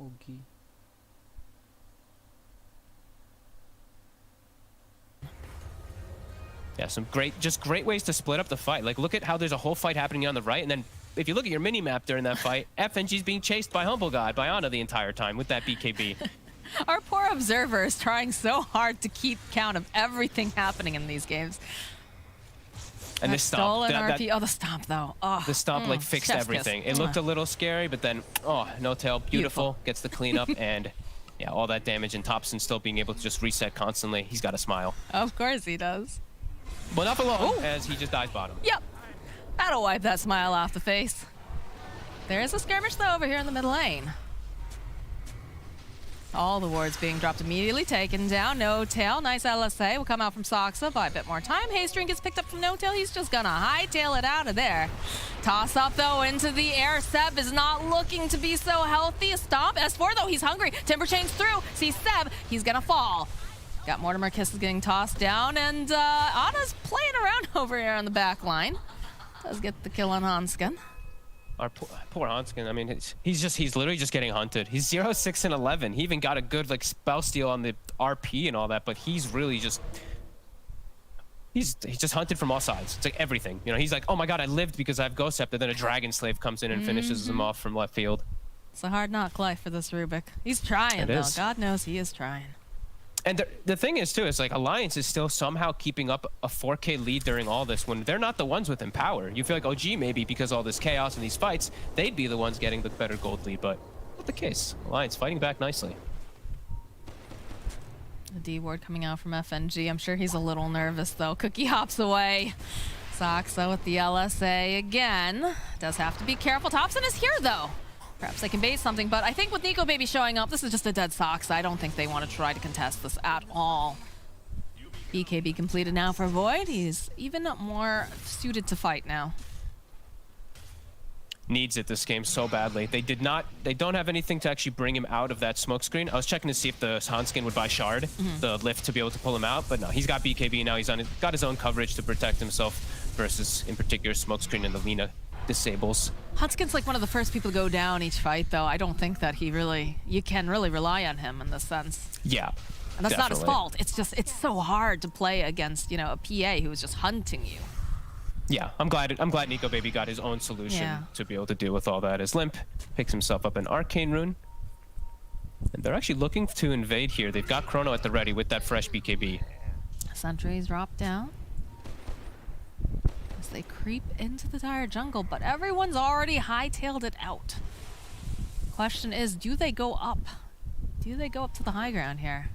Boogie. Yeah, some great ways to split up the fight. Like, look at how there's a whole fight happening on the right, and then if you look at your mini-map during that fight, FNG's being chased by Humble God, by Ana the entire time with that BKB. Our poor observer is trying so hard to keep count of everything happening in these games. And this stomp. RP. Oh, the stomp, though. Oh, the stomp, like, fixed everything. It looked a little scary, but then, oh, no tail. Beautiful. Gets the cleanup, and yeah, all that damage, and Thompson still being able to just reset constantly. He's got a smile. Of course he does. But not for long, as he just dies bottom. Yep. That'll wipe that smile off the face. There is a skirmish, though, over here in the mid lane. All the wards being dropped immediately, taken down. No tail, nice LSA will come out from Soxa, buy a bit more time. Haystring gets picked up from No Tail. He's just gonna hightail it out of there. Toss up though into the air. Seb is not looking to be so healthy. A stomp. S4 though, he's hungry. Timber chains through. See Seb, he's gonna fall. Got Mortimer Kisses getting tossed down, and Ana's playing around over here on the back line. Does get the kill on Hanskin. Our poor Hanskin, I mean, he's literally just getting hunted. He's 0, 6, and 11. He even got a good like spell steal on the RP and all that, but he's really just he's just hunted from all sides. It's like everything. You know, he's like, oh my god, I lived because I have Ghost Scepter. Then a Dragon Slave comes in and finishes him off from left field. It's a hard knock life for this Rubik. He's trying though. God knows he is trying. And the thing is, too, is like Alliance is still somehow keeping up a 4K lead during all this when they're not the ones with Empower. You feel like OG maybe because all this chaos and these fights, they'd be the ones getting the better gold lead, but not the case. Alliance fighting back nicely. The D ward coming out from FNG. I'm sure he's a little nervous, though. Cookie hops away. Soxa with the LSA again. Does have to be careful. Thompson is here, though. Perhaps they can bait something, but I think with Nico Baby showing up, this is just a dead Sox. I don't think they want to try to contest this at all. BKB completed now for Void. He's even more suited to fight now. Needs it this game so badly. They don't have anything to actually bring him out of that smoke screen. I was checking to see if the Hanskin would buy Shard, the lift to be able to pull him out, but no, he's got BKB now. He's got his own coverage to protect himself versus, in particular, smoke screen and the Lina disables. Hanskin's like one of the first people to go down each fight, though. I don't think that you can really rely on him in this sense. Yeah, and that's not his fault. It's just, it's so hard to play against, you know, a PA who is just hunting you. Yeah, I'm glad Nico Baby got his own solution to be able to deal with all that. As Limp picks himself up an Arcane Rune. And they're actually looking to invade here. They've got Chrono at the ready with that fresh BKB. Sentries drop down as they creep into the dire jungle, but everyone's already hightailed it out. Question is, do they go up? Do they go up to the high ground here?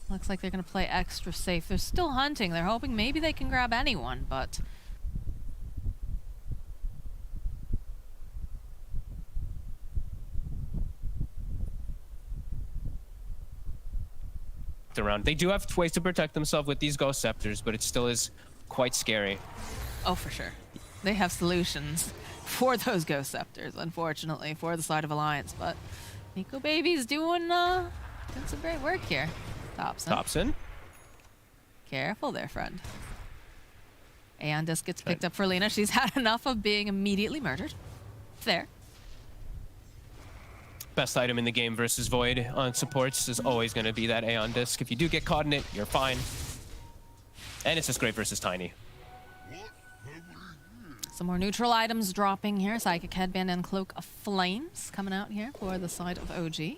Looks like they're going to play extra safe. They're still hunting. They're hoping maybe they can grab anyone, but... around. They do have ways to protect themselves with these Ghost Scepters, but it still is quite scary. Oh, for sure. They have solutions for those Ghost Scepters, unfortunately, for the side of Alliance, but Nico Baby's doing some great work here. Thompson. Careful there, friend. Aeon gets picked up for Lina. She's had enough of being immediately murdered. There. Best item in the game versus Void on supports is always going to be that Aeon Disc. If you do get caught in it, you're fine. And it's just great versus Tiny. Some more neutral items dropping here. Psychic Headband and Cloak of Flames coming out here for the side of OG. You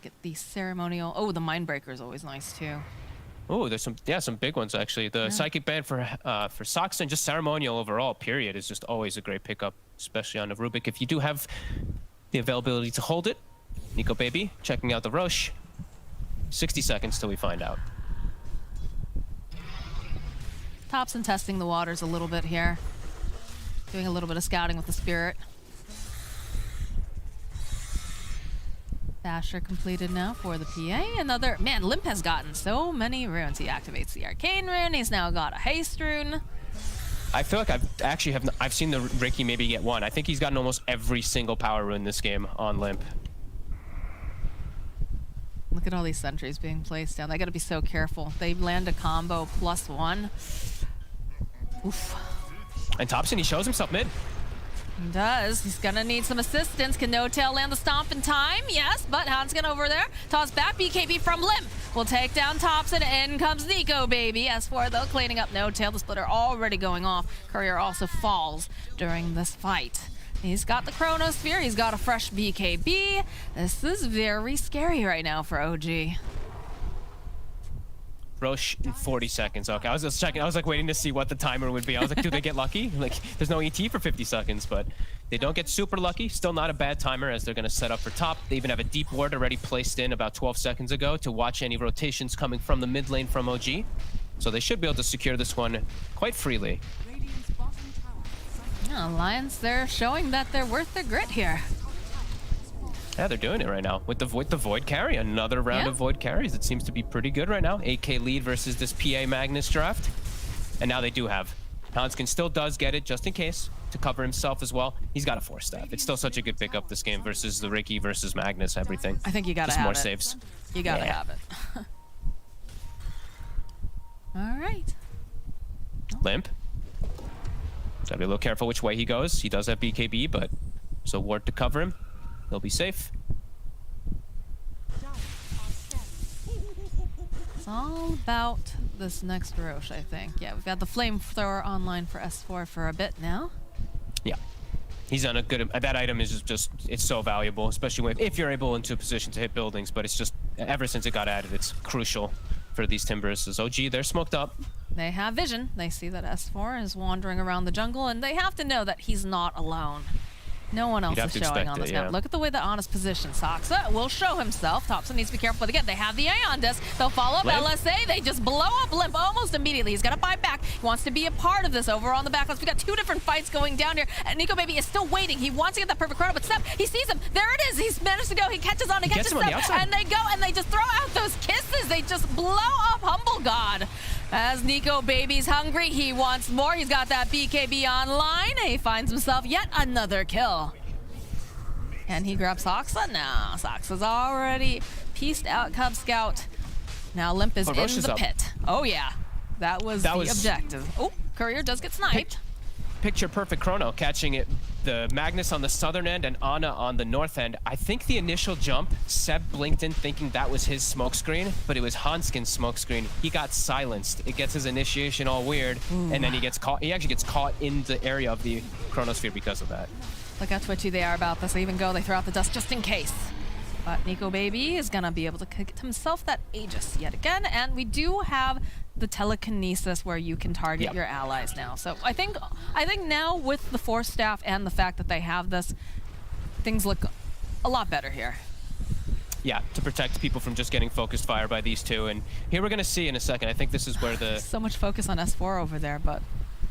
get the ceremonial... Oh, the Mindbreaker is always nice, too. Oh, there's some big ones, actually. The Psychic Band for Sox and just ceremonial overall, period, is just always a great pickup, especially on a Rubik. If you do have the availability to hold it, Nico Baby checking out the Roche. 60 seconds till we find out. Thompson testing the waters a little bit here. Doing a little bit of scouting with the Spirit. Dasher completed now for the PA. Another... Man, Limp has gotten so many runes. He activates the Arcane Rune. He's now got a Haste Rune. I feel like I've seen the Ricky maybe get one. I think he's gotten almost every single power rune this game on Limp. Look at all these sentries being placed down. They got to be so careful. They land a combo +1. Oof. And Thompson, he shows himself mid. He does. He's gonna need some assistance. Can No Tail land the stomp in time? Yes, but Hanskin over there. Toss back. BKB from Limp will take down Thompson. In comes Nico, baby. S4, though, cleaning up No Tail. The splitter already going off. Courier also falls during this fight. He's got the Chronosphere. He's got a fresh BKB. This is very scary right now for OG. Roche in 40 seconds. Okay, I was just checking. I was like waiting to see what the timer would be. I was like, do they get lucky? Like, there's no ET for 50 seconds, but they don't get super lucky. Still not a bad timer as they're going to set up for top. They even have a deep ward already placed in about 12 seconds ago to watch any rotations coming from the mid lane from OG. So they should be able to secure this one quite freely. Yeah, Alliance, they're showing that they're worth their grit here. Yeah, they're doing it right now with the Void carry. Another round of Void carries. It seems to be pretty good right now. 8K lead versus this PA Magnus draft. And now they do have. Hanskin still does get it just in case to cover himself as well. He's got a 4-staff. It's still such a good pickup this game versus the Ricky versus Magnus, everything. I think you gotta just have more it. saves. You gotta have it. All right. Limp. Gotta be a little careful which way he goes. He does have BKB, but there's a ward to cover him. He'll be safe. It's all about this next Roche, I think. Yeah, we've got the flamethrower online for S4 for a bit now. Yeah. He's on a good... That item is just... It's so valuable, especially if you're able into a position to hit buildings, but it's just... Ever since it got added, it's crucial for these Timbers. As OG, they're smoked up. They have vision. They see that S4 is wandering around the jungle, and they have to know that he's not alone. No one else is showing on this map. Look at the way that Ana's position. Saksa will show himself. Thompson needs to be careful. But again, they have the Aeon Disc. They'll follow up LSA. They just blow up Limp almost immediately. He's got to fight back. He wants to be a part of this over on the backlines. We got two different fights going down here. And Nico Baby is still waiting. He wants to get that perfect chrono, but Sep, he sees him. There it is. He's managed to go. He catches on. He catches Sep. And they go and they just throw out those kisses. They just blow up Humble God. As Nico Baby's hungry, he wants more. He's got that BKB online. He finds himself yet another kill. And he grabs Saksa now. Saksa's already pieced out Cub Scout. Now Limp is in the pit. Oh yeah, that was the objective. Oh, Courier does get sniped. Picture perfect chrono, catching it. The Magnus on the southern end and Ana on the north end. I think the initial jump, Seb blinked in thinking that was his smokescreen, but it was Hanskin's smokescreen. He got silenced. It gets his initiation all weird, and then he gets caught. He actually gets caught in the area of the chronosphere because of that. Look how twitchy they are about this. They even go, they throw out the dust just in case. But Nico Baby is gonna be able to get himself that Aegis yet again, and we do have the telekinesis where you can target your allies now. So I think now with the 4-staff and the fact that they have this, things look a lot better here. Yeah, to protect people from just getting focused fire by these two. And here we're gonna see in a second. I think this is where the so much focus on S4 over there, but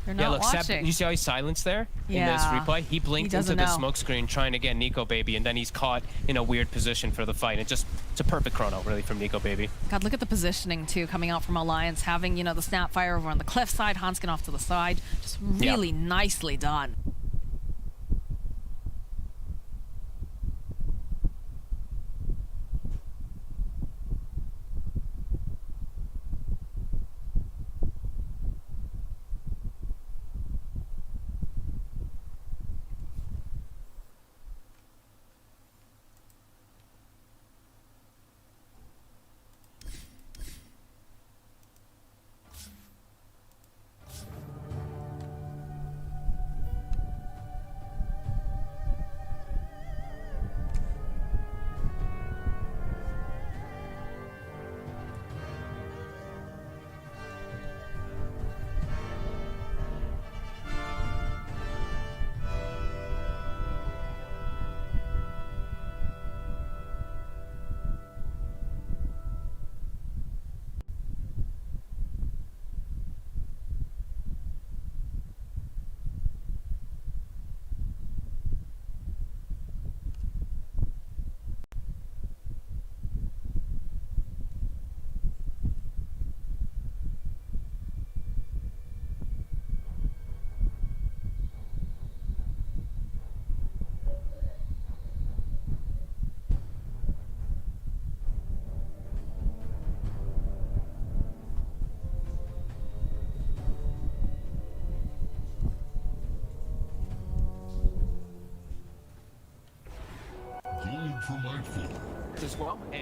they're not watching. Seb, you see how he's silenced there in this replay? He blinked into the smoke screen trying to get Nico Baby, and then he's caught in a weird position for the fight. It's a perfect chrono, really, from Nico Baby. God, look at the positioning, too, coming out from Alliance, having, the Snapfire over on the cliff side, Hanskin off to the side. Just really nicely done.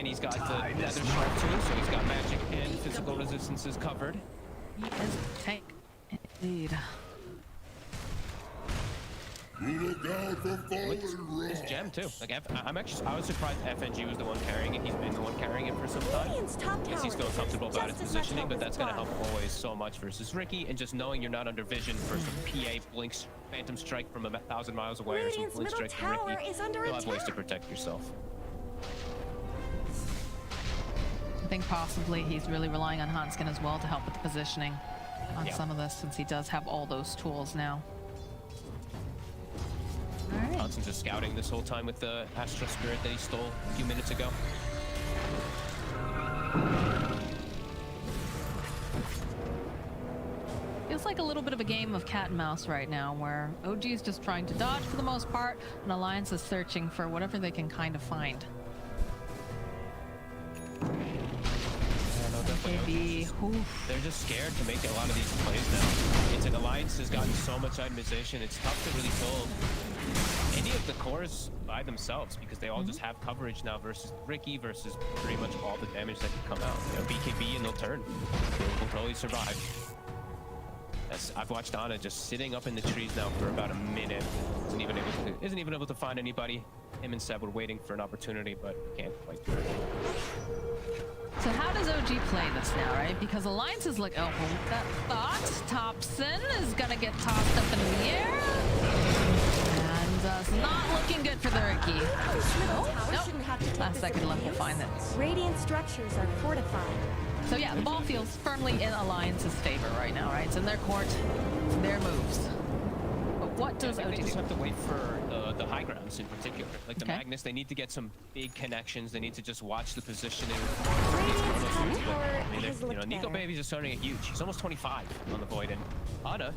and he's got the nether shard too, so he's got magic and physical resistances covered. He is a tank. Indeed. Look out for fallen His gem too. Like I was surprised FNG was the one carrying it. He's been the one carrying it for some time. Radiant's top Guess he's tower feeling comfortable about his just as much positioning, but health that's as gonna help bottom. always so much versus Ricky, and just knowing you're not under vision for some PA blinks, phantom strike from 1,000 miles away, or some Radiant's blink middle strike from tower Ricky. is under You'll have ways to attack. protect yourself. I think possibly he's really relying on Hanskin as well to help with the positioning on some of this, since he does have all those tools now. All right. Hansen's just scouting this whole time with the Astral Spirit that he stole a few minutes ago. Feels like a little bit of a game of cat and mouse right now, where OG is just trying to dodge for the most part, and Alliance is searching for whatever they can kind of find. Maybe. Oof. They're just scared to make a lot of these plays now. It's an Alliance has gotten so much itemization, it's tough to really pull any of the cores by themselves, because they all just have coverage now versus Ricky, versus pretty much all the damage that can come out. You know, BKB and they'll turn. They'll totally survive. I've watched Ana just sitting up in the trees now for about a minute. Isn't even able to find anybody. Him and Seb were waiting for an opportunity, but can't quite do it. So how does OG play this now, right? Because Alliance is like, oh, hold that thought. Thompson is gonna get tossed up in the air. And it's not looking good for the Ricky. Nope. Last second left, we'll find it. Radiant structures are fortified. So yeah, the ball feels firmly in Alliance's favor right now, right? It's in their court, it's their moves. But what does I think OG they just do? have to wait for the high grounds in particular. Like the Okay. Magnus, they need to get some big connections. They need to just watch the positioning. Radiant's top tower I mean, has you know, looked Nico better. Baby's just starting to get huge. He's almost 25 on the Void, and Ana,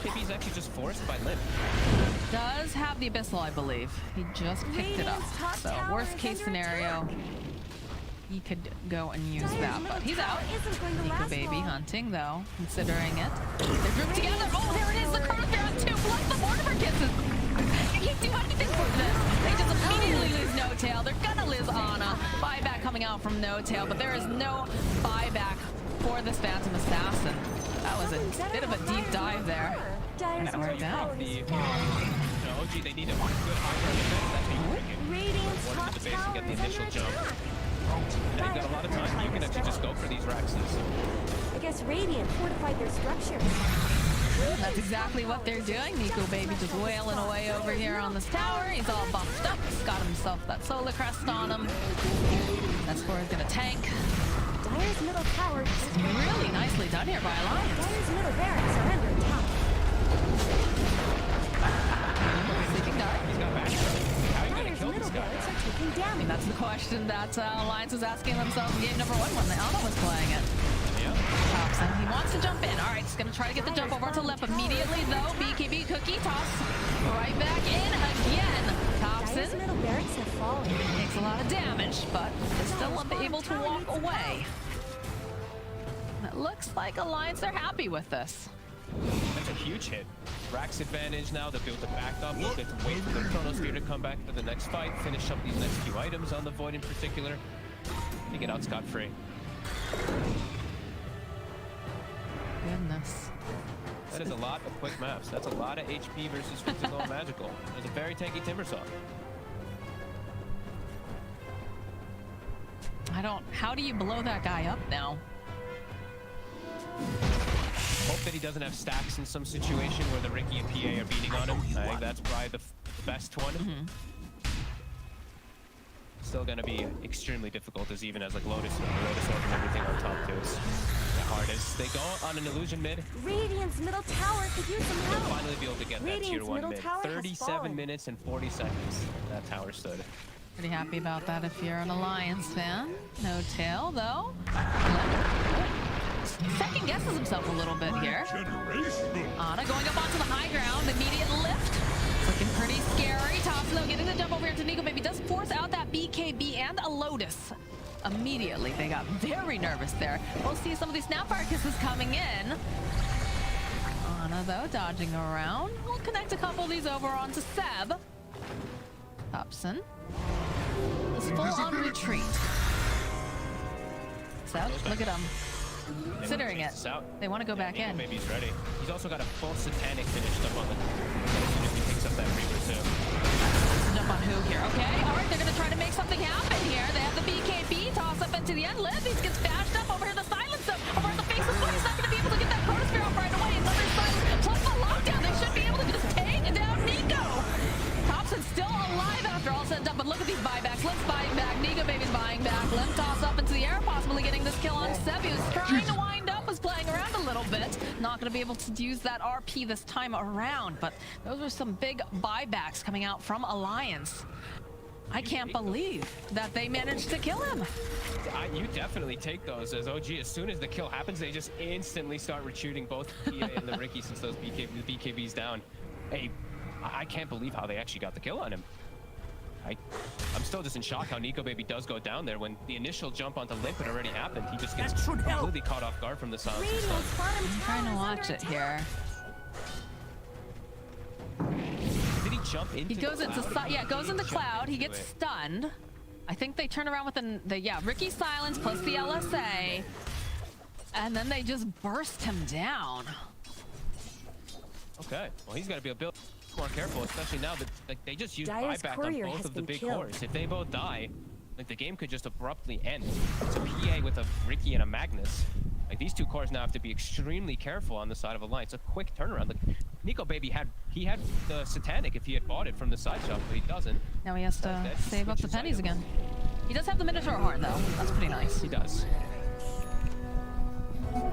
BKB's actually just forced by Limp. Does have the Abyssal, I believe. He just picked it up. Radiant's top So tower worst is case under scenario, attack. he could go and use Dire's that, middle but he's tower out. isn't going to Nico last Baby long. hunting though, considering it. They're grouped together. Oh, there it is, the crosshair on two. Plus the Mortimer kisses. You can't do anything for this. They just immediately lose No Tail. They're gonna lose Ana. Buyback coming out from No Tail, but there is no buyback for this Phantom Assassin. That was a bit of a deep dive there. Dire's That middle worked out. tower The, is you falling. know, OG, they need a good high ground defense. That's what you're thinking. Radiant's One top into the base and tower get the is initial under jump. attack. Now you've got a lot of time. You can actually just go for these Raxes. I guess Radiant fortified their structures. That's exactly what they're doing. Nico Baby just wailing away over here on this tower. He's all buffed up. He's got himself that solar crest on him. That's where he's gonna tank. Dire's middle tower is Really nicely done here by Alliance. Dire's middle barracks are under attack. Sleeping Dart. He's got back. How are you going to Dire's kill this middle guy? barracks are taking I mean, damage. that's the question that Alliance was asking themselves in game number one when the Ana was playing it. Yeah. Thompson, he wants to jump in. All right, he's gonna try to get the jump over to Lep immediately, though. BKB cookie toss right back in again. Thompson Dire's middle barracks have fallen. takes a lot of damage, but is still able to walk away. It looks like Alliance are happy with this. That's a huge hit. Rax advantage now. They'll be able to back up. They'll get to wait for the Chronosphere to come back for the next fight. Finish up these next few items on the Void in particular. They get out scot-free. Goodness. That is a lot of quick maps. That's a lot of HP versus physical and magical. There's a very tanky Timbersaw. How do you blow that guy up now? Hope that he doesn't have stacks in some situation where the Ricky and PA are beating on him. I think that's probably the best one. Still gonna be extremely difficult, as even as like Lotus Orb and everything on top too. It's the hardest. They go on an illusion mid. Radiant's middle tower could use some They'll help. finally be able to get that Radiant's tier 1 middle mid. tower has 37 fallen. minutes and 40 seconds that tower stood. Pretty happy about that if you're an Alliance fan. No tail, though. Second guesses himself a little bit here. Ana going up onto the high ground. Immediate lift. Looking pretty scary. Thompson, though, getting the jump over here to Nico Baby. Does force out that BKB and a Lotus. Immediately, they got very nervous there. We'll see some of these Snapfire kisses coming in. Ana, though, dodging around. We'll connect a couple of these over onto Seb. Thompson is full on retreat. Seb. Look at him. Considering it. They want to go back in. Maybe he's ready. He's also got a full satanic finished up on the as soon as he picks up that Reaper too. Jump on who here? Okay, all right, they're going to try to make something happen here. They have the BKB toss up into the end. Livvies gets bashed up over here. The silence up over the face of Swift. He's not going to be able to get that chronosphere off right away. Another silence plus the lockdown. They should be able to just take down Nico. Thompson's still alive after all said and done, but look at these buybacks. Let's buy back. Nico Baby's buying back. Limb toss up into the air, possibly getting this kill on Seb. He was trying to wind up, was playing around a little bit. Not going to be able to use that RP this time around, but those were some big buybacks coming out from Alliance. I can't believe that they managed to kill him. You definitely take those as OG. As soon as the kill happens, they just instantly start retreating both PA and the Ricky since those BKB's down. Hey, I can't believe how they actually got the kill on him. I'm still just in shock how Nico Baby does go down there when the initial jump onto Limp had already happened. He just gets completely caught off guard from the silence and stuff. I'm trying to watch it here. Did he jump into He goes the into cloud? yeah, goes in the cloud. He gets Into it. stunned. I think they turn around with the Ricky silence plus the LSA, and then they just burst him down. Okay, well he's got to be a bit more careful, especially now that like they just used Dire's buyback on courier both has of the been big killed. cores. If they both die, like the game could just abruptly end. It's a PA with a Ricky and a Magnus. Like these two cores now have to be extremely careful on the side of Alliance. A quick turnaround. Like Nico Baby had the Satanic if he had bought it from the side shop, but he doesn't. Now he has to That save up the switches pennies items. again. He does have the Minotaur horn though. That's pretty nice. He does.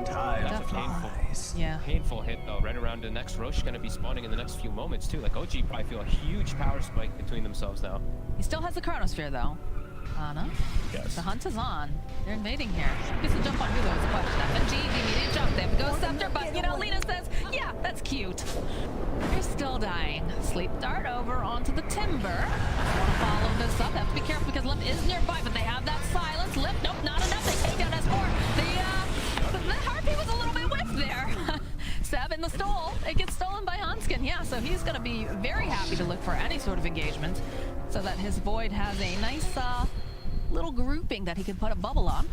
That's a painful hit though. Right around the next Roche going to be spawning in the next few moments too. Like OG probably feel a huge power spike between themselves now. He still has the Chronosphere though. Anna. Yes. The hunt is on. They're invading here. Gets a jump on who though is the question. FNG, the immediate jump. They have a Ghost Scepter, but you know, Lena says, yeah, that's cute. They're still dying. Sleep dart over onto the timber. Want to follow this up. Have to be careful because Limp is nearby, but they have that silence. Limp, nope, not enough. They take down S4. The Harpy was a little bit whiffed there. Seb in the stole. It gets stolen by Hanskin. Yeah, so he's going to be very happy to look for any sort of engagement so that his Void has a nice little grouping that he can put a bubble on.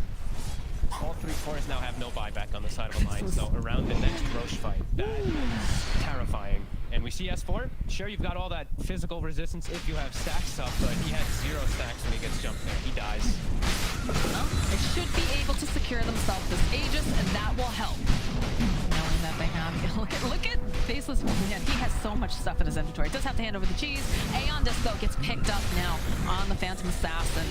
All three cores now have no buyback on the side of Alliance, so around the next Roche fight. That's terrifying. And we see S4. Sure, you've got all that physical resistance if you have stacks up, but he has 0 stacks when he gets jumped there. He dies. Well, they should be able to secure themselves this Aegis, and that will help. Knowing that they have... Look at Faceless Man. He has so much stuff in his inventory. Does have to hand over the cheese. Aeon Disc, though, gets picked up now on the Phantom Assassin.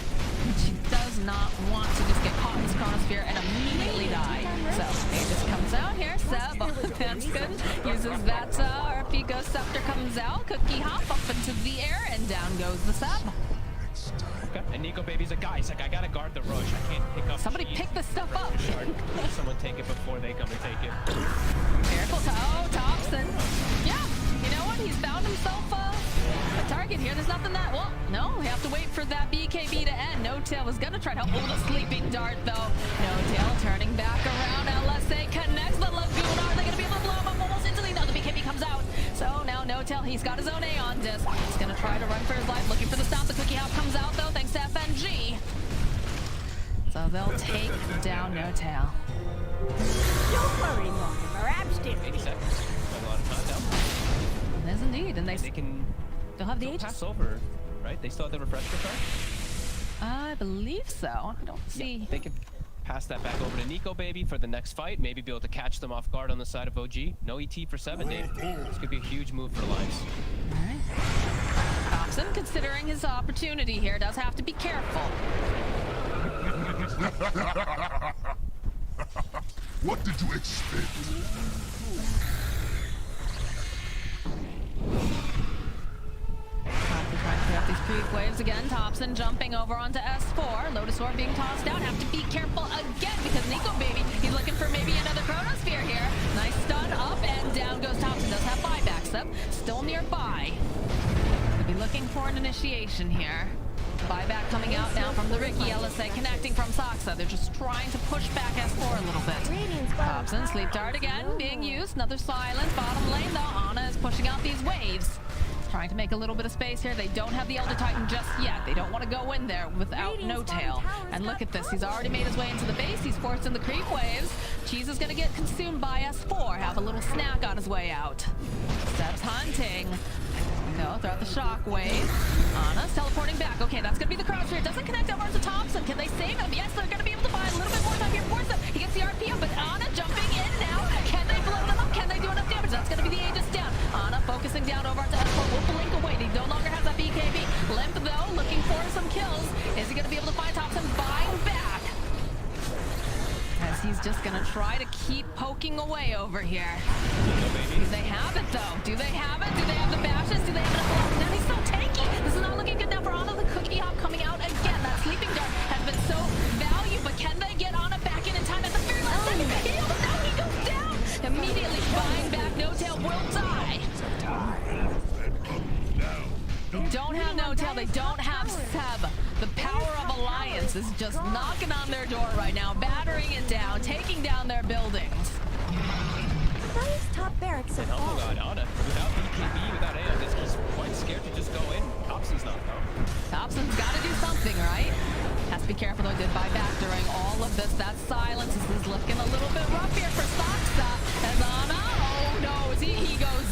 She does not want to just get caught in this Chronosphere and immediately die. So, Aegis comes out here. Seb, that's good. Uses that RP Ghost Scepter comes out. Cookie hop up into the air, and down goes the Seb. Okay. And Nico Baby's a guy. He's like, I gotta guard the Roche. I can't pick up Somebody cheese. pick this stuff up. Let someone take it before they come and take it. Careful, Thompson. Yeah, you know what? He's found himself a target here. There's nothing that... Well, no, we have to wait for that BKB to end. No Tail was going to try to hold a sleeping dart, though. No Tail turning back around. LSA connects the Lagoon. Are they going to be able to blow him up almost instantly? No, the BKB comes out. So now No Tail, he's got his own Aeon Disc. He's going to try to run for his life, looking for the stop. The Cookie Hop comes out, though, thanks to FNG. So they'll take down No Tail. Don't worry, Mortimer. I'm still 80 seconds. Got a lot of time now. It is indeed, and They can they'll have the still Aegis. pass over, right? They still have the refresher card? I believe so. I don't see. Yeah, they can pass that back over to Nico Baby for the next fight. Maybe be able to catch them off guard on the side of OG. No ET for 7 days. This could be a huge move for Alliance. All right. Thompson, considering his opportunity here, does have to be careful. What did you expect? Trying to clear up these creep waves again. Thompson jumping over onto S4. Lotus Orb being tossed out. Have to be careful again because Nico Baby, he's looking for maybe another Chronosphere here. Nice stun up and down goes Thompson. Does have buybacks up. Still nearby. Could be looking for an initiation here. Buyback coming out now from the Ricky. LSA connecting from Soxa. They're just trying to push back S4 a little bit. Thompson, sleep dart again being used. Another silence. Bottom lane though. Ana is pushing out these waves. trying to make a little bit of space here. They don't have the Elder Titan just yet. They don't want to go in there without No Tail. And look at this. He's already made his way into the base. He's forced in the creep waves. Cheese is going to get consumed by S4. Have a little snack on his way out. Seb's hunting. No, throw out the shockwave. Anna's teleporting back. Okay, that's going to be the crossfire. Doesn't connect over to Thompson. Can they save him? Yes, they're going to be able to buy a little bit more time here for Seb. He gets the RP up, but Anna jumping in now. Can they blow them up? Can they do enough damage? That's going to be the Aegis down. Anna focusing down over onto S4. Will blink away. He no longer has that BKB. Limp, though, looking for some kills. Is he going to be able to find Thompson? Buying back. As he's just going to try to keep poking away over here. Do they have it, though? Do they have it? Do they have the bashes? Do they have enough left? Now he's so tanky. This is not looking good now for Anna. The cookie hop coming out again. That sleeping dart has been so valued, but can they get Anna back in time at the very last second? Now he goes down. Immediately buying back. No Tail will die. They don't have No Tail. They don't have Seb. The power of Alliance is just knocking on their door right now, battering it down, taking down their buildings. Dire's top barracks are Oh my falling. god, Anna, without BKB, without Aeon, he's quite scared to just go in. Thompson's not, though. Thompson's got to do something, right? Has to be careful, though. He did buy back during all of this. That silence is looking a little bit rough here for Saksa. As Anna, oh no, as he goes,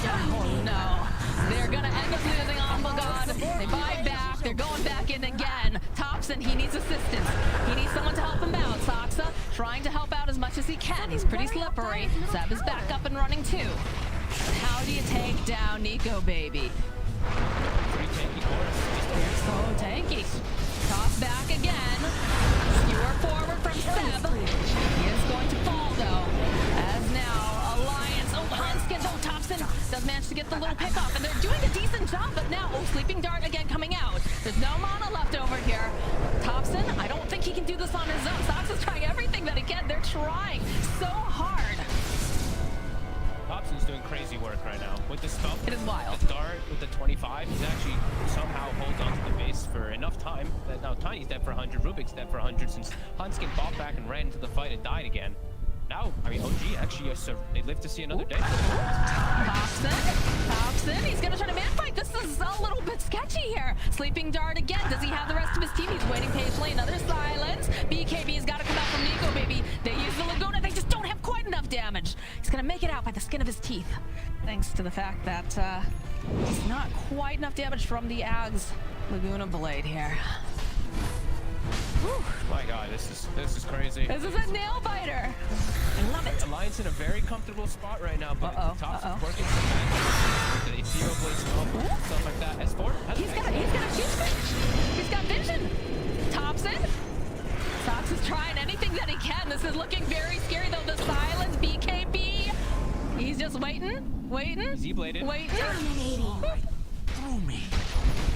oh no. They're going to end up losing Humble God. They buy back. They're going back in again. Thompson, he needs assistance. He needs someone to help him out. Saksa trying to help out as much as he can. He's pretty slippery. Seb is back up and running too. How do you take down Nico, baby? Pretty tanky chorus. They're so tanky. Toss back again. Skewer forward from Seb. He is going to fall though. As now, Alliance. Oh, Hanskin. Oh, Thompson does manage to get the little pick off. And they're doing a decent job, but now, oh, Sleeping Dart again coming out. There's no mana left over here. Thompson, I don't think he can do this on his own. Sox is trying everything that he can. They're trying so hard. Thompson's doing crazy work right now. With the spell, It is wild. the dart with the 25, he's actually somehow holds onto the base for enough time that now Tiny's dead for 100, Rubik's dead for 100 since Hanskin fought back and ran into the fight and died again. Now, I mean, OG actually, they live to see another day. Thompson, he's gonna try to man fight. This is a little bit sketchy here. Sleeping Dart again. Does he have the rest of his team? He's waiting patiently. Another silence. BKB's got to come out from Nico, baby. They use the Laguna. They just don't have quite enough damage. He's gonna make it out by the skin of his teeth. Thanks to the fact that it's not quite enough damage from the Ags Laguna Blade here. Whew. My god, this is crazy. This is a nail biter. I love it. Alliance in a very comfortable spot right now, but Thompson's working some magic. The Ethereal Blade smoke, stuff like that. S4 He's got a shoot switch. He's got vision. Thompson. Sox is trying anything that he can. This is looking very scary though. The silence, BKB. He's just waiting. He's E-bladed. Waiting. Through me.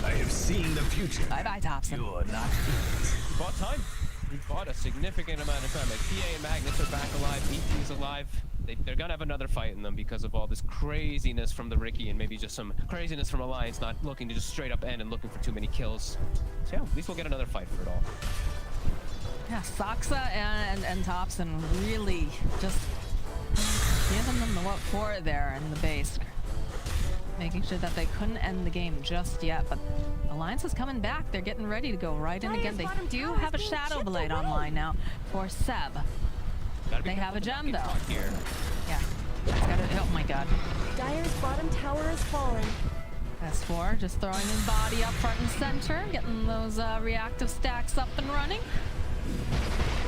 I have seen the future. Bye-bye, Thompson. You're not He bought time. He bought a significant amount of time. Like TA and Magnus are back alive. ET's alive. They're gonna have another fight in them because of all this craziness from the Ricky and maybe just some craziness from Alliance not looking to just straight up end and looking for too many kills. So yeah, at least we'll get another fight for it all. Yeah, Saksa and Thompson really just giving them the what for there in the base. Making sure that they couldn't end the game just yet, but Alliance is coming back. They're getting ready to go right in again. They do have a Shadow Blade online now for Seb. They have a gem though. Here. Yeah. It's gotta, oh my god. Dire's bottom tower is falling. S4 just throwing his body up front and center, getting those reactive stacks up and running.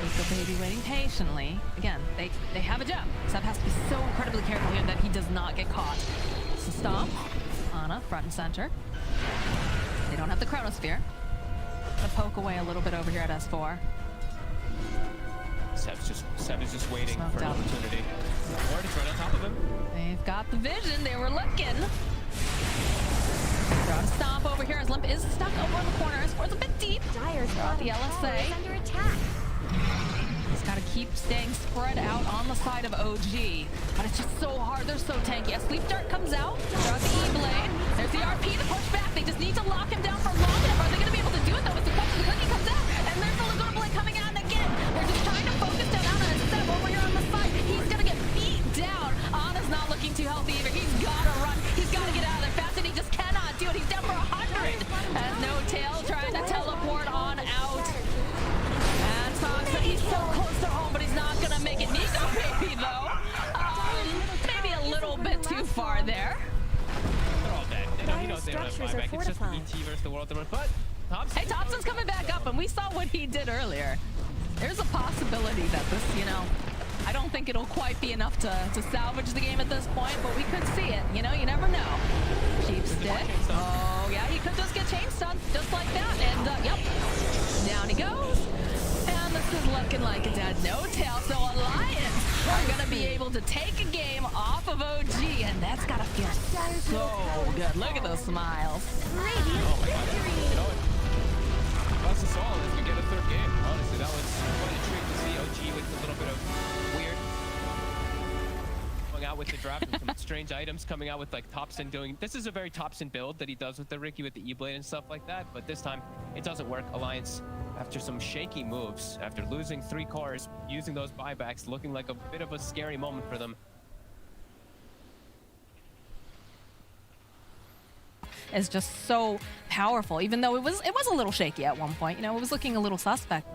Nico baby waiting patiently. Again, they have a gem. Seb has to be so incredibly careful here that he does not get caught. So stomp. Anna, front and center. They don't have the Chronosphere. Gonna poke away a little bit over here at S4. Seb is just waiting Smoked for an out. opportunity. Ward is right on top of him. They've got the vision. They were looking. Throw a stomp over here as Limp is stuck over in the corner. S4's a bit deep. Dire's Throw out bottom the tower LSA. is under attack. He's got to keep staying spread out on the side of OG. But it's just so hard. They're so tanky. A Sleep Dart comes out. Throw out the E-Blade. There's the RP, the push back. They just need to lock him down for long enough. Are they going to be able to do it, though? As the question, the cookie comes out. And there's the Laguna Blade coming out. And again, they're just trying to focus down Anna and Seb over here on the side. He's going to get beat down. Anna's not looking too healthy either. He's got to run. He's got to get out of there fast. structures are buyback. It's just fortified. ET versus the world. But Thompson. Hey, Thompson's coming back up, and we saw what he did earlier. There's a possibility that this, I don't think it'll quite be enough to salvage the game at this point, but we could see it. You never know. Cheap stick. Oh, yeah, he could just get chain stunned just like that. And, yep, down he goes. And this is looking like a dead no-tail. So Alliance are going to be able to take a game off of OG, and that's got to feel so good. Look at those smiles. Radiant victory! That's the song as we get a third game. Honestly, that was quite intriguing to see OG with a little bit of weird going out with the draft and some strange items coming out with like Thompson doing. This is a very Thompson build that he does with the Ricky with the E-Blade and stuff like that. But this time it doesn't work. Alliance, after some shaky moves, after losing 3 cores, using those buybacks, looking like a bit of a scary moment for them. Is just so powerful, even though it was a little shaky at one point. It was looking a little suspect.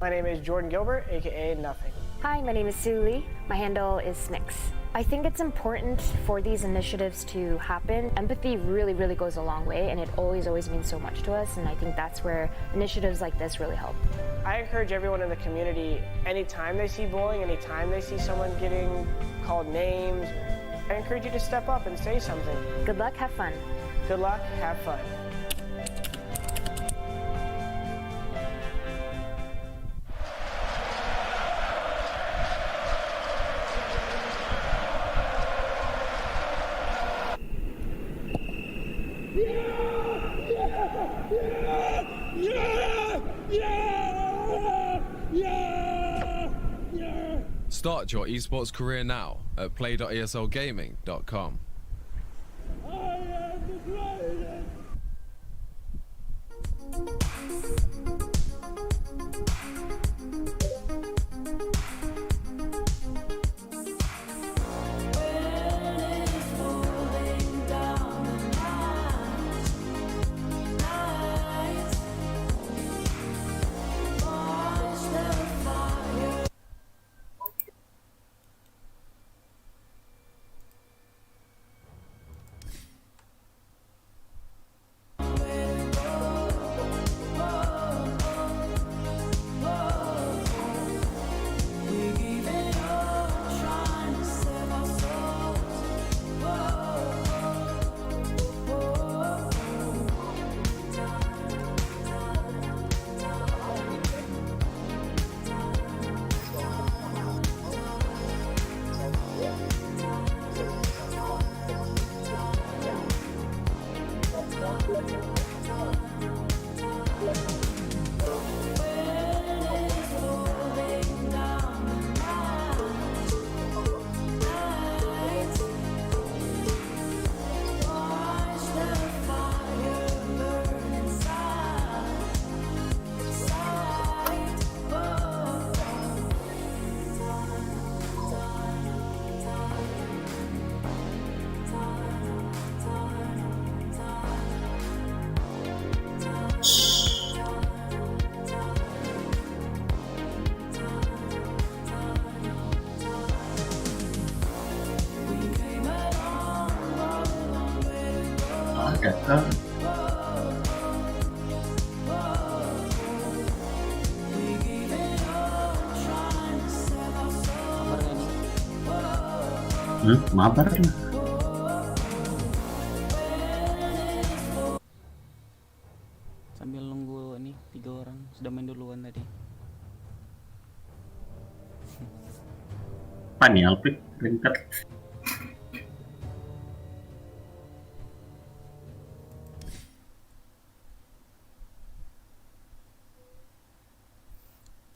My name is Jordan Gilbert, aka Nothing. Hi, my name is Sue Lee. My handle is Snix. I think it's important for these initiatives to happen. Empathy really, really goes a long way, and it always means so much to us, and I think that's where initiatives like this really help. I encourage everyone in the community, anytime they see bullying, anytime they see someone getting called names, I encourage you to step up and say something. Good luck, have fun. Good luck, have fun. Start your esports career now at play.eslgaming.com. Dota. Mabar lah. Sambil nunggu ini 3 orang sudah main duluan tadi. Apa nih Alpik? Ringkat.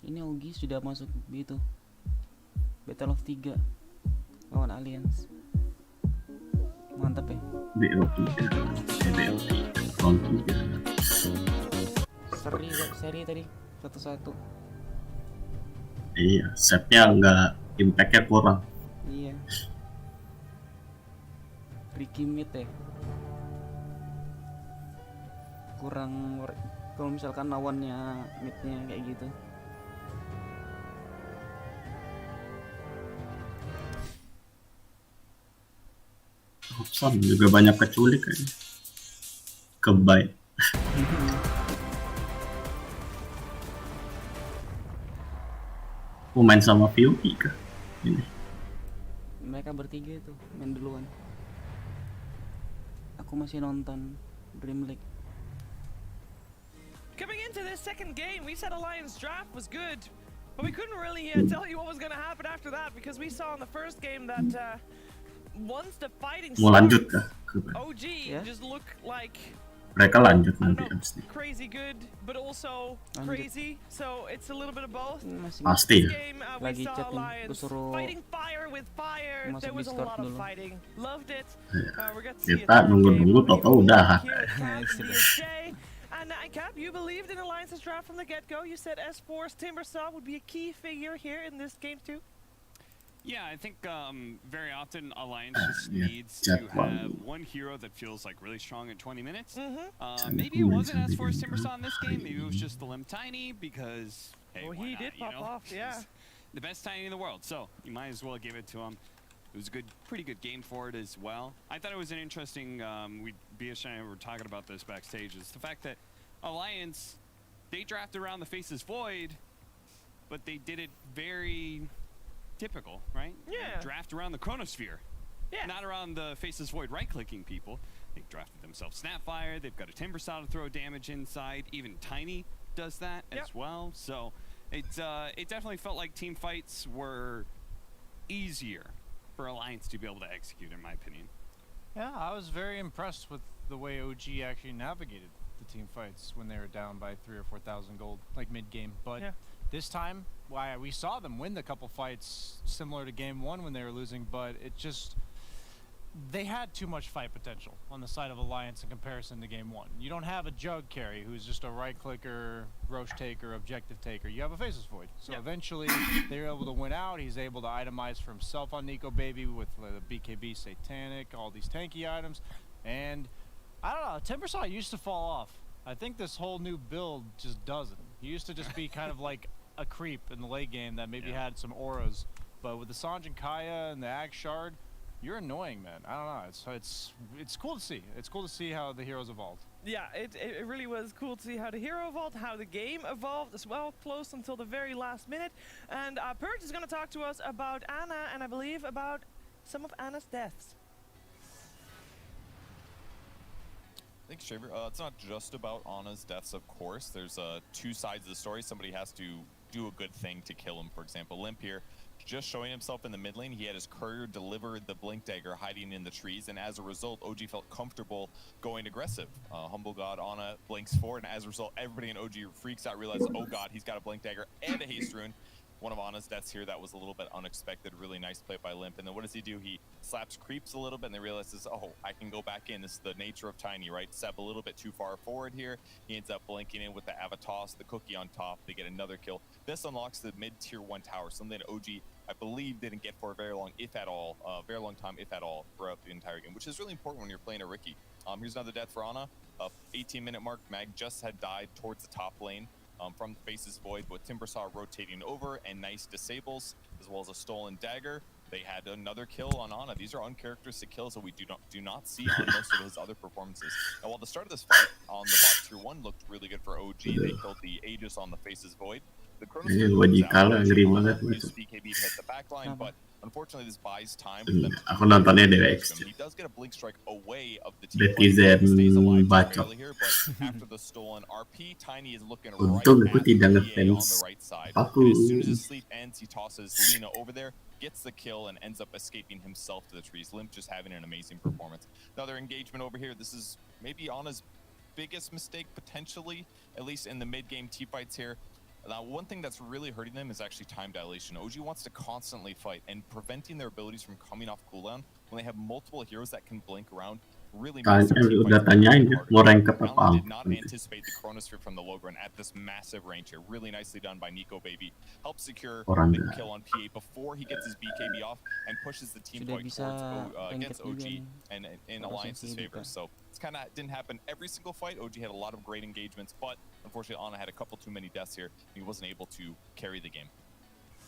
Ini Ogi sudah masuk itu Battle of 3 lawan Alliance. Mantap ya. BO3 BO3 round 3. Seri tadi 1-1. Iya, setnya nggak, impactnya kurang. Iya. Ricky mid ya. Kurang kalau misalkan lawannya midnya kayak gitu. Hobson juga banyak keculik kayaknya. Kebay. Main sama Viuki kah? Ini. Mereka bertiga itu main duluan. Aku masih nonton Dream League. Coming into this second game, we said Alliance draft was good, but we couldn't really tell you what was going to happen after that because we saw in the first game that once the fighting Lanjut kah? OG just looked like Mereka lanjut nanti abis ini. crazy good, but also crazy. So it's a little bit of both. Pasti ya. Game, we Lagi saw chat nih, Alliance fighting fire with fire. There was a lot of fighting. Loved it. We're going to see Kita nunggu-nunggu tau udah. And Cap, you believed in Alliance's draft from the get-go. You said S4's Timbersaw would be a key figure here in this game too. Yeah, I think very often Alliance just needs to have one hero that feels like really strong in 20 minutes. Maybe it wasn't S4's Timbersaw in this game. Maybe it was just the Limb Tiny because hey, well, he did pop off, yeah. The best Tiny in the world, so you might as well give it to him. It was a pretty good game for it as well. I thought it was an interesting. BS and I were talking about this backstage. Is the fact that Alliance, they drafted around the Faces Void, but they did it very typical, right? Yeah. Draft around the Chronosphere. Yeah. Not around the Faces Void right-clicking people. They drafted themselves Snapfire. They've got a Timbersaw to throw damage inside. Even Tiny does that as well. So it definitely felt like team fights were easier for Alliance to be able to execute, in my opinion. Yeah, I was very impressed with the way OG actually navigated the team fights when they were down by 3,000 or 4,000 gold, like mid-game. But this time, we saw them win the couple fights similar to game 1 when they were losing, but it just, they had too much fight potential on the side of Alliance in comparison to game 1. You don't have a Jug carry who's just a right clicker, Roche taker, objective taker. You have a Faces Void. So eventually they were able to win out. He's able to itemize for himself on Nico Baby with the BKB Satanic, all these tanky items. And I don't know, Timbersaw used to fall off. I think this whole new build just doesn't. He used to just be kind of like a creep in the late game that maybe had some auras. But with the Sanjin Kaya and the Ag Shard, you're annoying, man. I don't know. It's cool to see. It's cool to see how the heroes evolved. Yeah, it really was cool to see how the hero evolved, how the game evolved as well, close until the very last minute. And Purge is going to talk to us about Anna and I believe about some of Anna's deaths. Thanks, Shaver. It's not just about Anna's deaths, of course. There's two sides of the story. Somebody has to do a good thing to kill him. For example, Limp here, just showing himself in the mid lane. He had his courier deliver the Blink Dagger hiding in the trees, and as a result, OG felt comfortable going aggressive. Humble God, Anna blinks forward, and as a result, everybody in OG freaks out, realizes, oh god, he's got a Blink Dagger and a Haste Rune. One of Anna's deaths here, that was a little bit unexpected. Really nice play by Limp. And then what does he do? He slaps creeps a little bit and then realizes, oh, I can go back in. This is the nature of Tiny, right? Step a little bit too far forward here. He ends up blinking in with the Avatos, the cookie on top. They get another kill. This unlocks the mid-tier 1 tower, something that OG, I believe, didn't get for a very long, if at all, very long time, if at all, throughout the entire game, which is really important when you're playing a Riki. Here's another death for Anna. 18-minute mark, Mag just had died towards the top lane. From the Faces Void, with Timbersaw rotating over and nice disables, as well as a stolen dagger. They had another kill on Anna. These are uncharacteristic kills that we do not see on most of his other performances. Now, while the start of this fight on the bot tier 1 looked really good for OG, they killed the Aegis on the Faces Void. The Chronosphere his BKB to hit the backline, but unfortunately this buys time for them. Aku nontonnya DWX. He does get a blink strike away of the team. Stays alive barely here, but after the stolen RP, Tiny is looking right at the on the right side. And as soon as his sleep ends, he tosses Lina over there, gets the kill, and ends up escaping himself to the trees. Limp just having an amazing performance. Another engagement over here. This is maybe Anna's biggest mistake potentially, at least in the mid-game team fights here. Now, one thing that's really hurting them is actually time dilation. OG wants to constantly fight, and preventing their abilities from coming off cooldown when they have multiple heroes that can blink around really makes their team udah fights tanyain ya, mau rank harder. apa Did not anticipate the Chronosphere from the Logran at this massive range here. Really nicely done by Nico Baby. Helps secure the kill on PA before he gets his BKB off and pushes the team fight towards against OG and in Alliance's favor. So it's kind of didn't happen every single fight. OG had a lot of great engagements, but unfortunately Ana had a couple too many deaths here. He wasn't able to carry the game.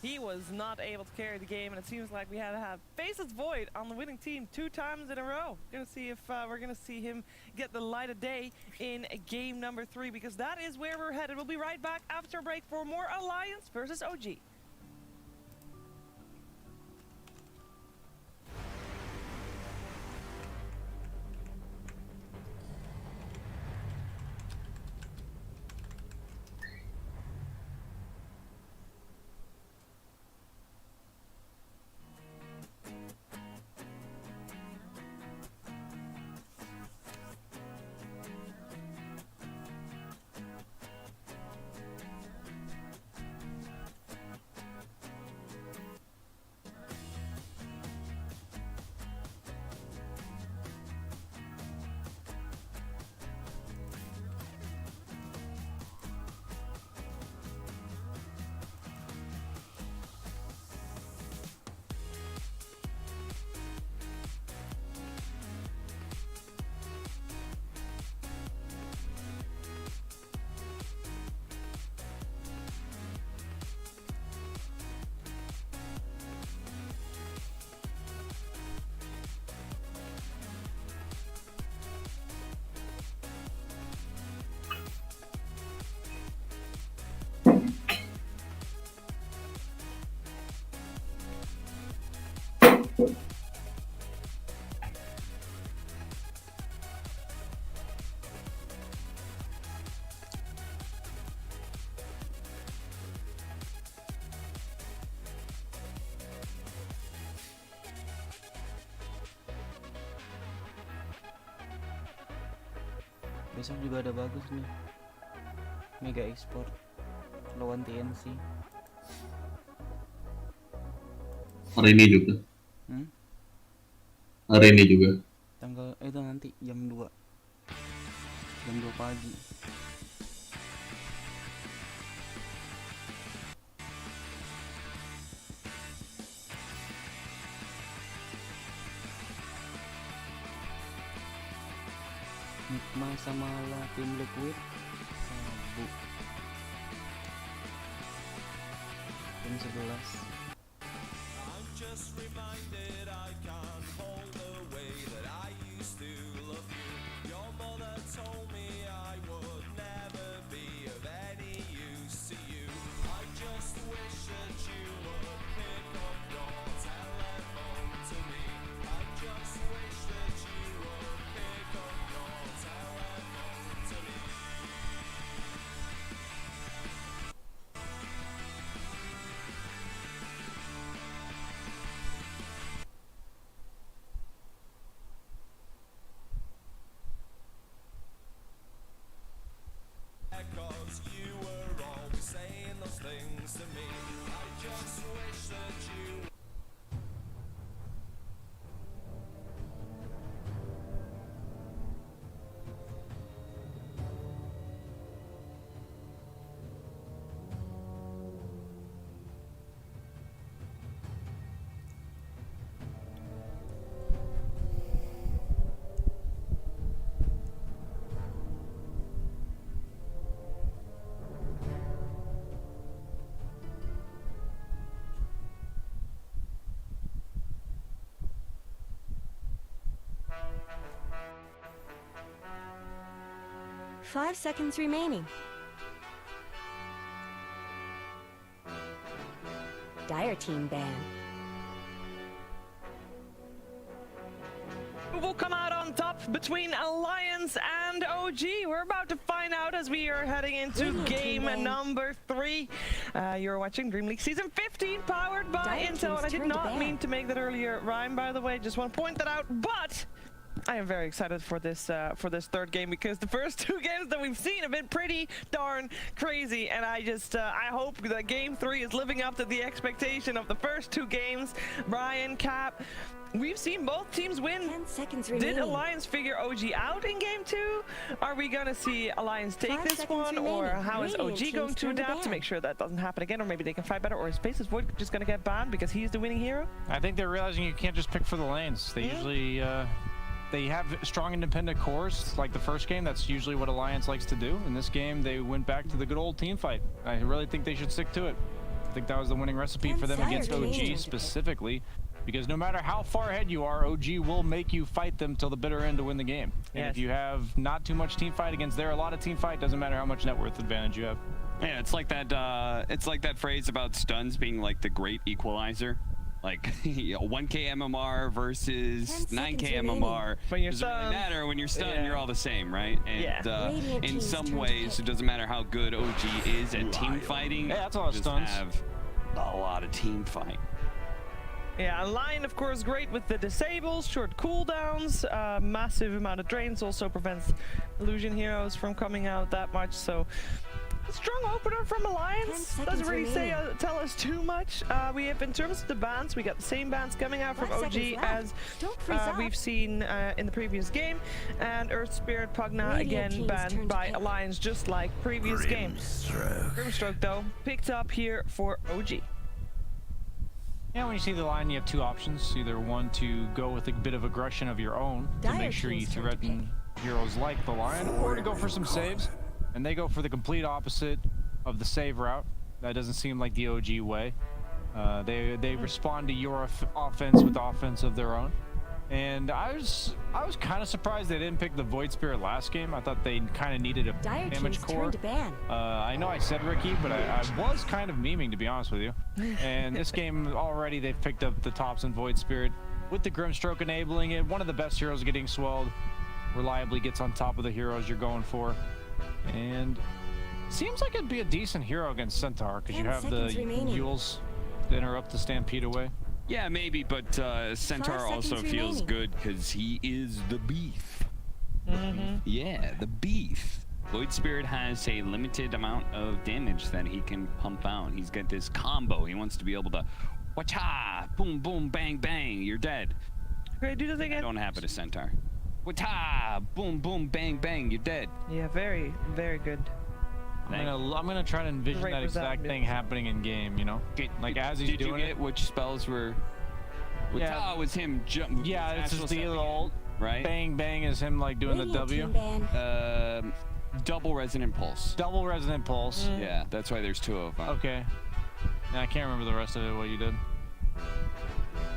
He was not able to carry the game, and it seems like we had to have Faces Void on the winning team 2 times in a row. Gonna see if we're gonna see him get the light of day in game number 3, because that is where we're headed. We'll be right back after a break for more Alliance versus OG. Besok juga ada bagus nih, Mega Export lawan TNC. Hari ini juga. Hari ini juga. Tanggal itu nanti jam 2 pagi. Nikma sama tim Liquid Sabu jam 11. I'm just reminded I can't hold the way that I used to love you. Your mother told me I would never be of any use to you. I just wish that you would pick up your telephone to me. I just wish that you would pick up your telephone to me. Cause you were always saying those things to me. I just wish that you Five seconds remaining. Dire team ban. Who will come out on top between Alliance and OG? We're about to find out as we are heading into game number 3. You're watching Dream League Season 15, powered by Intel. And I did not mean to make that earlier rhyme, by the way. Just want to point that out. But I am very excited for this third game because the first 2 games that we've seen have been pretty darn crazy, and I hope that game 3 is living up to the expectation of the first 2 games. Brian, Cap, we've seen both teams win. 10 seconds Did remaining. Alliance figure OG out in game 2? Are we gonna see Alliance take 5 this seconds one, or remaining. how is Radiant OG going team's to turn to adapt to ban. make sure that doesn't happen again, or maybe they can fight better, or is Space's Void just gonna get banned because he's the winning hero? I think they're realizing you can't just pick for the lanes. They usually they have strong independent cores like the first game. That's usually what Alliance likes to do. In this game, they went back to the good old team fight. I really think they should stick to it. I think that was the winning recipe for them against OG specifically, because no matter how far ahead you are, OG will make you fight them till the bitter end to win the game. And if you have not too much team fight against a lot of team fight, doesn't matter how much net worth advantage you have. Yeah, it's like that phrase about stuns being like the great equalizer. Like 1k MMR versus 9k MMR. When you're doesn't really stunned, matter. When you're stunned, you're all the same, right? And in some ways, it doesn't matter how good OG is at team fighting. Yeah, that's a lot of just stuns. have a lot of team fight. Yeah, Lion, of course, great with the disables, short cooldowns, massive amount of drains, also prevents illusion heroes from coming out that much. So a strong opener from Alliance. Doesn't really tell us too much. We have, in terms of the bans, we got the same bans coming out from OG as we've seen in the previous game, and Earth Spirit Pugna again banned by Alliance, just like previous games. Grimstroke though picked up here for OG. Yeah, when you see the line, you have 2 options. Either one, to go with a bit of aggression of your own to make sure you threaten heroes like the Lion, or to go for some saves. And they go for the complete opposite of the save route. That doesn't seem like the OG way. They respond to your offense with offense of their own. And I was kind of surprised they didn't pick the Void Spirit last game. I thought they kind of needed a damage core. I know I said Ricky, but I was kind of memeing, to be honest with you. And this game already they've picked up the tops in Void Spirit with the Grimstroke enabling it. One of the best heroes getting swelled. Reliably gets on top of the heroes you're going for. And seems like it'd be a decent hero against Centaur, because you have the Yules to interrupt the Stampede away. Yeah, maybe, but Centaur also feels good because he is the beef. Yeah, the beef. Void Spirit has a limited amount of damage that he can pump out. He's got this combo. He wants to be able to, wacha, boom, boom, bang, bang, you're dead. Okay, do this again. Don't have it a Centaur. Wata, boom, boom, bang, bang, you're dead. Yeah, very, very good. I'm gonna try to envision that exact thing happening in game, you know? Like as he's doing you get which spells were... Wata was him jump. Yeah, it's just the ult. Right? Bang, bang is him like doing the W. Double Resonant Pulse. Double Resonant Pulse. Yeah, that's why there's 2 of them. Okay. I can't remember the rest of it, what you did.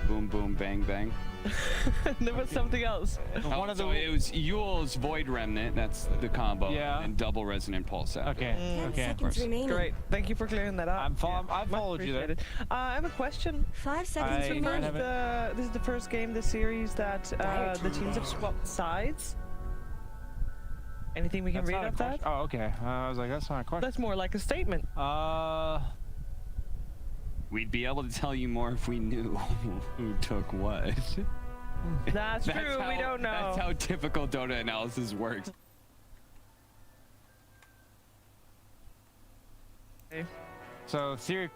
Boom, boom, bang, bang. There was something else. It was Yule's Void Remnant, that's the combo, and double Resonant Pulse. Okay, okay. Great, thank you for clearing that up. I followed you there. I have a question. 5 seconds remaining. This is the first game this series that the teams have swapped sides. Anything we can read off that? Oh, okay. I was like, that's not a question. That's more like a statement. We'd be able to tell you more if we knew who took what. That's true, we don't know. That's how typical Dota analysis works. So, theory...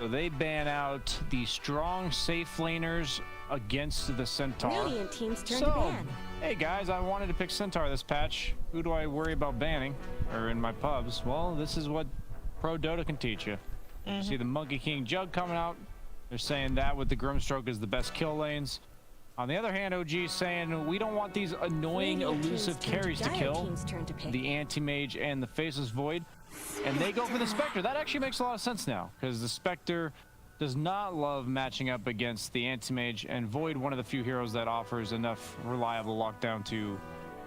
So they ban out the strong safe laners against the Centaur. Radiant team's turn to ban. Hey guys, I wanted to pick Centaur this patch. Who do I worry about banning? Or in my pubs? Well, this is what Pro Dota can teach you. You see the Monkey King Jug coming out. They're saying that with the Grimstroke is the best kill lanes. On the other hand, OG is saying we don't want these annoying elusive carries to kill. The Anti-Mage and the Faceless Void. and they go for the Spectre. That actually makes a lot of sense now, because the Spectre does not love matching up against the Anti-Mage, and Void, one of the few heroes that offers enough reliable lockdown to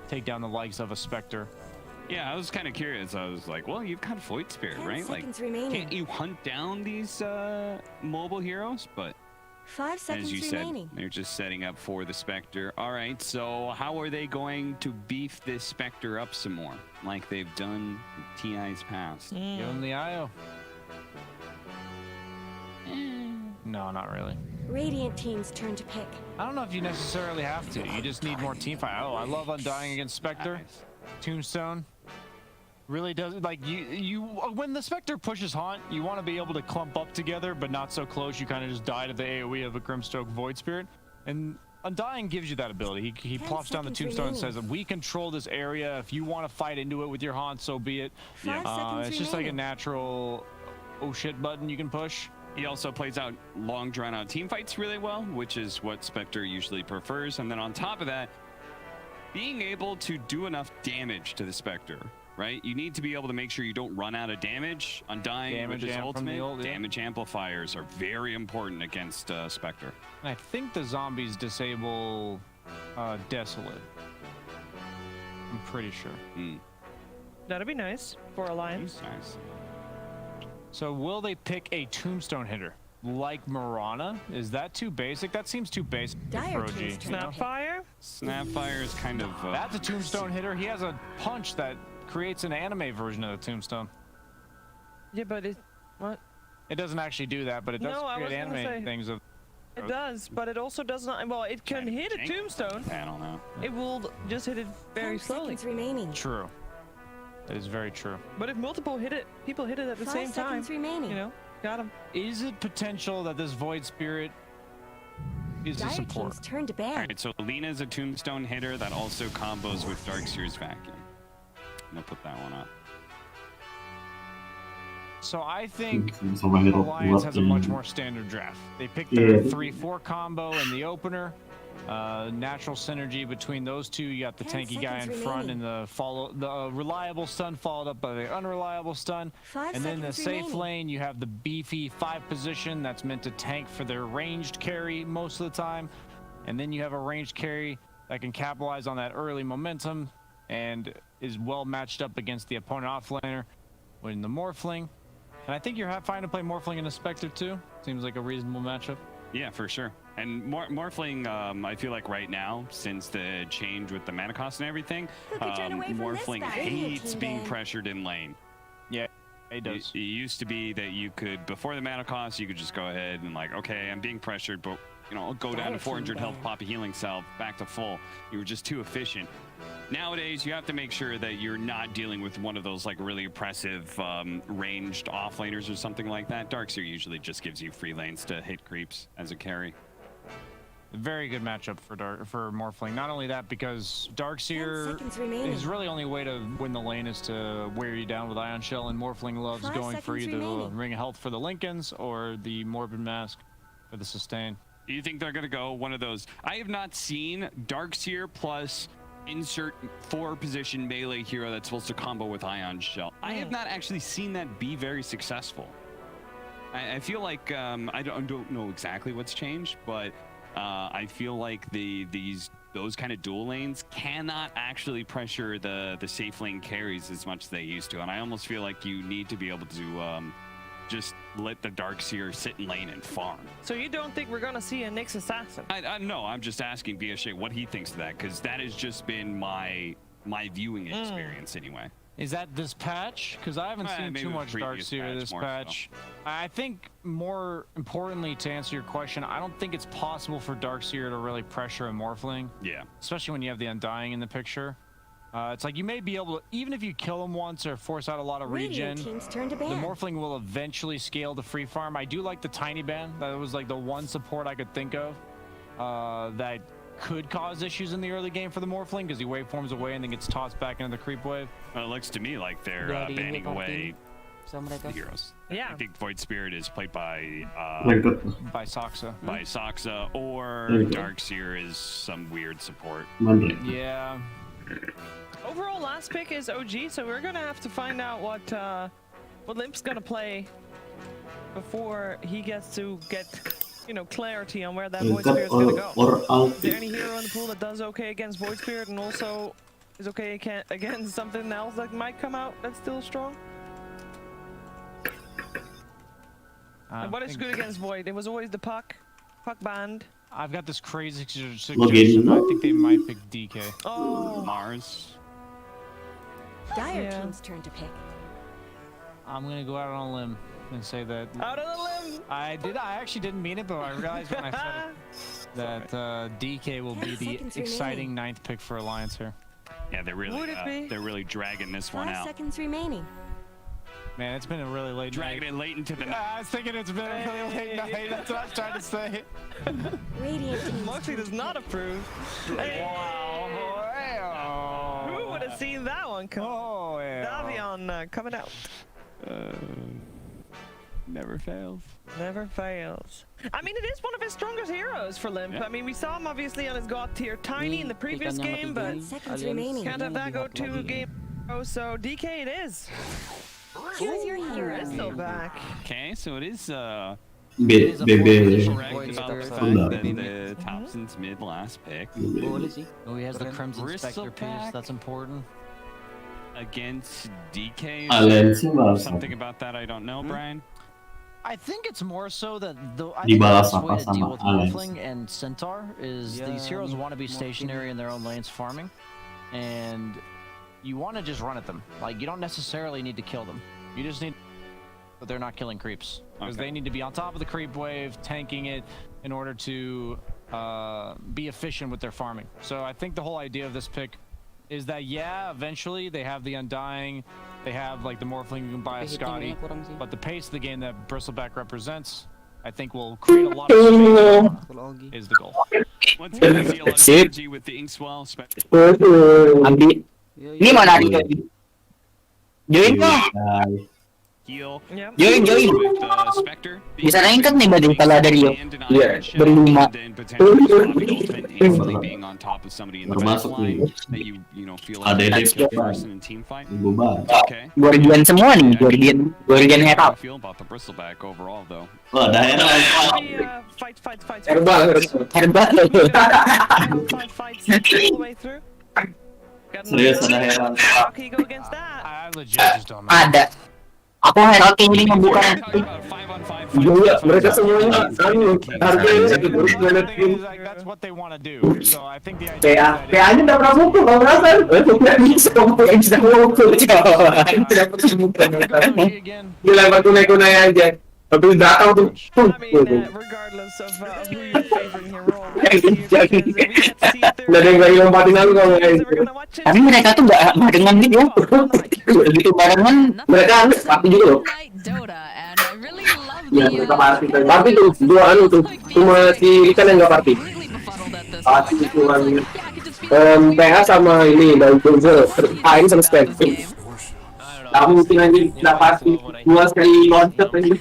take down the likes of a Spectre. Yeah, I was kind of curious. I was like, well, you've got Void Spirit, right? Like, can't you hunt down these mobile heroes? But 5 seconds as you remaining. said, they're just setting up for the Spectre. All right, so how are they going to beef this Spectre up some more, like they've done in TI's past? Give them the IO. No, not really. Radiant team's turn to pick. I don't know if you necessarily have to. You just need more team fight. Oh, I love Undying against Spectre. Tombstone really does, like, you when the Spectre pushes Haunt, you want to be able to clump up together, but not so close you kind of just die to the AoE of a Grimstroke Void Spirit. And Undying gives you that ability. He plops down the Tombstone and says, we control this area. If you want to fight into it with your Haunt, so be it. It's just like a natural oh shit button you can push. He also plays out long drawn-out team fights really well, which is what Spectre usually prefers. And then on top of that, being able to do enough damage to the Spectre, right? You need to be able to make sure you don't run out of damage. Undying with his ultimate, damage amplifiers are very important against Spectre. And I think the zombies disable Desolate. I'm pretty sure. That'd be nice for Alliance. Nice. So will they pick a Tombstone hitter like Mirana? Is that too basic? That seems too basic for OG. Snapfire? Snapfire is kind of... That's a Tombstone hitter. He has a punch that creates an anime version of the Tombstone. Yeah, but it... What? It doesn't actually do that, but it does create anime things of... It does, but it also does not... Well, it can hit a Tombstone. I don't know. It will just hit it very slowly. Remaining. True. That is very true. But if multiple people hit it at the same time, remaining. you know, got him. Is it potential that this Void Spirit is a support? Turn to ban. All right, so Lena's a Tombstone hitter that also combos with Darkseer's Vacuum. I'm gonna put that one up. So I think Alliance has a much more standard draft. They picked their 3-4 combo in the opener. Natural synergy between those two. You got the tanky guy in front and the reliable stun followed up by the unreliable stun. And then the safe lane, you have the beefy 5 position that's meant to tank for their ranged carry most of the time. And then you have a ranged carry that can capitalize on that early momentum and is well matched up against the opponent offlaner with the Morphling. And I think you're fine to play Morphling and a Spectre too. Seems like a reasonable matchup. Yeah, for sure. And Morphling, I feel like right now, since the change with the mana cost and everything, Morphling hates being pressured in lane. Yeah, it does. It used to be that you could, before the mana cost, you could just go ahead and like, okay, I'm being pressured, but you know, I'll go down to 400 health, pop a healing salve, back to full. You were just too efficient. Nowadays, you have to make sure that you're not dealing with one of those like really oppressive ranged offlaners or something like that. Darkseer usually just gives you free lanes to hit creeps as a carry. Very good matchup for Morphling. Not only that, because Darkseer, his really only way to win the lane is to wear you down with Ion Shell, and Morphling loves going for either the Ring of Health for the Lincolns or the Morbid Mask for the sustain. Do you think they're going to go one of those? I have not seen Darkseer plus insert 4-position melee hero that's supposed to combo with Ion Shell. I have not actually seen that be very successful. I feel like I don't know exactly what's changed, but I feel like those kind of dual lanes cannot actually pressure the safe lane carries as much as they used to, and I almost feel like you need to be able to just let the Darkseer sit in lane and farm. So you don't think we're gonna see a Nyx Assassin? No, I'm just asking BSJ what he thinks of that, because that has just been my viewing experience anyway. Is that this patch? Because I haven't seen too much Darkseer this patch. So. I think more importantly, to answer your question, I don't think it's possible for Darkseer to really pressure a Morphling. Yeah. Especially when you have the Undying in the picture. It's like you may be able to, even if you kill him once or force out a lot of regen, the Morphling will eventually scale to free farm. I do like the Tiny Ban. That was like the one support I could think of that could cause issues in the early game for the Morphling, because he waveforms away and then gets tossed back into the creep wave. Well, it looks to me like they're banning away the heroes. Yeah. I think Void Spirit is played by Soxa. By Soxa, or Darkseer is some weird support. Yeah. Overall, last pick is OG, so we're gonna have to find out what Limp's gonna play before he gets to get, you know, clarity on where that Void Spirit's gonna go. Is there any hero in the pool that does okay against Void Spirit and also is okay against something else that might come out that's still strong? And what is good against Void? It was always the Puck band. I've got this crazy suggestion. I think they might pick DK. Oh, Mars. Dire team's turn to pick. I'm gonna go out on a limb and say that. Out on a limb. I actually didn't mean it, but I realized when I said it that DK will be the exciting 9th pick for Alliance here. Yeah, they're really dragging this one 5 out. seconds remaining. Man, it's been a really late Dragging night. it late into the night. I was thinking it's been a really late night. That's what I was trying to say. Radiant team's Moxie does not approve. Wow. Who would have seen that one come? Oh, yeah. Davion coming out. Never fails. Never fails. I mean, it is one of his strongest heroes for Limp. I mean, we saw him obviously on his god tier Tiny in the previous game, but seconds remaining. can't have that go to a game. Oh, so DK it is. Choose your hero. Still back. Okay, so it is correct BB. about the fact that the Thompson's mid last pick. Oh, he has the Crimson Spectre piece. Bristleback That's important. against DK. Alliance balas. Something about that I don't know, Brian. I think it's more so that I think the Dibalas best way apa to deal sama with Alliance? Morphling and Centaur is these heroes want to be stationary in their own lanes farming, and you want to just run at them. Like, you don't necessarily need to kill them. You just need, but they're not killing creeps because they need to be on top of the creep wave, tanking it in order to be efficient with their farming. So I think the whole idea of this pick is that, yeah, eventually they have the Undying, they have like the Morphling you can buy a Scotty, but the pace of the game that Bristleback represents, I think will create a lot of space is the goal. Once again, I see a lot of synergy with the Inkswell. Ambil. Ini mana Adi? Join kok. Heal. Join. With Spectre. Bisa naik kan nih bading kalau dari Rio. Iya, berlima. Being on top of somebody in the back line that you know feel like Ada you're the person in team fight. Okay. Guardian semua nih, Guardian How Herald. do you feel about the Bristleback overall, though? Oh, ada Fight. Herbal. Fights all the way through. Serius ada Herald. How can you go against that? I legit just don't know. Ada. Aku Herald ini membuka. Iya, mereka semuanya harganya that's what they want to do. So I think the idea PA-nya udah pernah mukul, kalau merasa nggak bisa mukul, yang sudah mukul, coba. Tidak pernah mukul. Dilempar kunai-kunai aja. Tapi datang tuh. Regardless of who you're favoring here, Nggak ada yang lagi lompatin aku kalau kayak gitu. Tapi mereka tuh nggak barengan gitu ya. Begitu barengan, mereka party juga loh. Ya, mereka party tuh. Dua anu tuh. Cuma si Ikan yang nggak party. Party cuma PA sama ini, dan Jojo. Ini sama Stan. Kamu mungkin aja nggak pasti 2 kali loncat aja.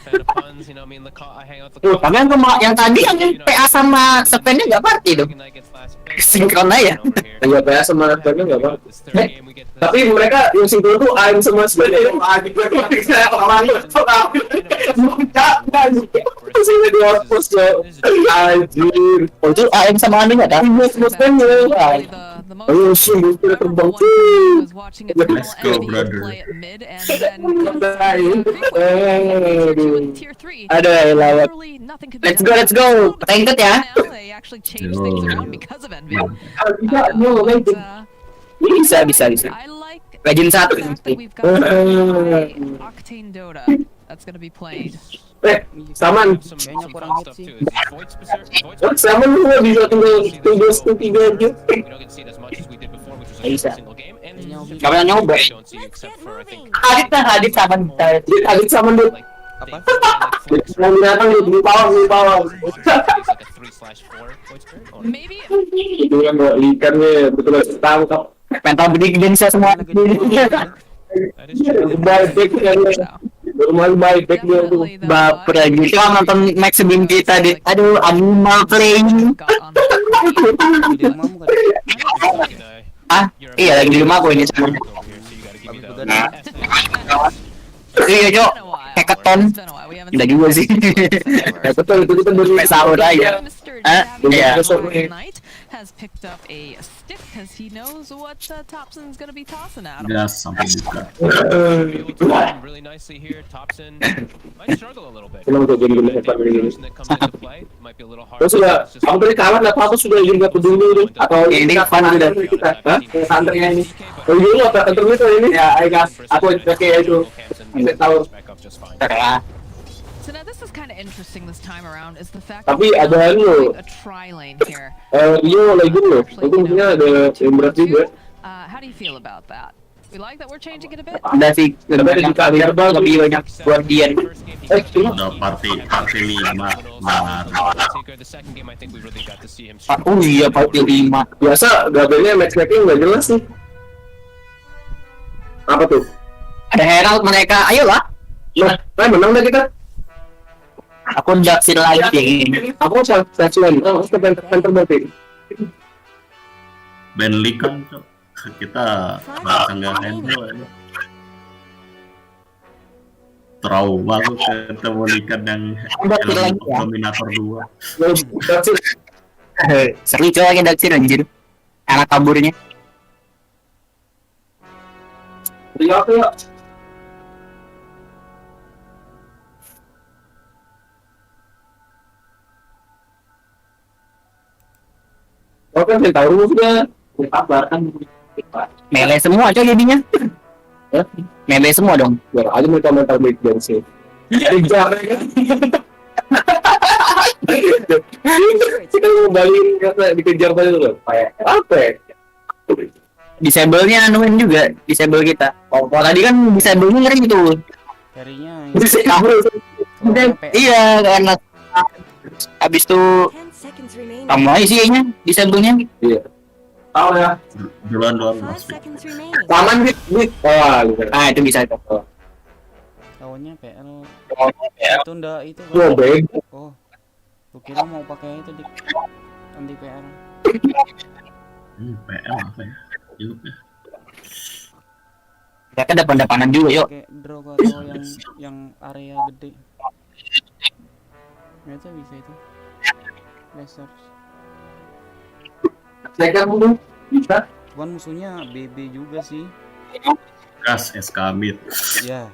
Tuh, tapi yang tadi yang PA sama Spennya nggak party tuh. Sinkron aja. Iya, PA sama Spennya nggak party. Tapi mereka yang sinkron tuh Aim sama Spennya yang party. Saya orang terus ini di outpost ya. Anjir. Oh itu Aim sama Anu nggak kan? Spennya. Ayo sih, kita terbang. Let's go, brother. Ada lewat. Let's go. Tengket ya. Bisa. Rajin 1. Saman. Saman lu bisa tunggu 3 aja. Bisa. Kapan nyoba? Hadit Saman dulu. Apa? Mau datang di bawah. Itu yang gak ikan nih, betul tangkap. Pental beli Indonesia semua. Baik dia tuh baper aja. Kita nonton Max sebelum kita deh. Aduh, Animal Playing. Ah, iya lagi di rumah gue ini sama. Nah. Iya, Cok. Hackathon. Enggak juga sih. Ya betul, itu kita baru sahur aja. Iya. Has picked up a stick because he knows what Thompson's gonna be tossing at him. Gas sampai buka. Really nicely here. Thompson might struggle a little bit. Kenapa kok jadi gini hebat begini? Might be a little hard. Terus sudah, kamu tadi kalah nggak apa-apa sudah jadi nggak peduli nih atau ini kapan dari kita? Hah? Santrinya ini. Oh dulu apa kantor itu ini? Ya, aku pakai itu. Nggak tahu. So now this is kind of interesting this time around is the fact Tapi that ada we're a tri lane here. Rio lagi loh. Itu punya ada yang berat juga. How do you feel about that? We like that we're changing it a bit. Ada sih, lebih banyak buat dia. Udah party 5. Oh iya, party 5. Biasa gabelnya matchmaking nggak jelas nih. Apa tuh? Ada Herald mereka, ayolah. Nah, menang dah kita. Aku daksin lagi. Aku daksin lagi. Oh, kita terbanting. Bentley kan kita merasa nggak handle. Trauma tuh ketemu Likan yang Dominator 2. Seru coba lagi daksin anjir. Anak kaburnya. Rio tuh ya. Oh kan saya tahu juga, kabar kan mele semua coy jadinya. Mele semua dong. Ya aja mau komentar baik dan sih. Dikejar kan. Kita mau balikin kata dikejar tadi loh. Kayak apa? Disable-nya anuin juga, disable kita. Oh, tadi kan disable-nya ngeri gitu. Carinya. Iya, karena habis itu kamu aja sih kayaknya disable-nya. Iya. Tahu ya. Duluan. Taman bit. Oh, itu bisa itu. Tahunya PL. Itu enggak itu. Oh. Lu kira mau pakai itu di anti PL. PL apa ya? Mereka depan-depanan juga yuk. Kayak draw atau yang area gede. Itu bisa itu. Lasers. Saya dulu bisa. Cuman musuhnya BB juga sih. Gas SK mid. Iya.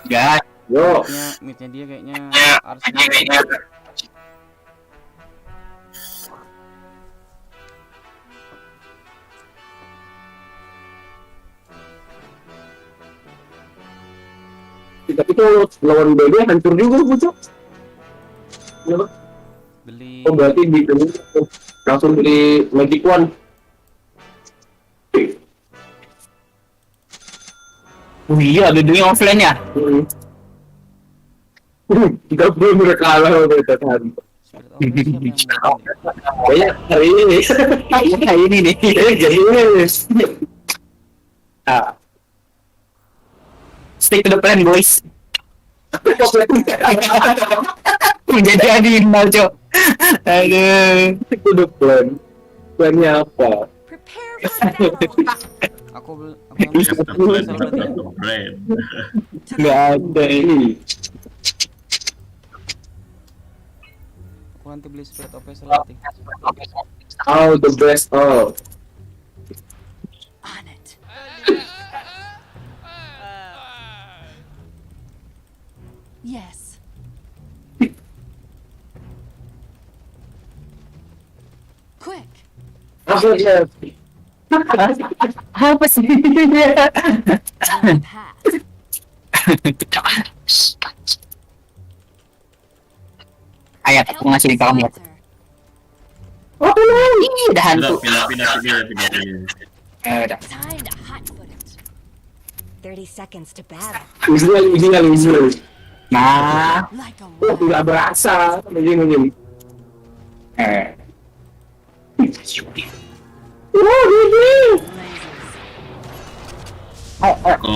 Gas. Yo. Midnya dia kayaknya Arsenal. Tapi kalau lawan BB hancur juga bocok. Beli. Oh berarti langsung beli Magic One. Oh iya, bedanya offline ya? Kita belum kalah udah tadi. Kayaknya hari ini. Hari ini nih. Jadi Stay to the plan, boys. Menjadi animal, Cok. Aduh. Itu the plan. Plannya apa? Aku nggak ada ini. Aku nanti beli spirit OP selatih. Oh, the best of. Yes. Quick. Apa sih? Ayat, aku ngasih di kamu. Oh, ini udah hantu. Pindah. Udah. 30 seconds to battle. Ujian. Nah, nggak berasa. Begini.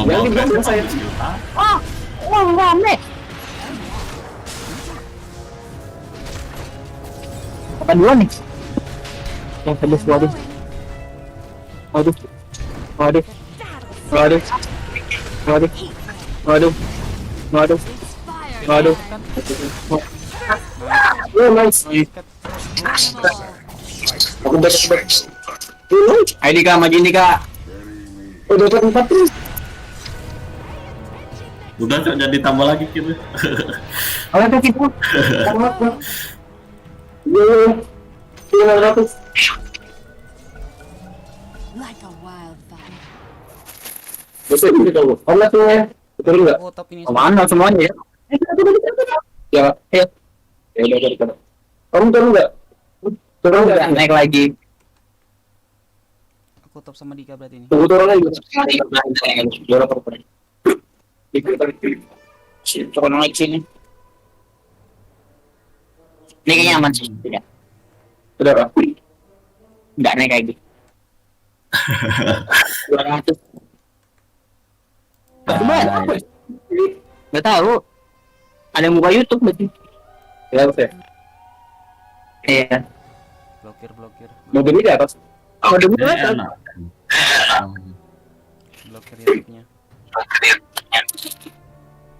Yang di belakang saya. Rame. Apa dua nih? Yang habis waduh. Waduh. Waduh. Waduh. Waduh. Waduh. Waduh. Waduh. Oh, nice. Aku back. Ayo Dika, maju Dika. Udah dapat 4 terus. Udah Cok, jadi tambah lagi gitu. Ayo kita. Iya. 900. Like a wildfire. Besok kita tahu. Kamu tuh ya. Betul enggak? Oh, tapi ini Mana semuanya ya? Ya, ya. Ya udah. Kamu turun enggak? Turun enggak? Naik lagi. Aku top sama Dika berarti ini. Tunggu turun lagi. Juara perempuan. Coba naik sini. Ini kayaknya aman sih. Tidak. Udah Pak. Enggak naik lagi. 200. Nggak tahu. Ada yang buka YouTube berarti. Ya, oke. Iya. Blokir. Mau beli di atas. Oh, ada di atas. Blokir YouTube-nya.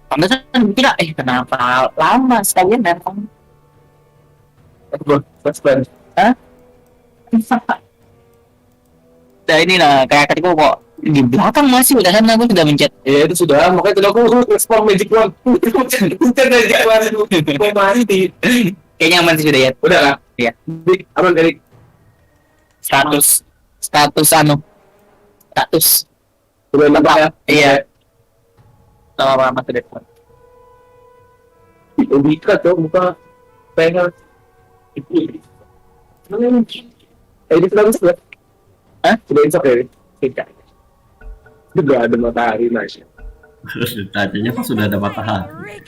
Pantesan tidak kenapa lama sekalian datang. Hah? Nah inilah kayak tadi kok di belakang masih udah sana aku sudah mencet. Ya itu sudah, makanya tadi aku respon magic one. Bukan magic one itu. Mau mati. Kayaknya aman sih sudah ya. Udah lah. Iya. Aman dari status udah nampak ya. Iya. Lama ke depan. Bisa tuh buka pengen. Ini sudah bisa. Hah? Sudah insap ya? Tidak. Sudah ada matahari nice. Tadinya pas sudah ada matahari.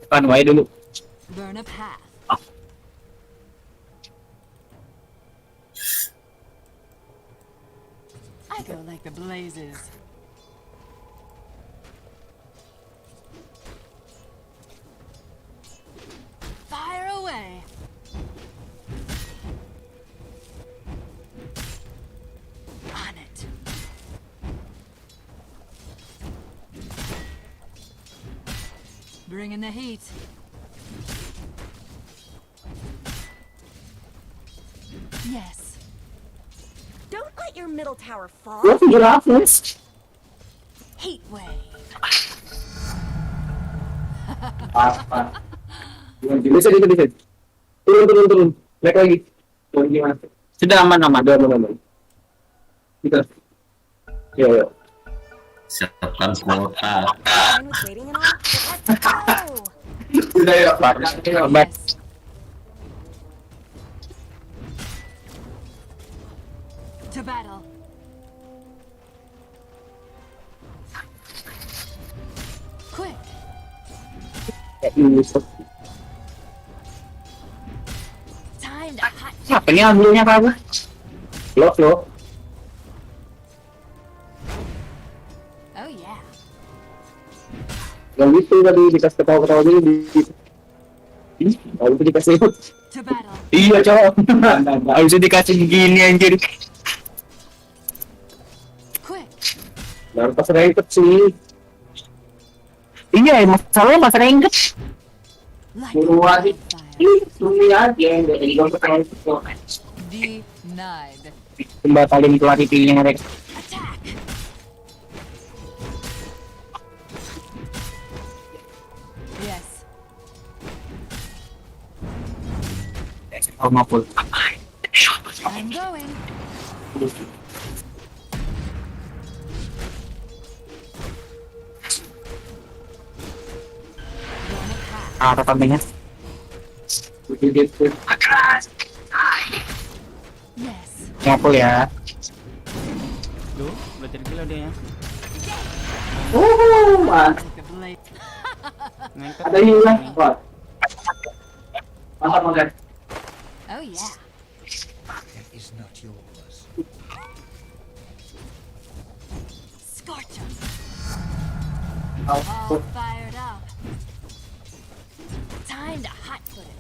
Depan wae dulu. Burn a path. I go like the blazes. Fire away. On it. Bring in the heat. Yes. Don't let your middle tower fall. Lo figure out this. Heat wave. Apa? Bisa. Turun. Naik lagi. Gimana? Sudah aman. Kita. Yo. Siapkan kuota. Sudah ya, Pak. To battle. Quick. Time to hot. Apa ini ambilnya apa? Lo. Oh yeah. Yang itu tadi dikasih ketawa-ketawa dulu di. Ini, kalau itu dikasih. To battle. Iya, cowok. Harusnya dikasih gini anjir. Quick. Nah, pas ranked sih. Iya, masalahnya pas ranked. Buruan sih. Ini aja yang dari gol pertama itu. Denied. Batalin clarity-nya mereka. Attack. Yes. Oh, maupun. I'm going. Tampangnya. Yes. Ngapul ya. Duh, belajar gila dia ya. Ada hilang. Mantap, Magan. Oh yeah. Is not yours. Scorch 'em. All fired up. Time to hot foot it.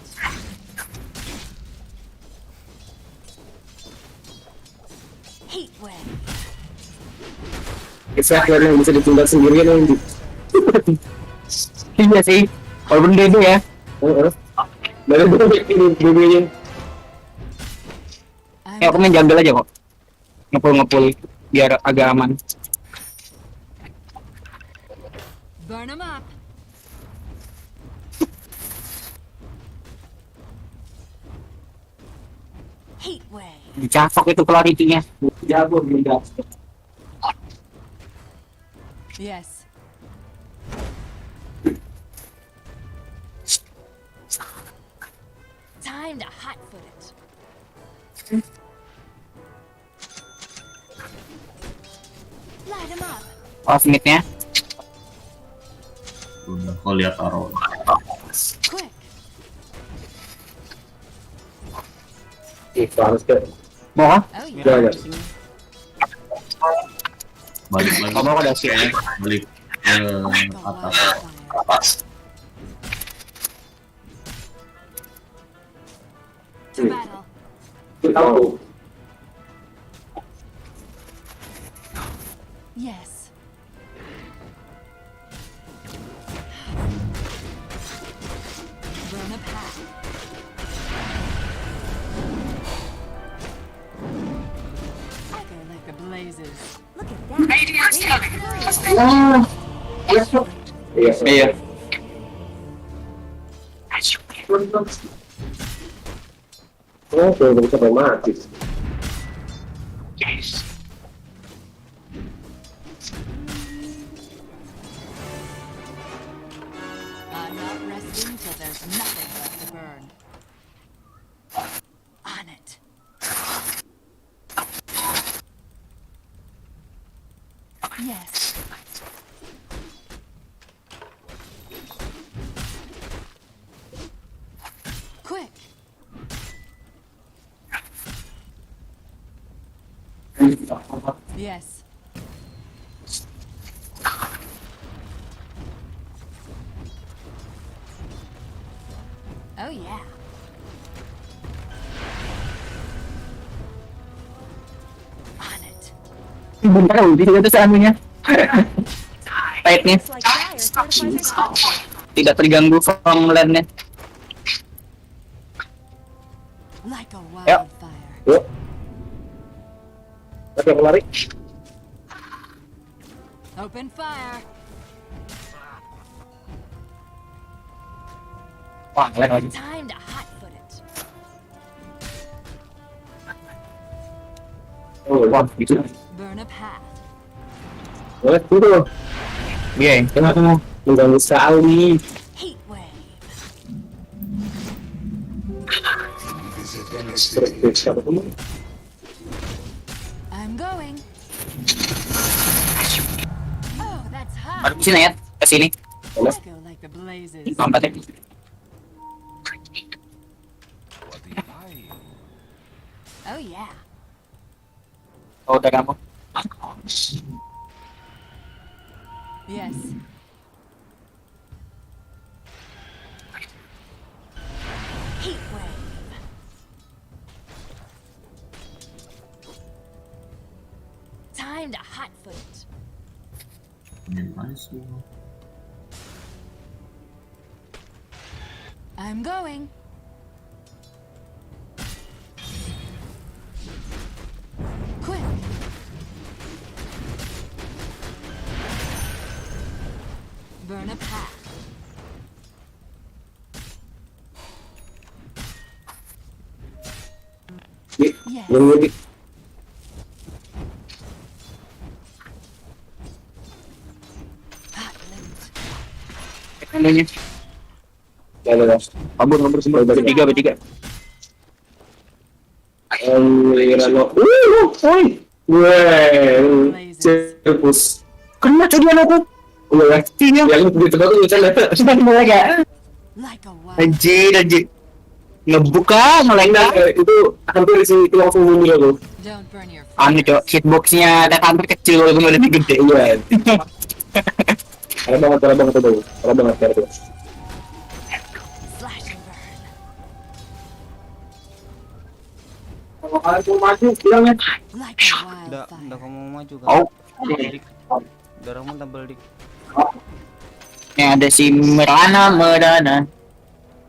Heat wave. Bisa yang bisa ditunda sendirian yang iya sih, walaupun dia itu ya. Dari dulu ini BB-nya. Aku main jungle aja kok. Ngepul biar agak aman. Burn them up. Heat wave. Dicafok itu clarity-nya. Jago beda. Yes. Time to hotfoot it. Light him up. Off mid-nya. Udah kau lihat taruh. Quick. Harus ke. Mau kan? Oh Ya, ya. Balik lagi. Kamu ada sih. Balik ke atas. To battle. Tahu. Yes. Burn a path. I go like the blazes. Look at that. Iya. Oh, belum bisa mati. Yes. I'm not resting till there's nothing left to burn. On it. Yes. Quick. Yes. Oh yeah. On it. Bentar ulti juga tuh seanunya. Fight-nya. Tidak terganggu from lane-nya. Like a Ya. wildfire. Yuk. Tapi aku lari. Open fire. Wah, lane lagi. Time to hotfoot it. Oh, wah, gitu. Burn a path. Boleh dulu. Iya. Kenapa mengganggu sekali? Heat wave. I'm going. Oh, that's hot. Aduh, sini ya, ke sini. I go like the blazes. Lompat ya. Oh yeah. Oh, udah kamu. Yes. Heat wave. Time to hotfoot it. I'm going. Quick. Burn a path. Yes. Hot loot. Tandanya. Ya. Kabur semua. Bertiga. Lirano. Poin. Weh. Cirkus. Kena coba aku. Udah ya. Yang di tempat itu saya Sudah mulai gak? Like a wild. Anjir. Ngebuka, ngelenggang. Itu hampir sih itu langsung bunyi aku. Don't burn your Anu cok, hitboxnya ada hampir kecil walaupun udah gede. Iya. Parah banget itu. Parah banget itu. slash and burn. Aku maju, bilangnya. Udah kamu mau maju kan? Oh. Dik. Darahmu double dik. Ini ada si Merana.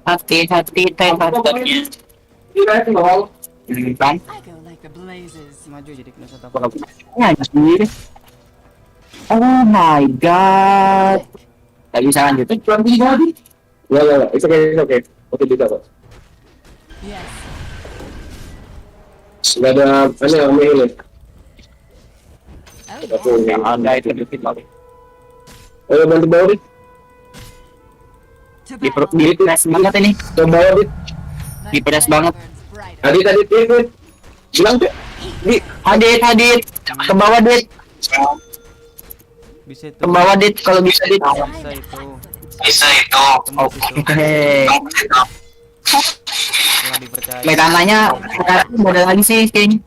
Hati-hati teh hatinya. Kan? Maju jadi kena satu. Anjir. Oh my god. Gak bisa lanjut. Ya, it's okay. Oke, bisa kok. Gak ada mana yang ini. Ada itu dikit lagi. Ayo bantu bawa dit. Diperes banget ini. Coba bawa dit. Diperes banget. Adit, bilang tuh. Hadit. Ke bawah dit. Bisa itu. Ke bawah dit kalau bisa dit. Bisa itu. Oke. Dipercaya. Metananya sekarang modal lagi sih kayaknya.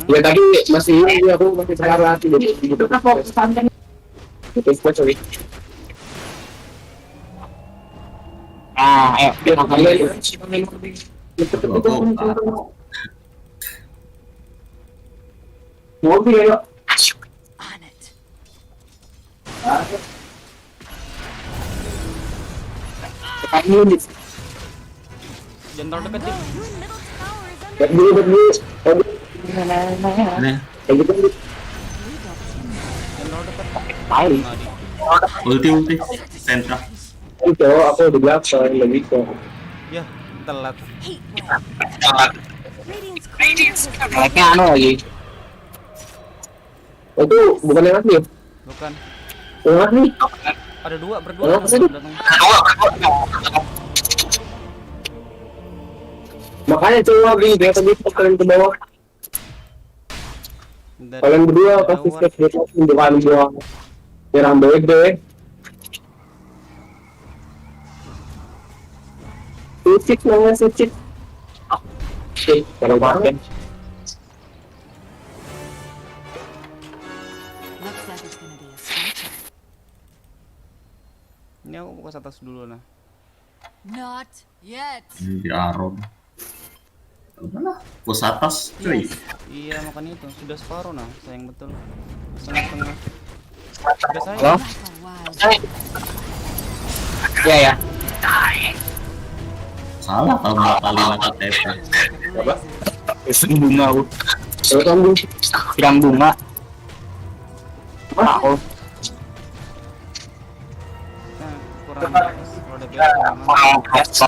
Ya tadi masih ini aku masih sekarang hati jadi gitu. Fokus santai. Itu sorry. Ayo. Mobil ayo. Jangan terlalu dekat dik. Berdiri. Nih. Kayak gitu. Jangan terlalu dekat. Ulti. Sentra. Itu aku udah bilang soal lebih kok. Ya, telat. Kayaknya anu lagi. Itu bukan yang asli. Bukan. Yang asli. Ada berdua. Apa sih? Makanya coba beli dia tadi kalian ke bawah. Kalian berdua kasih step di atas bukan gua nyerang bebe. Sucik namanya sucik. Oke, kalau banget. Ini aku fokus atas dulu nah. Not yet. Di Aron. Mana? Pos atas, cuy. Iya, makanya itu sudah separuh nah, sayang betul. Setengah. Sudah sayang. Halo? Ya. Salah kalau nggak kali lagi TP. Apa? Bunga aku. Pirang bunga. Aku. Nah, kurang kalau ada biasa.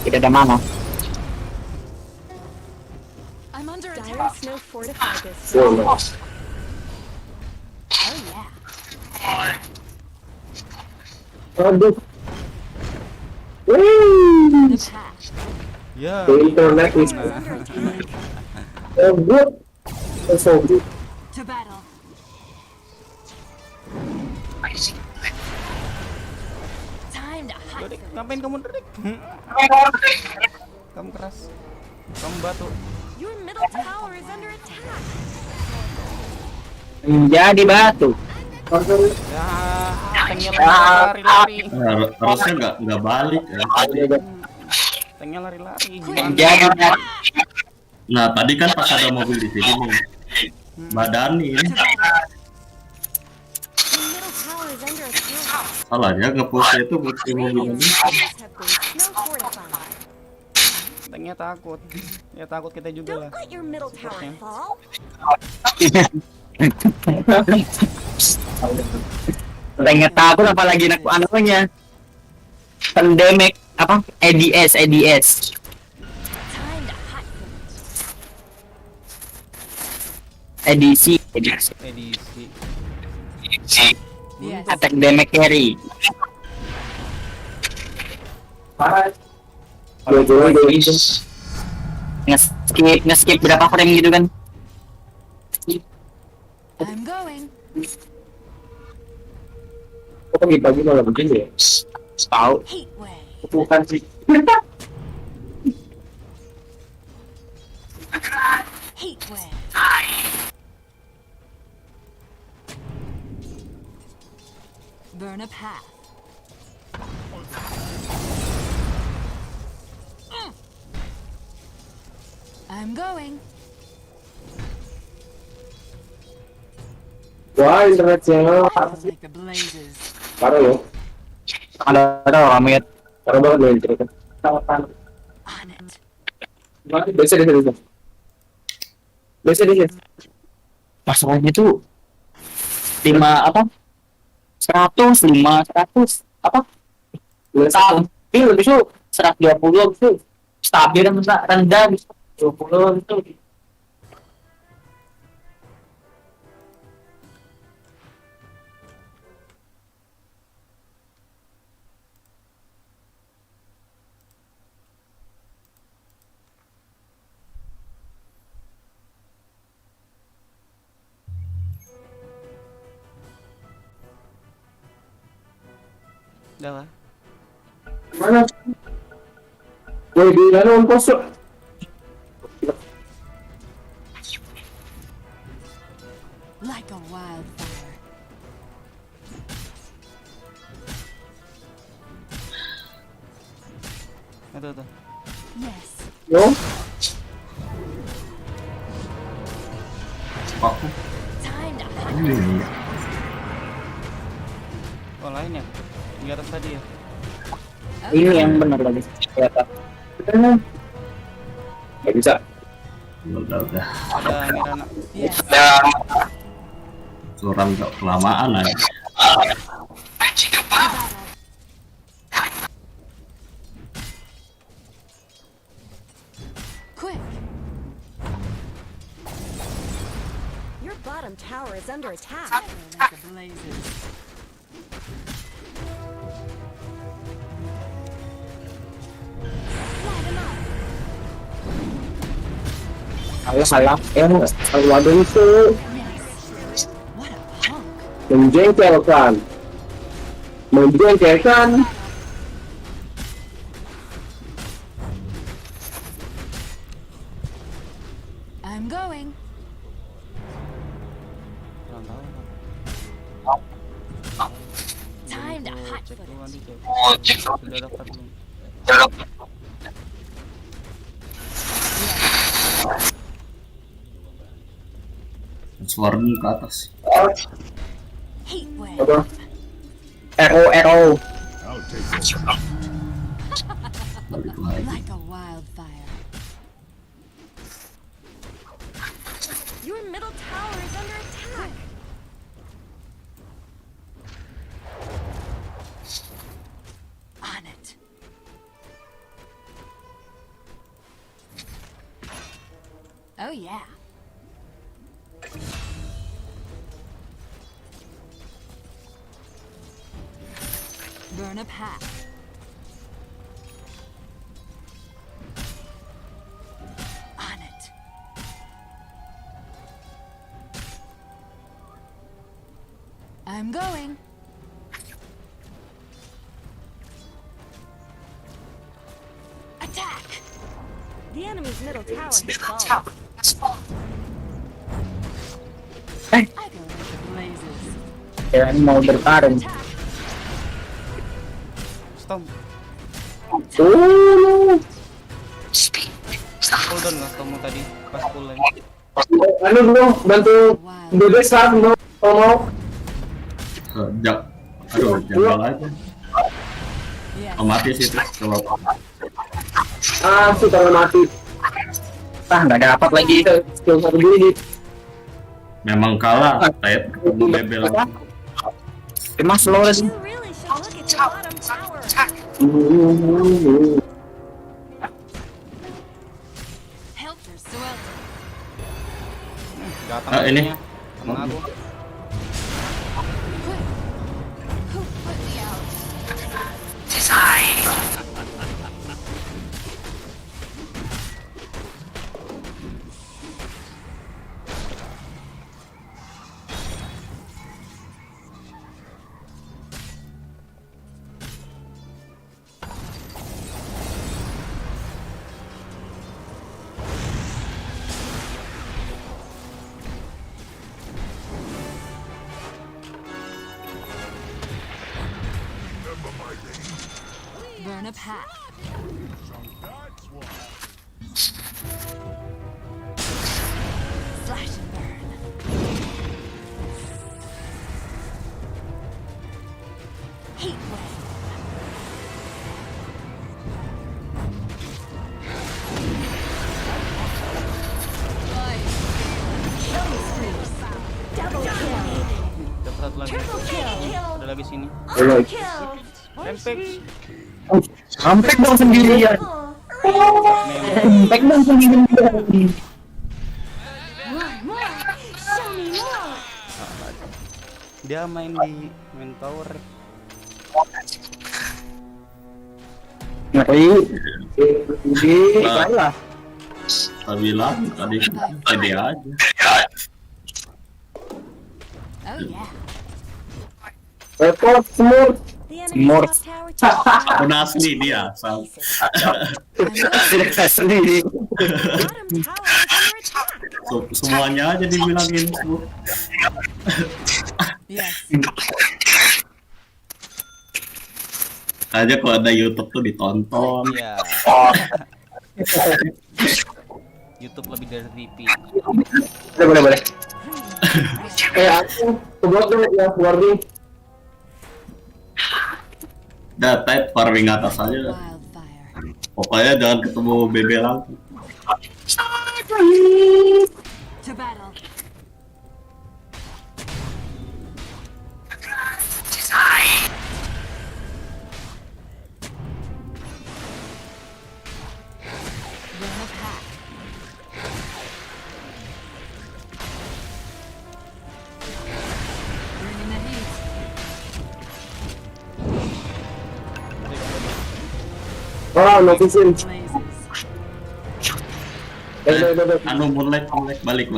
Tidak ada mana. I'm under attack. Snow fortified this. Aduh. Ya. Internet is good. So good. To battle. Time to hunt. Ngapain kamu derik? Kamu keras. Kamu batu. Your middle tower is under attack. Jadi batu. Ya, tanknya lari-lari. Harusnya nggak balik ya. Tanknya lari-lari. Jadi. Nah tadi kan pas ada mobil di sini nih, Mbak Dani ini. Salahnya nge-push itu butuh mobil ini. Tanknya takut. Ya takut kita juga lah. Tanknya takut apalagi anunya. Pandemic apa? EDS. Edisi. Attack damage carry. Nge-skip berapa frame gitu kan? I'm going. Kok pagi-pagi malah begini ya? Tahu. Bukan sih. Burn a path. I'm going. Wah, internetnya parah loh. Ada rame. Parah banget loh internetnya. Biasa. Masalahnya tuh 100 apa? Tapi lebih tuh 120 gitu. Stabil dan rendah bisa 20 gitu. Udah lah. Mana? Woi, di dalam kosong. Like a wildfire. Tuh. Yes. Yo. Time to Oh, lain ya? Di atas tadi ya? Ini yang benar lagi. Kelihatan. Nggak bisa. Udah. Ada Mirana. Curang gak kelamaan aja. Quick. Your bottom tower is under attack. Like the blazes. Salah. Waduh itu. Menjengkelkan. I'm going. Time to hot foot it. Sudah dapat belum? Suara ke atas. Heat wave. Apa? RO. Like a wildfire. Your middle tower is under attack. On it. Oh yeah. Burn a path. On it. I'm going. Attack. The enemy's middle tower has fallen. I go with the blazes. Ya, ini mau bertarung. Stop. Hold on lah kamu tadi pas pull lane. Anu bro, bantu bebas lah bro, kalau mau. Jambal aja. Mati sih itu kalau Sih kalau mati. Nggak dapat lagi itu. Skill 1 dulu. memang kalah. Saya bebel. Mas slow lagi. You really should look at your bottom tower. Helter Skelter. Ini. Temen aku. Who put me out? Burn a path. Dapat satu lagi. Ada lagi sini. Rampage. Rampage dong sendirian. Rampage dong sendirian. Dia main di tower. Lah. Saya bilang tadi pede aja. Repot semut. Semut. Akun asli dia. Tidak asli. Semuanya aja dibilangin semua. Aja kalau ada YouTube tuh ditonton. Iya. YouTube lebih dari TV. Boleh. Aku keblok deh ya warning. Udah type farming atas aja. Pokoknya jangan ketemu BB lagi. To battle. Oh, notisin. Anu mulai balik.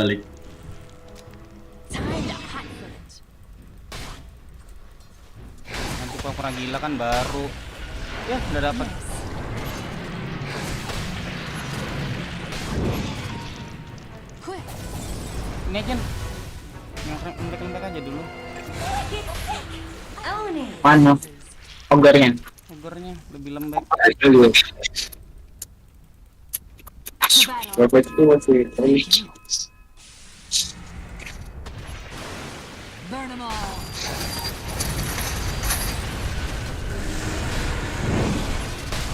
Nanti kalau kurang gila kan baru. Ya, udah dapat. Ini aja. Lembek aja dulu. Mana? Oggernya. Oggernya lebih lembek. Berapa itu masih? Burn them all.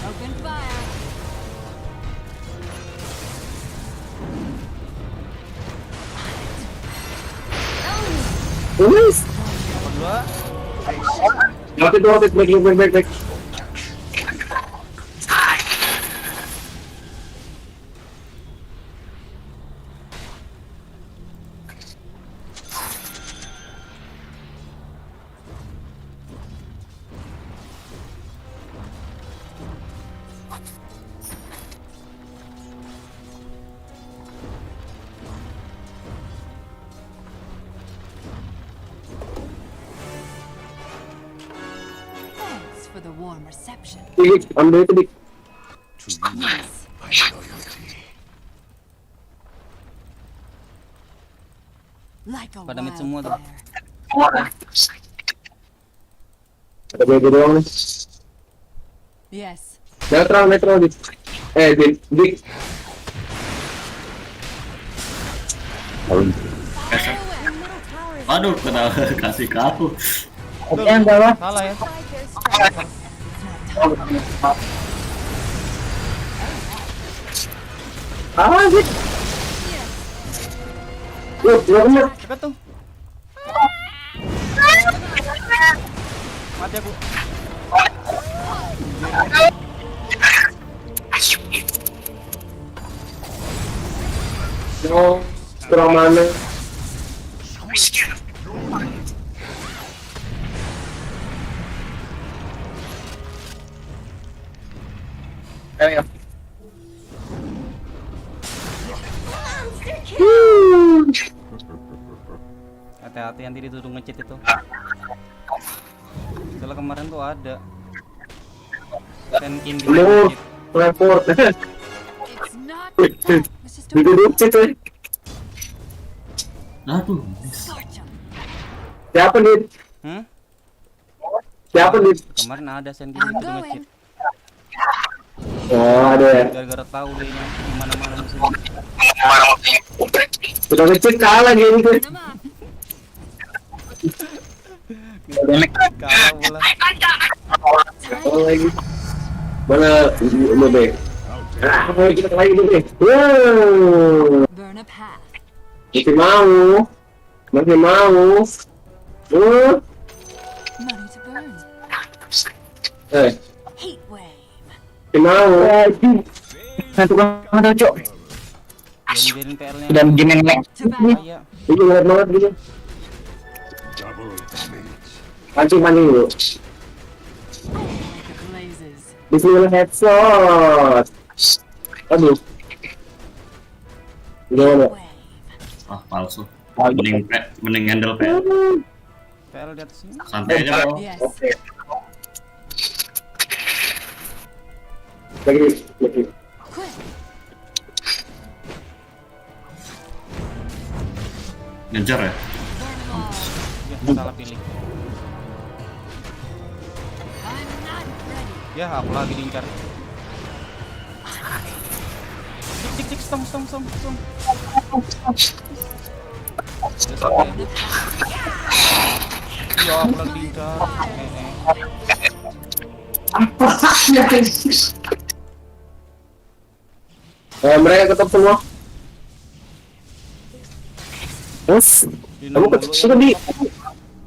Open fire. Tulis. Rotate, back. Thanks for the warm reception. Ambil itu dik. Like a Pada mid semua tuh. Ada BB doang nih. Yes. Netral dik. Dik. Aduh, kena kasih ke aku. Yang bawah. Salah ya. Dik. Yuk, bener. Dekat tuh. Mati aku. No, kurang mana? Ayo. Hati-hati nanti dituduh nge-cheat itu. Soalnya kemarin tuh ada Senkin di nge-cheat. Report. Dituduh cheat. Aduh. Siapa nih? Siapa nih? Kemarin ada Senkin dituduh nge-cheat. Oh, ada ya. Gara-gara tahu dia gimana-mana musuhnya. Udah ngecek kalah gitu. Kalah pula. Oh, lagi. Mana lu be? Kita lagi be. Wow. Masih mau. Masih mau. Masih mau. Satu kan cok. Biarin PR-nya. Dan game yang lag. Iya. Ini berat banget gitu. Pancing dulu. Bismillah headshot. Aduh. Gimana? Ah, palsu. Mending handle P. PR di atas sini. Santai aja, Bro. Oke. Lagi. Ngejar ya? Ya, salah pilih. Ya, aku lagi diincar. Cik, stom. Ya, aku lagi diincar. Mereka ketep semua. Terus, kamu ketep di.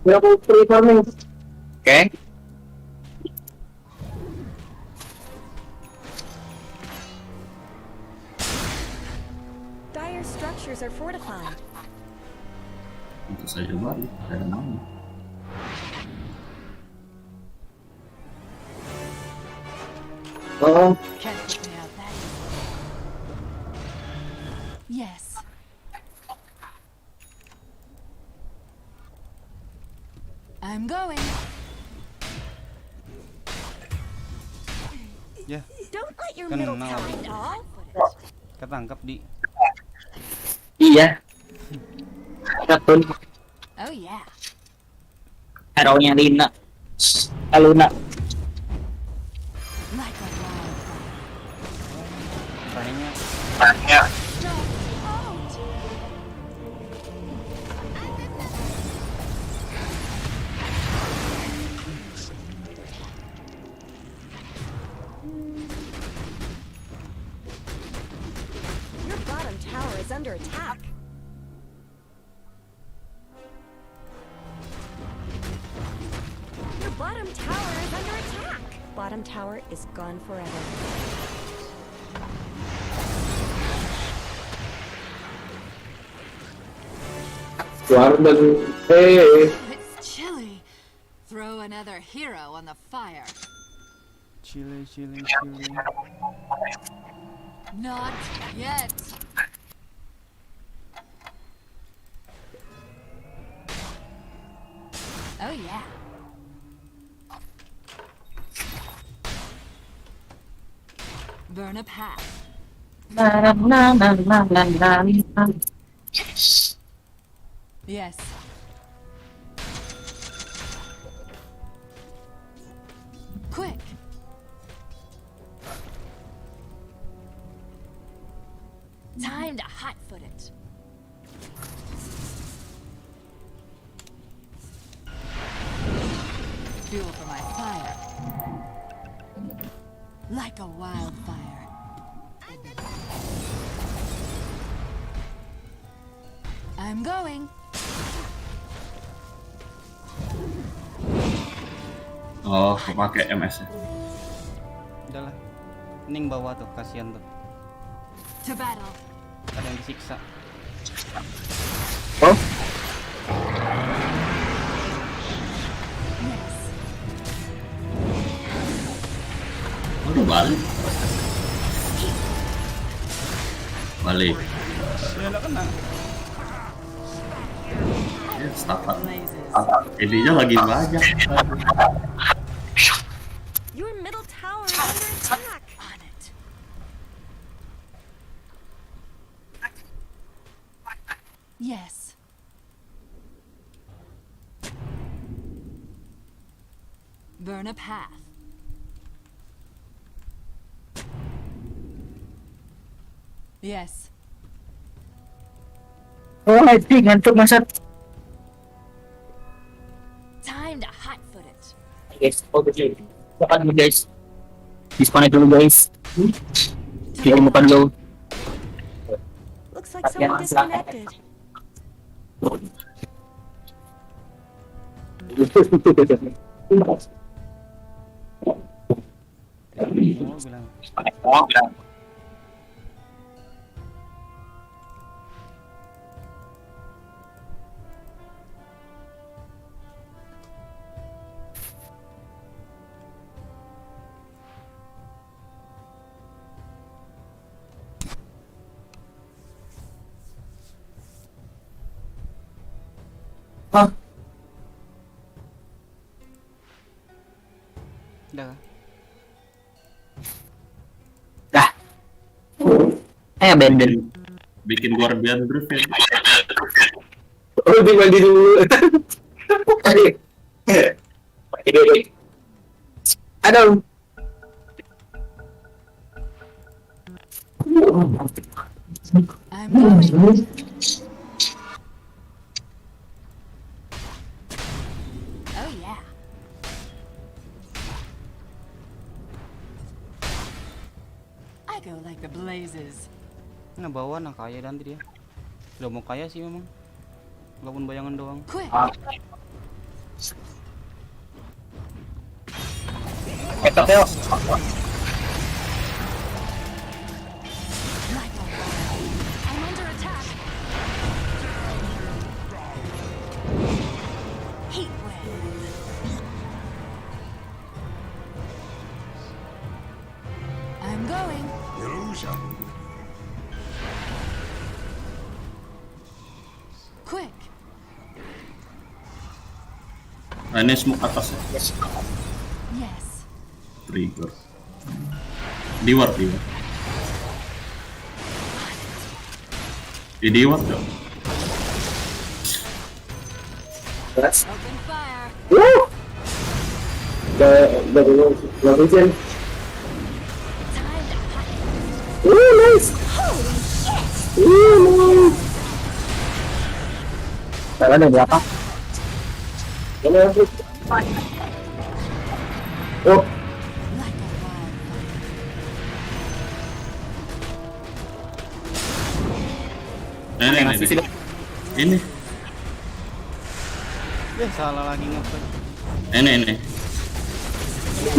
Aku free farming. Oke. Dire structures are fortified. Tentu saja balik. Ada mana? Oh. Yes. I'm going. Ya. Don't let your Kenal. middle tower fall. Ketangkap di. Iya. Betul. Oh yeah. Hero-nya Lina. Luna. Kayaknya. Your bottom tower is under attack. Your bottom tower is under attack. Bottom tower is gone forever. It's chilly. Throw another hero on the fire. Chile. Not yet. Oh yeah. Burn a path. Yes. Quick. Time to hotfoot it. Fuel for my fire. Like a wildfire. I'm going. Oh, pakai MS ya. Udahlah. Ning bawah tuh, kasihan tuh. To battle. Ada yang disiksa. Oh. Udah balik. Balik. Ya enggak kena. Ya, stapat. Ininya lagi banyak. Your middle tower is under attack. On it. Yes. Burn a path. Yes. Oh, I think ngantuk masat. Time to hot Guys, bukan dulu guys. Disconnect dulu guys. Kita bukan dulu. Looks like someone disconnected. Hah? Udah. Dah. Abandon. Bikin guardian terus ya. Oh, mandi dulu. Aduh. Oh yeah. I go like the blazes. Nah bawa nah kaya nanti dia. Udah mau kaya sih memang. Walaupun bayangan doang. Quick. Teo. I'm under attack. Heat wave. I'm going. Illusion. Quick. Nah, ini smoke atas ya. Yes. Trigger. Di ward. Di ward dong. That's. Open fire. Woo! The vision. Ooh, nice. Holy shit. Ooh, nice. Kalian ada berapa? Ini yang oh. Ini. Ya salah lagi ngapain? Ini.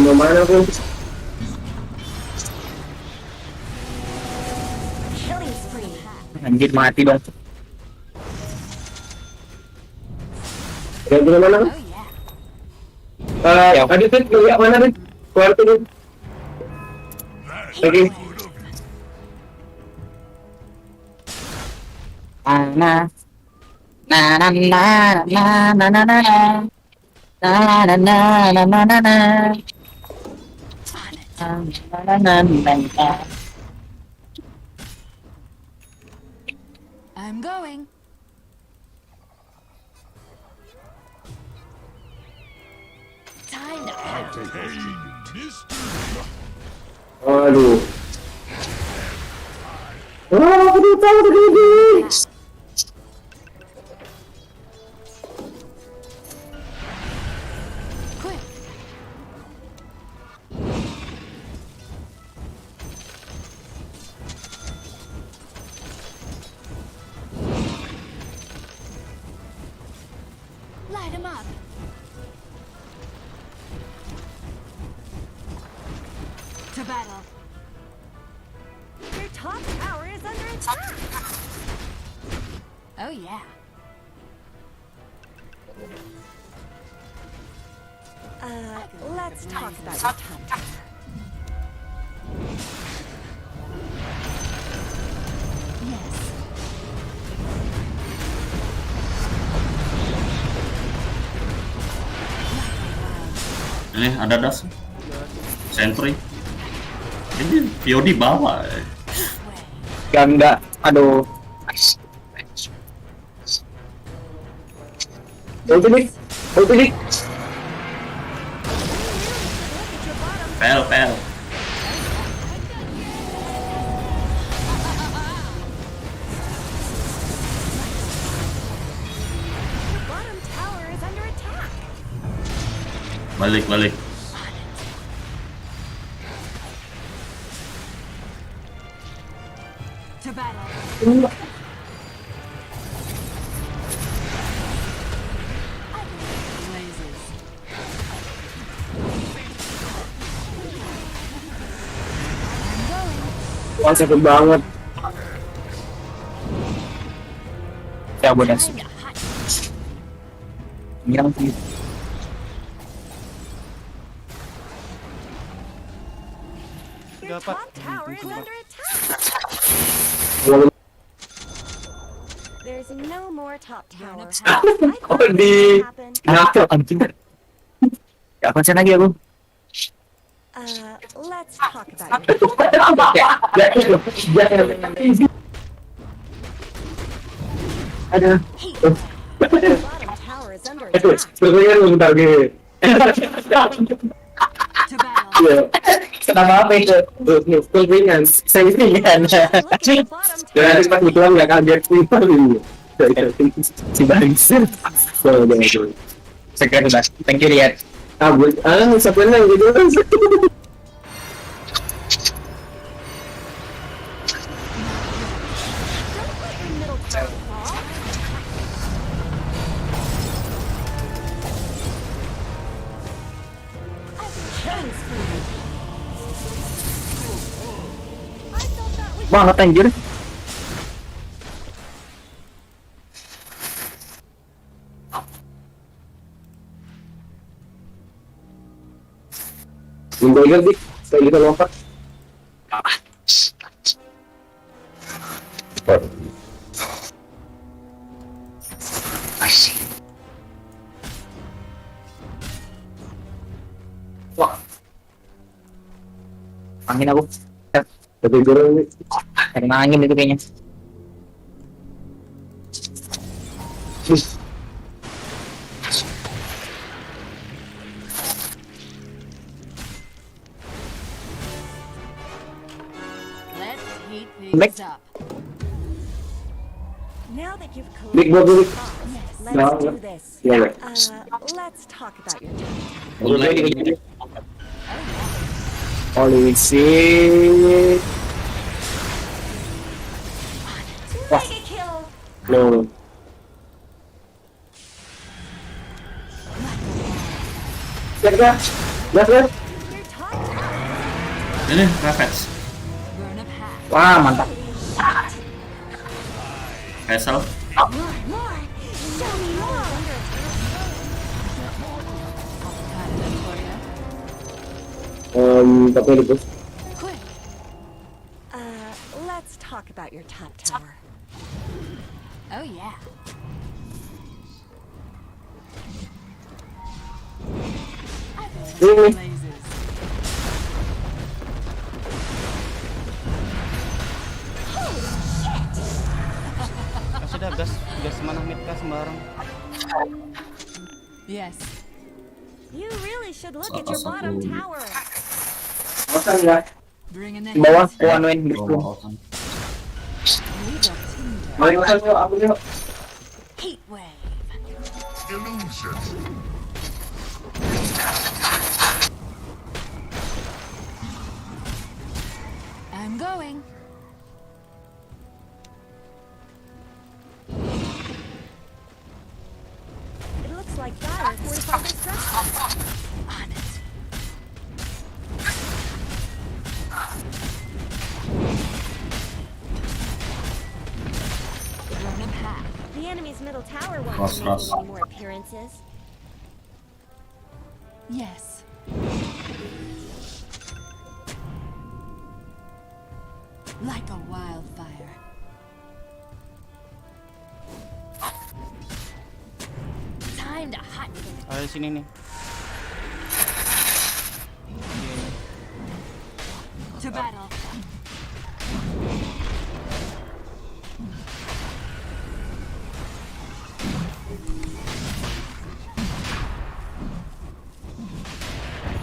Mau mana pun. Killing spree. Anjir mati dong. Yang mana? Ya tadi tuh lihat mana nih? Keluar tuh. Oke. Na na na na na na na na na na na na na na na na. I'm going. Time to Aduh. Aduh, tahu tadi. Quick. Light him up. To battle. Your top tower is under attack. Oh yeah. Let's talk about your top tower. Yes. Ini ada das. Sentry. Ini Yodi bawa. Ganda. Aduh. Ulti. Pel. Bottom tower is under attack. Balik. To battle. Wah, sakit banget. Ya bodas. Nyerang sih. Dapat. There's no more top tower. Oh di nakal anjing. Ya konsen lagi aku. Let's talk about your Ada. bottom tower is under Itu attack. sebenarnya lu bentar gini. Kenapa apa itu? Full ringan, saving-an. Dan nanti pas pulang nggak kaget si bangsa. So, begitu. Segera udah. Thank you, Rian. Sebenarnya gitu. Banget anjir. Gue ingat sih, kayak gitu lompat. Wah, angin aku. Tapi gue kena angin itu kayaknya. Back. Now that you've Big collected boy, let's no, do no. this. Yeah. Let's talk about your Holy shit. Wah. No. Jaga. Jaga. Ini Ravage. Wah, mantap. Hazel. Tapi itu. Let's talk about your top tower. Oh yeah. Sudah gas mana mid gas sembarang. Yes. You really should look at your bottom tower. Masa enggak? Di bawah one win gitu. Mari masuk yuk, aku yuk. Heat wave. Illusion. I'm going. It looks like dire fortified destruction. On it. Run a path. The enemy's middle tower won't Cross, be cross. making any more appearances. Yes. Like a wildfire. Time to hunt. Ada di sini nih. To battle.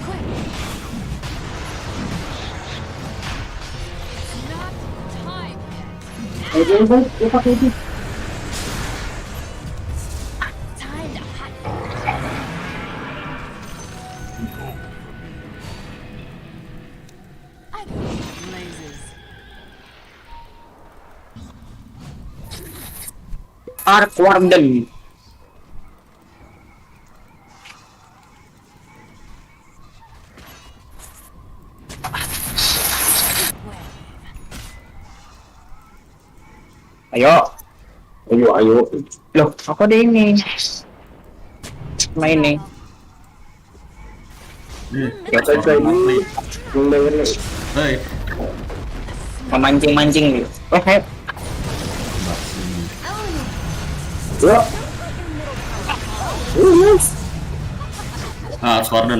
Quick. Not time yet. Dia pakai itu. Time to hunt. Ark Warden. Ayo. Ayo. Loh, aku di ini. Main nih. Saya ini memancing-mancing nih. Sworden.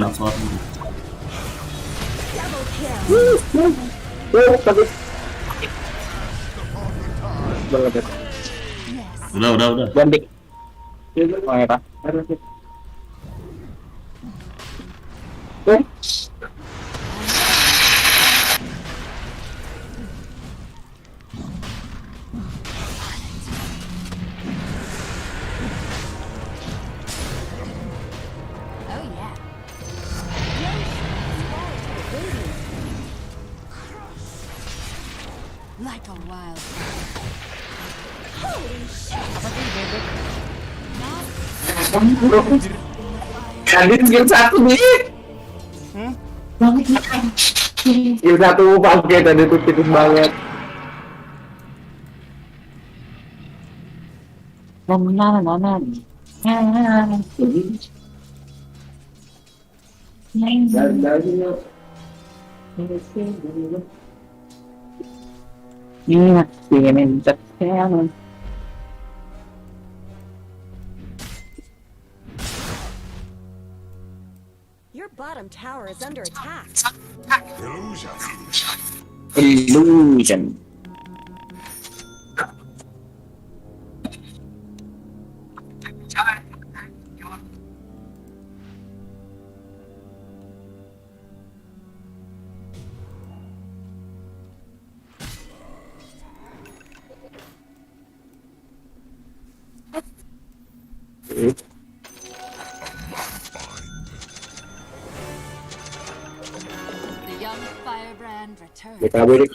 Udah. Ganti. Oh ya, Pak. Like a wild. Kadin skill 1 nih. Skill 1 pakai tadi tuh tipis banget. Your bottom tower is under attack. Illusion. The young firebrand returns. Kita beri.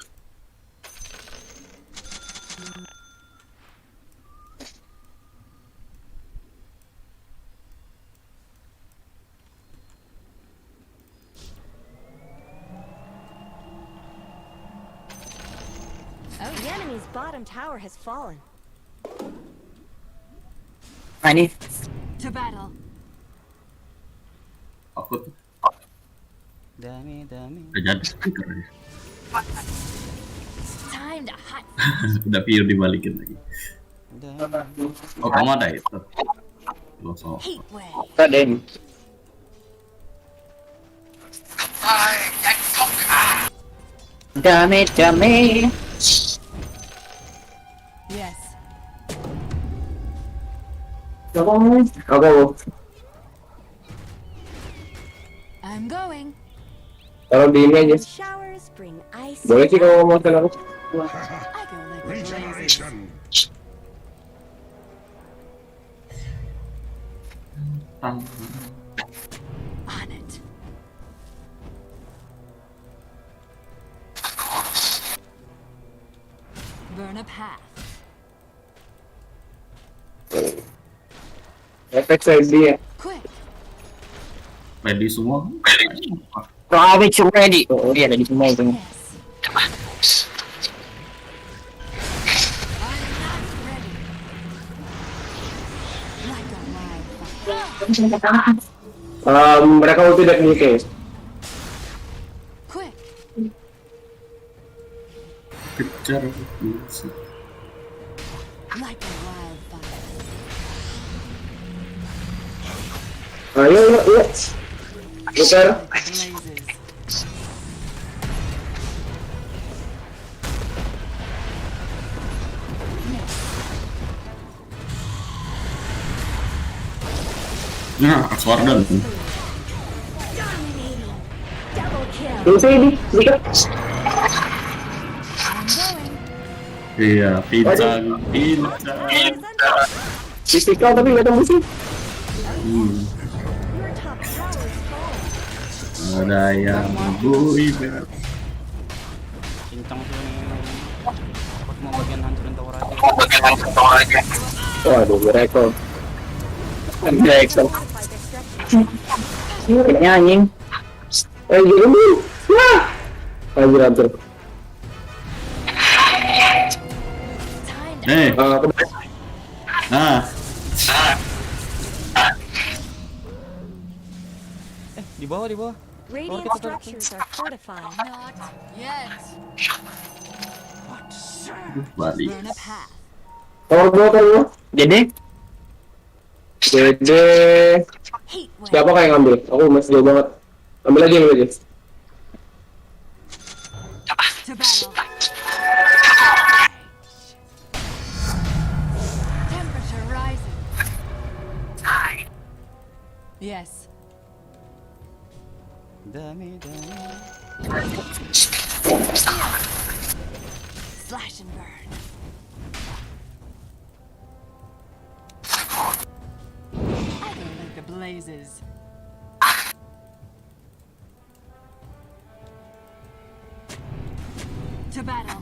Oh, the enemy's bottom tower has fallen. Ini. To battle. Aku tuh. Dami. Udah jadi. Time to hunt. Udah pure dibalikin lagi. Oh, kamu ada itu. Heat wave. Kadang. Dami. Yes. Aku. I'm going. Kalau di ini aja. Showers bring ice. Boleh sih kalau mau telepon aku. I go like Regeneration. on it. Burn a path. Efek saya. Quick. Ready semua? Rabbit ready. Oh iya, ready semua itu. Mereka mau tidak nih. Quick. Kejar. Like a wildfire. Ayo. Putar. Nah, Sworden. Bisa ini. Iya, pincang. Fisikal tapi nggak tembus sih. Ada yang bui. Cincang sih ini. Aku mau bagian hancurin tower aja. Waduh, direkor. Direkor. Kayaknya anjing. Gini. Wah. Hancur. Nah. Di bawah. Radiant structures are fortified. Not yet. Balik. Burn a path. Tahu. Jadi. Siapa kayak ngambil? Aku masih jauh banget. Ambil aja. To battle. Temperature rising. Yes. Dami. Slash and burn. I don't like the blazes. To battle.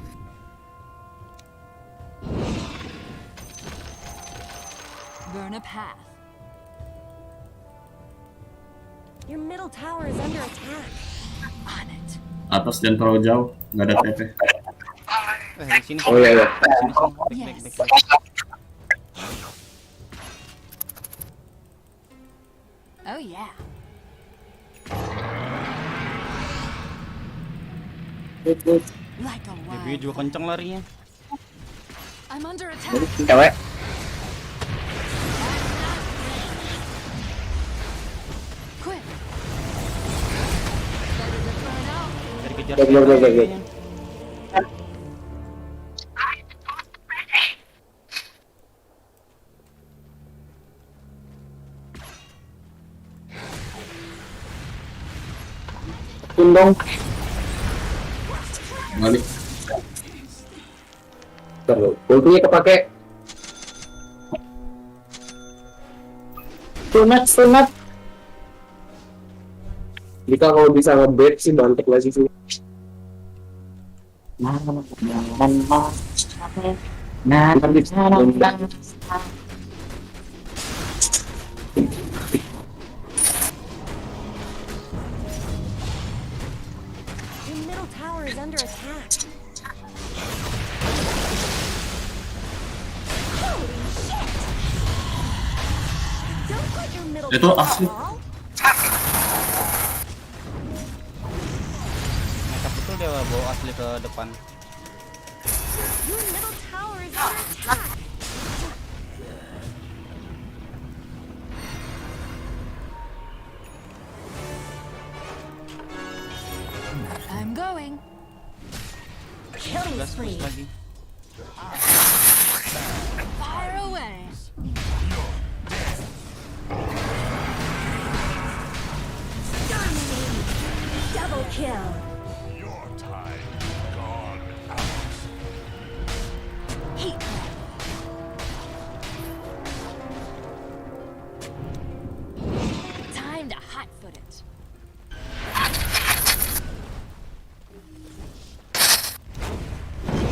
Burn a path. Your middle tower is under attack. On it. Atas dan terlalu jauh, nggak ada TP. Sini. Oh iya. Back. Oh yeah. Like a Dia wild. juga kenceng larinya. I'm under attack. Cewek. Quick. Better to burn out. Dari kejar. Baik. Tundong. Balik. Terus, ultinya kepake. Sunat. Jika kalau bisa nge-bait sih bantek lah sih. Your middle tower is under attack. Holy shit! Don't let your middle Itu tower asli. fall. Makeup itu dia bawa asli ke depan. Your middle tower is under attack. I'm going. Killing Gas spree. lagi. Fire away. Dominating. Double kill. Your time gone out. Heat blast. Time to hotfoot it.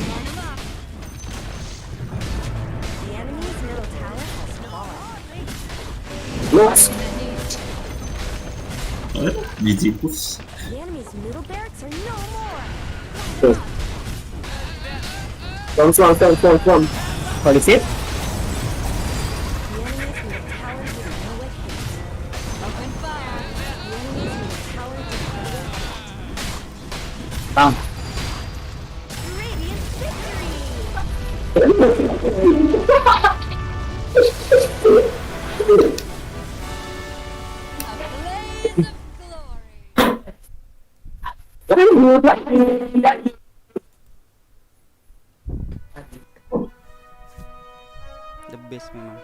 Line 'em up. The enemy's middle tower has fallen. Los. Biji push. The enemy's middle barracks are no more. Slam. Holy shit. The enemy's middle tower did no hit. Open fire. The enemy's middle tower did no hit. Bang. Radiant victory! The best memang.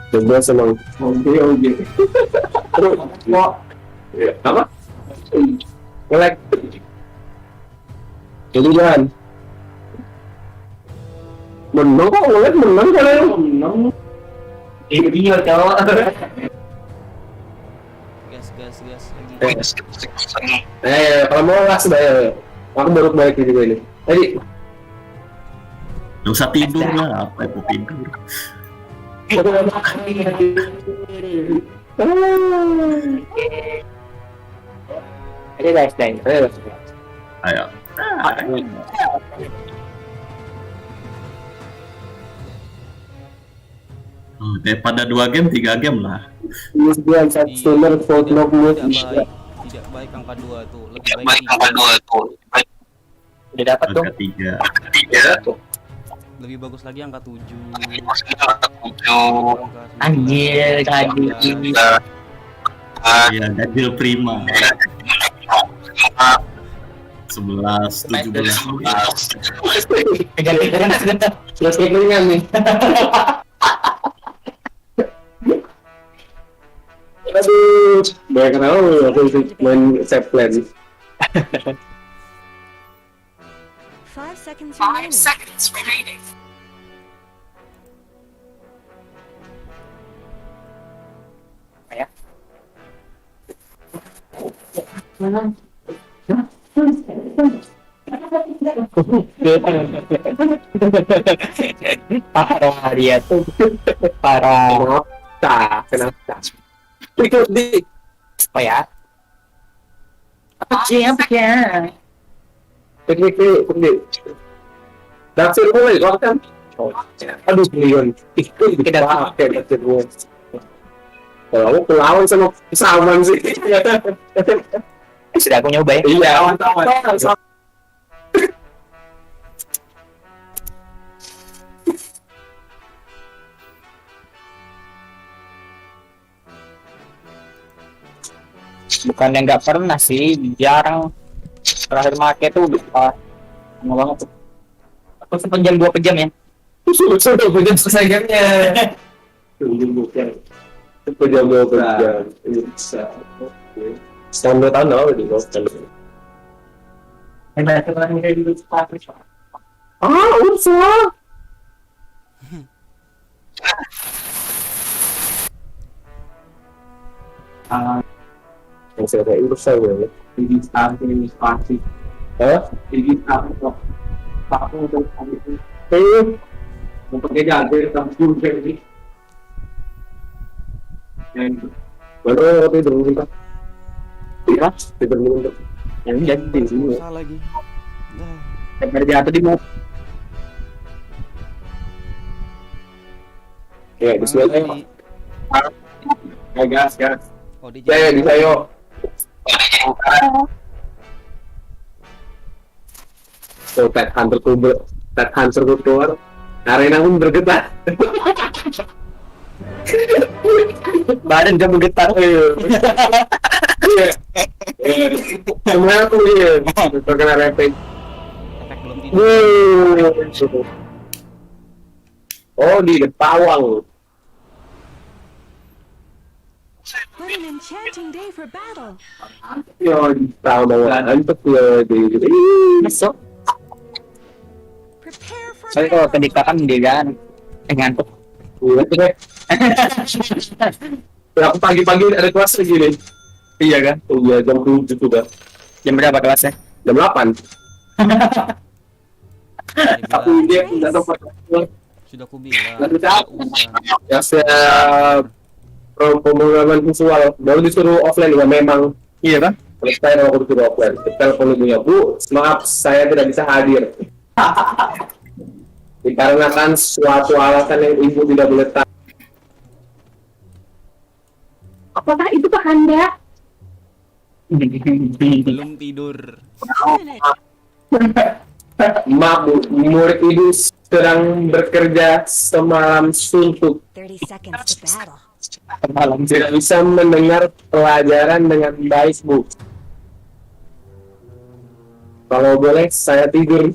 Coba senang. Oke. Terus mau apa? Ngelek. Jadi kan. Menang kok ngelek menang kalian. Menang. Ini dia cowok. Gas lagi. Kalau mau gas sudah ya. Aku baru balik juga ini. Tadi. Gak usah tidur lah, apa itu tidur? Ayo guys, ayo. Daripada 2 game, 3 game lah. Tidak baik angka 2 tuh, lebih baik angka 2 tuh. Udah dapat tuh. 3. Lebih bagus lagi angka 7. Anjir, Iya, ganjil prima. 11, 17. Terus nih. Aduh, banyak kenal aku main save plan. 5 seconds remaining. Ya. Parah dia tuh. Parah. Kenapa? Ikut di. Oh ya. Apa ya? Pergi. Daksir mulai kau kan. Aduh milion. Itu kita pakai daksir mulai. Kalau aku kelawan sama saman sih. Sudah aku nyoba ya. Iya, awan. Bukannya nggak pernah sih, jarang. Terakhir make tuh lama banget tuh. Aku sejam 2 jam ya. Sudah 2 jam selesai gamenya. Sejam 2 jam. Bisa. Standar tanah di Dota. Usah. Yang saya kayak urus saya ya. Ini pasti. Ini kok. Aku untuk itu. Mempunyai jaga dalam juga ini. Dan baru tidur kita. Iya, tidur dulu. Yang jadi di sini. Salah lagi. Kerja tadi mau. Ya, di sini. Gas. Oh, di bisa yuk. So, Pet Hunter keluar. Arena pun bergetar. Badan kamu getar. Semua aku lihat. Terkena rapid. Oh, di pawang. What an enchanting day for battle. Yo, tahu bahwa untuk di masuk. Soalnya kalau kedekatan dia kan ngantuk. Aku pagi-pagi ada kelas lagi nih. Iya kan? Iya, jam 7 juga. Jam berapa kelasnya? Jam 8. Tapi dia tidak dapat. Sudah aku bilang. Ya, saya pemrograman visual baru disuruh offline ya memang. Iya kan? Saya aku disuruh offline. Telepon ibunya, Bu, maaf saya tidak bisa hadir. Dikarenakan suatu alasan yang ibu tidak boleh tahu. Apakah itu Pak Anda? Belum tidur. Maaf Bu, murid ibu sedang bekerja semalam suntuk. 30 seconds to battle. Semalam tidak bisa mendengar pelajaran dengan baik Bu. Kalau boleh saya tidur.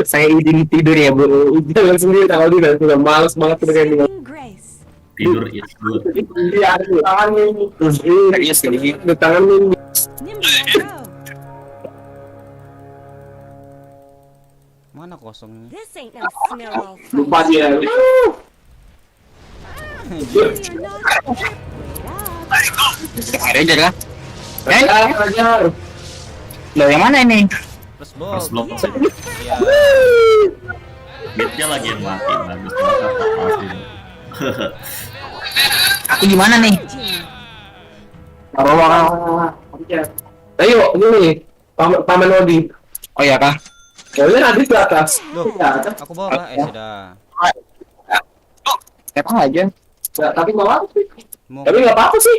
Saya izin tidur ya Bu. Jangan sendiri kalau tidak sudah malas banget udah kayak gini. Tidur is good. Iya, tangan ini. Iya sekali. Tangan ini. Mana kosongnya? This ain't no snowball. Lupa dia. Ranger kah? Ranger. Loh, yang mana ini? Plus block. Plus block. Ya. Bitnya lagi yang mati, bagus banget. Aku gimana nih? Ayo, ini paman Odi. Oh ya kah? Kalian ada di atas. Loh, aku bawa Pak. Sudah. Siapa aja? Ya, tapi mau apa sih? Mau Tapi nggak apa-apa sih.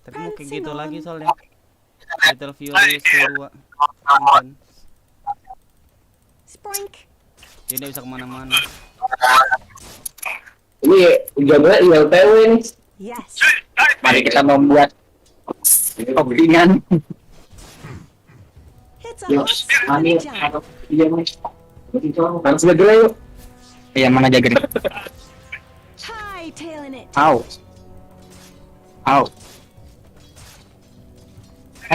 Tapi mau kayak gitu lagi soalnya. Battle Fury kedua. Sprink. Dia nggak bisa kemana-mana. Ini jagonya ILTW nih. Yes. Mari kita membuat pembingan. It's a Yuk, hot spot ini jump. iya nih. Harus segera yuk. Iya, mana jaga nih? Hightailing it. Au. Au.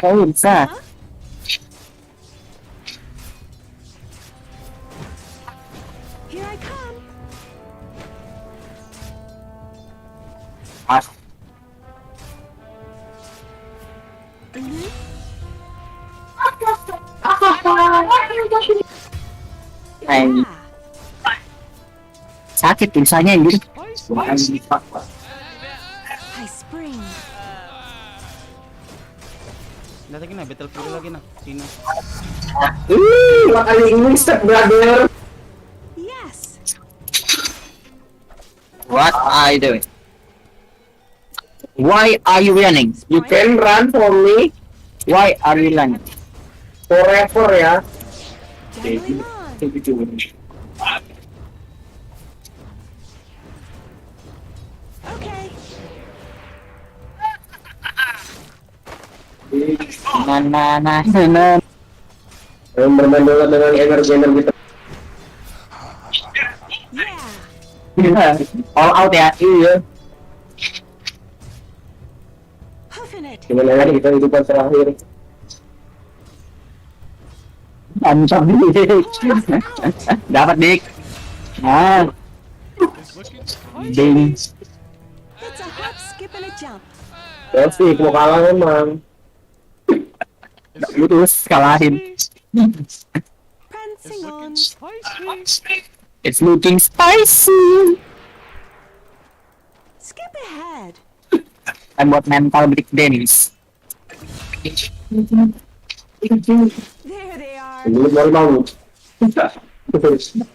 Aduh, bisa. Here I come. Mas. Ay. Sakit pulsanya anjir. High spring. Lihat lagi nah, Battle Fury lagi nah. Sini. Makanya ini step brother. Yes. What are you doing? Why are you running? You can run for me Why are you running? forever ya. Gambling on. Okay. Nah. Bermain bola dengan energi kita. Yeah. All out ya. Iya. Hoofing it. Gimana lagi kita hidupan terakhir. Mantap dik. Dapat dik. Nah. Ding. It's a hop, skip, and a jump. Pasti mau kalah memang. Terus kalahin. Prancing on. It's looking spicy. Skip ahead. I'm buat mental break Dennis. There they are. Ini baru mau.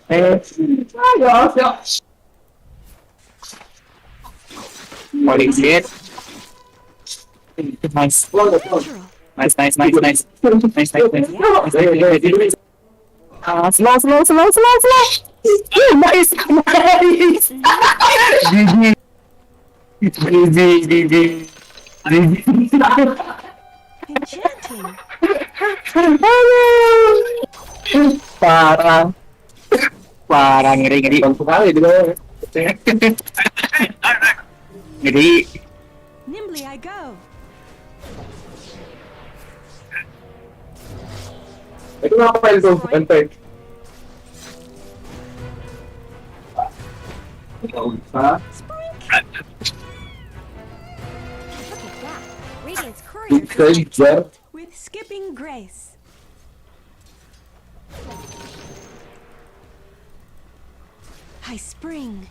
Ayo. Holy shit. Nice. Nice. Slow. Nice. GG. Enchanting. Parah ngeri. Kali di bawah. Ngeri. Nimbly I go. Itu ngapain tuh? Enteng. Sprink. Look at that. Radiant's courier with skipping grace. High spring.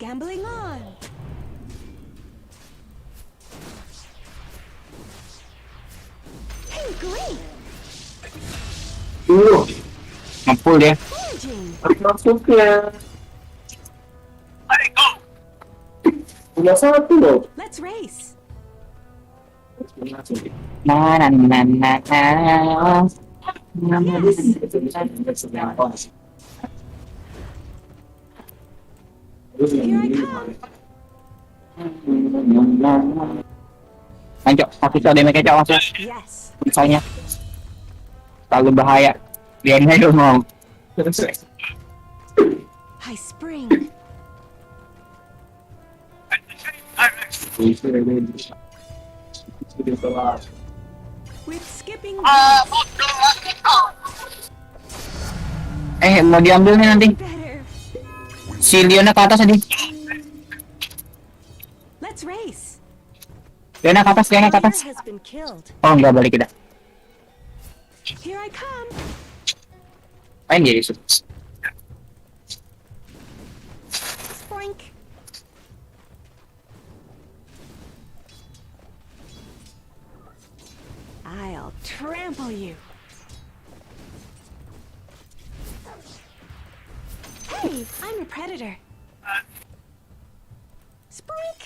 Gambling on. Hey, great. Ngepul dia. Maksudnya. Punya satu loh. Let's race. Lanjut, official damage aja langsung. Yes. Misalnya terlalu bahaya. Biarin aja ngomong. High spring. With skipping Mau diambil nih nanti. better. Si Leona ke atas tadi. Let's race. Leona ke atas, Leona ke atas. Player has been killed. Oh, enggak balik kita. Here I come. Main dia Yusuf. Spoink. I'll trample you. Hey, I'm a predator. Spoink.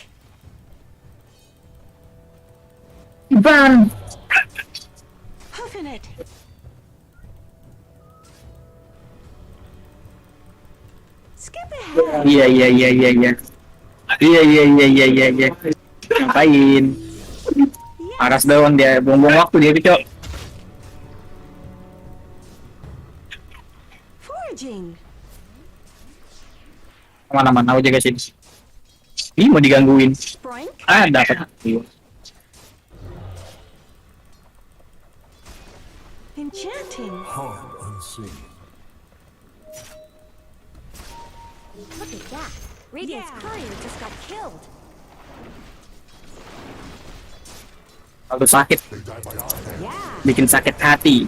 Bang. Hoofing it. Skip ahead. Iya. Iya. Ngapain? Aras doang dia, buang-buang waktu dia Cok. Foraging. Mana-mana aku jaga sini. Ih, mau digangguin. Ah, dapat. Enchanting. Harm unseen. Look at that. Radiant's courier just got killed. Kalau sakit. Bikin sakit hati.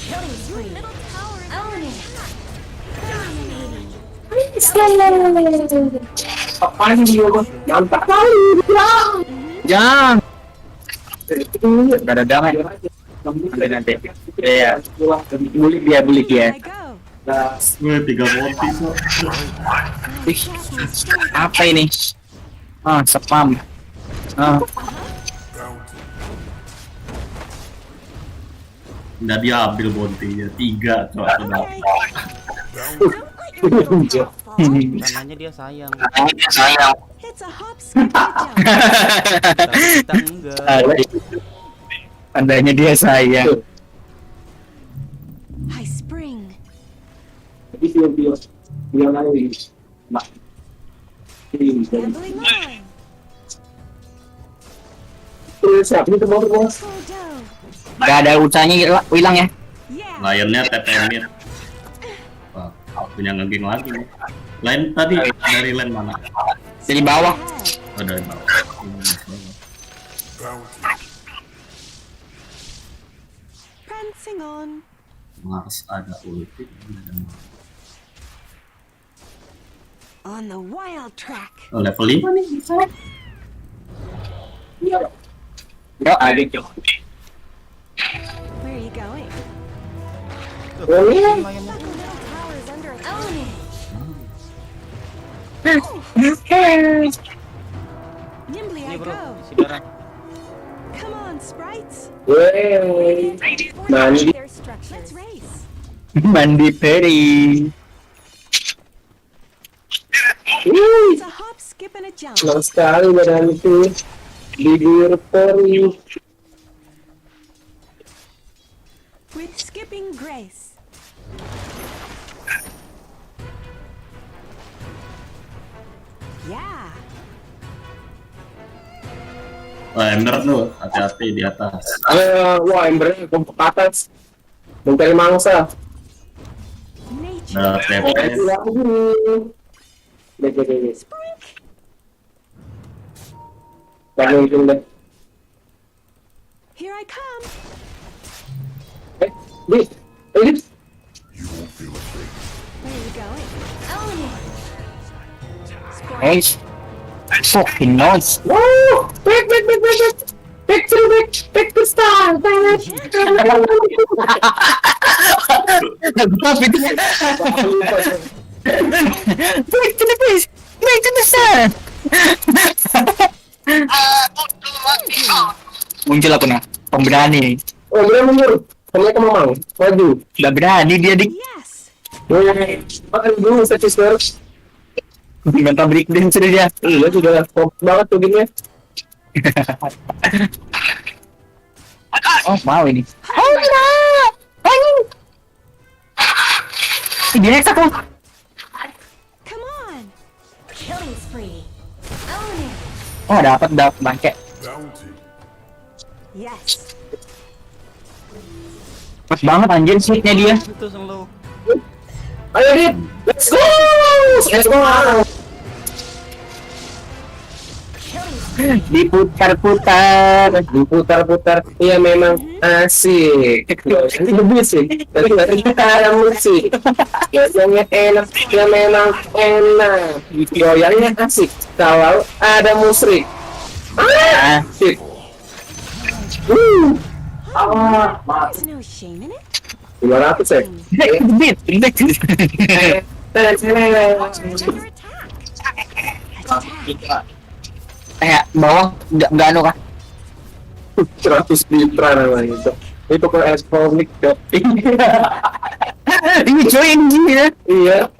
Killing spree. Middle tower is Apaan dia bos? Mantap kali. Jangan. Gak ada damai. Nanti. Iya. Bulik dia. Wih, 3 volti kok. Ih, apa ini? Ah, spam. Ah. Nggak diambil bontinya 3 cok. Tandanya dia sayang. It's a hop skip Kita enggak. Tandanya dia sayang. High spring. Tapi dia lari. Mak. Gambling line. Siapa itu bos? Gak ada usahanya hilang ya. Lionnya TPM mid. Wah, punya ngegeng lagi nih. Lain tadi dari lane mana? Dari bawah. Oh, dari bawah. Prancing on. Mars ada ulti. On the wild track. Oh, level 5 nih. Yo, ada Cok. Where are you going? Oh, Nimbly I go. Come on, sprites. Wey, mandi. Let's race. Mandi peri. It's a hop, skip, and a jump. Senang sekali badan itu. Bibir peri. With skipping grace. Yeah. Wah, Ember tuh, hati-hati di atas. Wah, embernya ke atas. Mencari mangsa. Nah, TPS. Bangun deh. Here I come. Where are you going? Nice. Fucking nice. Woo! Back to start. Back to the start. Muncul aku nah, pemberani. Oh, dia mundur. Ternyata memang maju. Udah berani dia dik. Makan dulu sister. Minta break dance dia. Iya sudah top banget tuh gamenya. Oh mau ini. Oh enggak. Dia next aku. Come on. Killing spree. Own Oh, dapat bangke. Yes. Pas banget anjir sweetnya dia. Itu slow. Ayo Dit, let's go! Let's go! Diputar-putar. Iya memang asik. Ini lebih sih. Tapi kita ada musik. Biasanya enak, ya memang enak. Goyangnya asik. Kalau ada musik. Asik. There's no shame in it. 200 ya? Bawah nggak anu kah? 100 mitra namanya itu. Itu ke elektronik dok. Ini coy yang gini ya? Iya.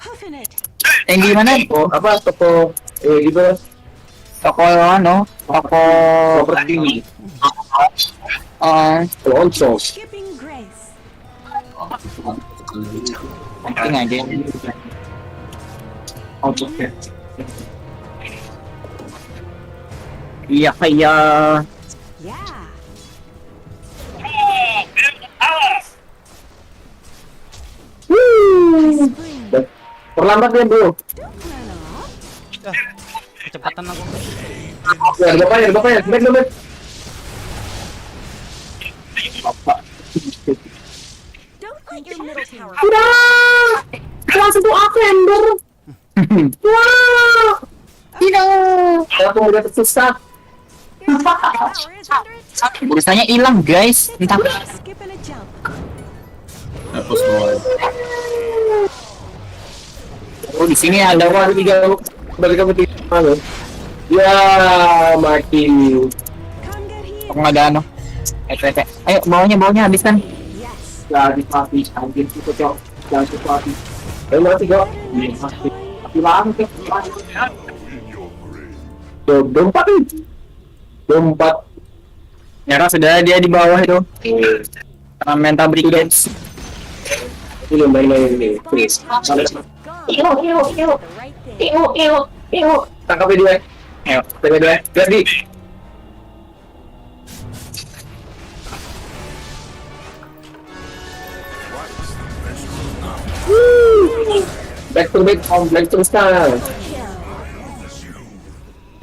Yang gimana? Oh apa toko gitu? Toko ano? Toko properti. Loncos. Skipping grace. Penting aja. Oke. Iya kayak. Yeah. Perlambat ya bro. Kecepatan aku. Ya bapaknya, baik. Don't let your middle tower. Udah, langsung tuh aku ember. Wah, tidak. Aku udah tersesat. Urusannya hilang guys. Entah. Skip and a jump. Hapus semua. Oh di sini ada Ada 3 balik ke 3 ya mati. Kok nggak ada anu? Ayo bawahnya habiskan. Jadi mati, anjir itu cok. Jadi mati. Ayo mati kok. Mati banget. Dompat. Nyara sudah dia di bawah itu. Karena mental berikut. Ini main ini. Please. Iyo. Tangkap dia. Ayo, dia. Jadi. Back to start.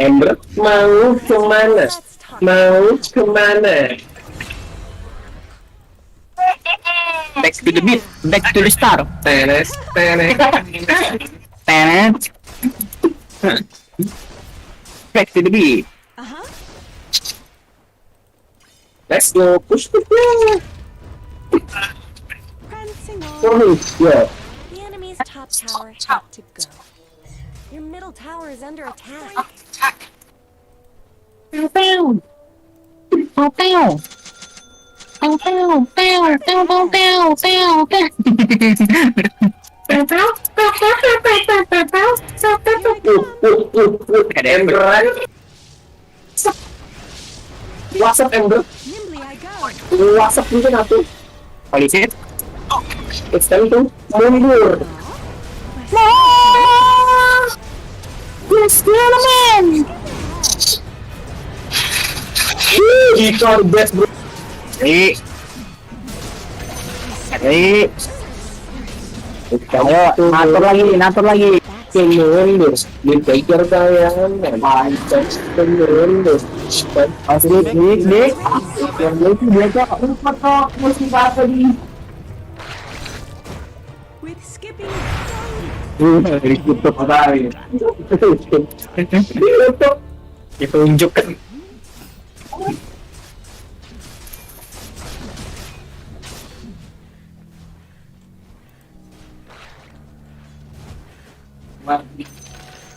Ember mau kemana? Back to the beat, back to the star. Tenet. Back to the beat. Let's go, push. Prancing on. Yeah. The enemy's top tower had to go. Your middle tower is under attack. Ada ember. WhatsApp ember. WhatsApp mungkin aku. Polisi. It's time to mundur. Yes, gentlemen. Itu the best bro. Ayo, natur lagi. Mundur. Dipikir kalian macam mundur. Dik. Yang itu dia kok mesti bahasa di. With skipping. Ditutup kali. Ditunjukkan.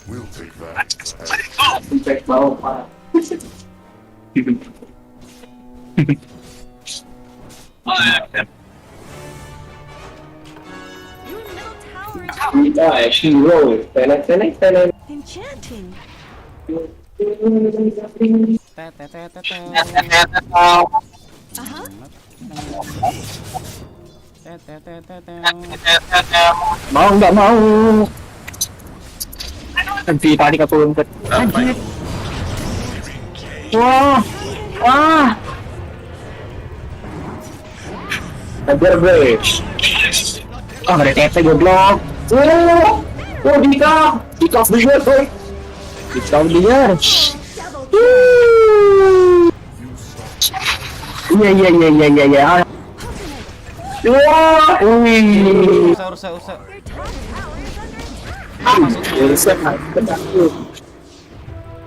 We'll take that. Cek bawah pak. Kita hero. Tenet. Enchanting. Mau nggak mau? Nanti tadi aku rumput. Wah. Wah. Ajar gue. Oh, ada TP goblok. Oh, Dika bener, boy. Dika bener. Iya. Wah, wih. Usah.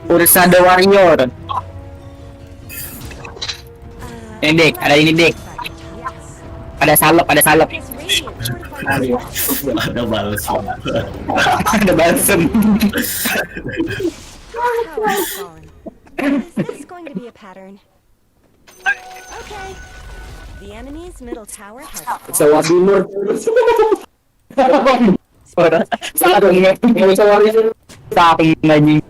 Ursa the Warrior. Ini Dek, ada ini Dek. Ada salep. Ada balsam. Ada balsam. Is this going to be a pattern? Okay. The enemy's middle tower has Jawa Timur. Salah dong, nggak bisa waris. Tapi lagi.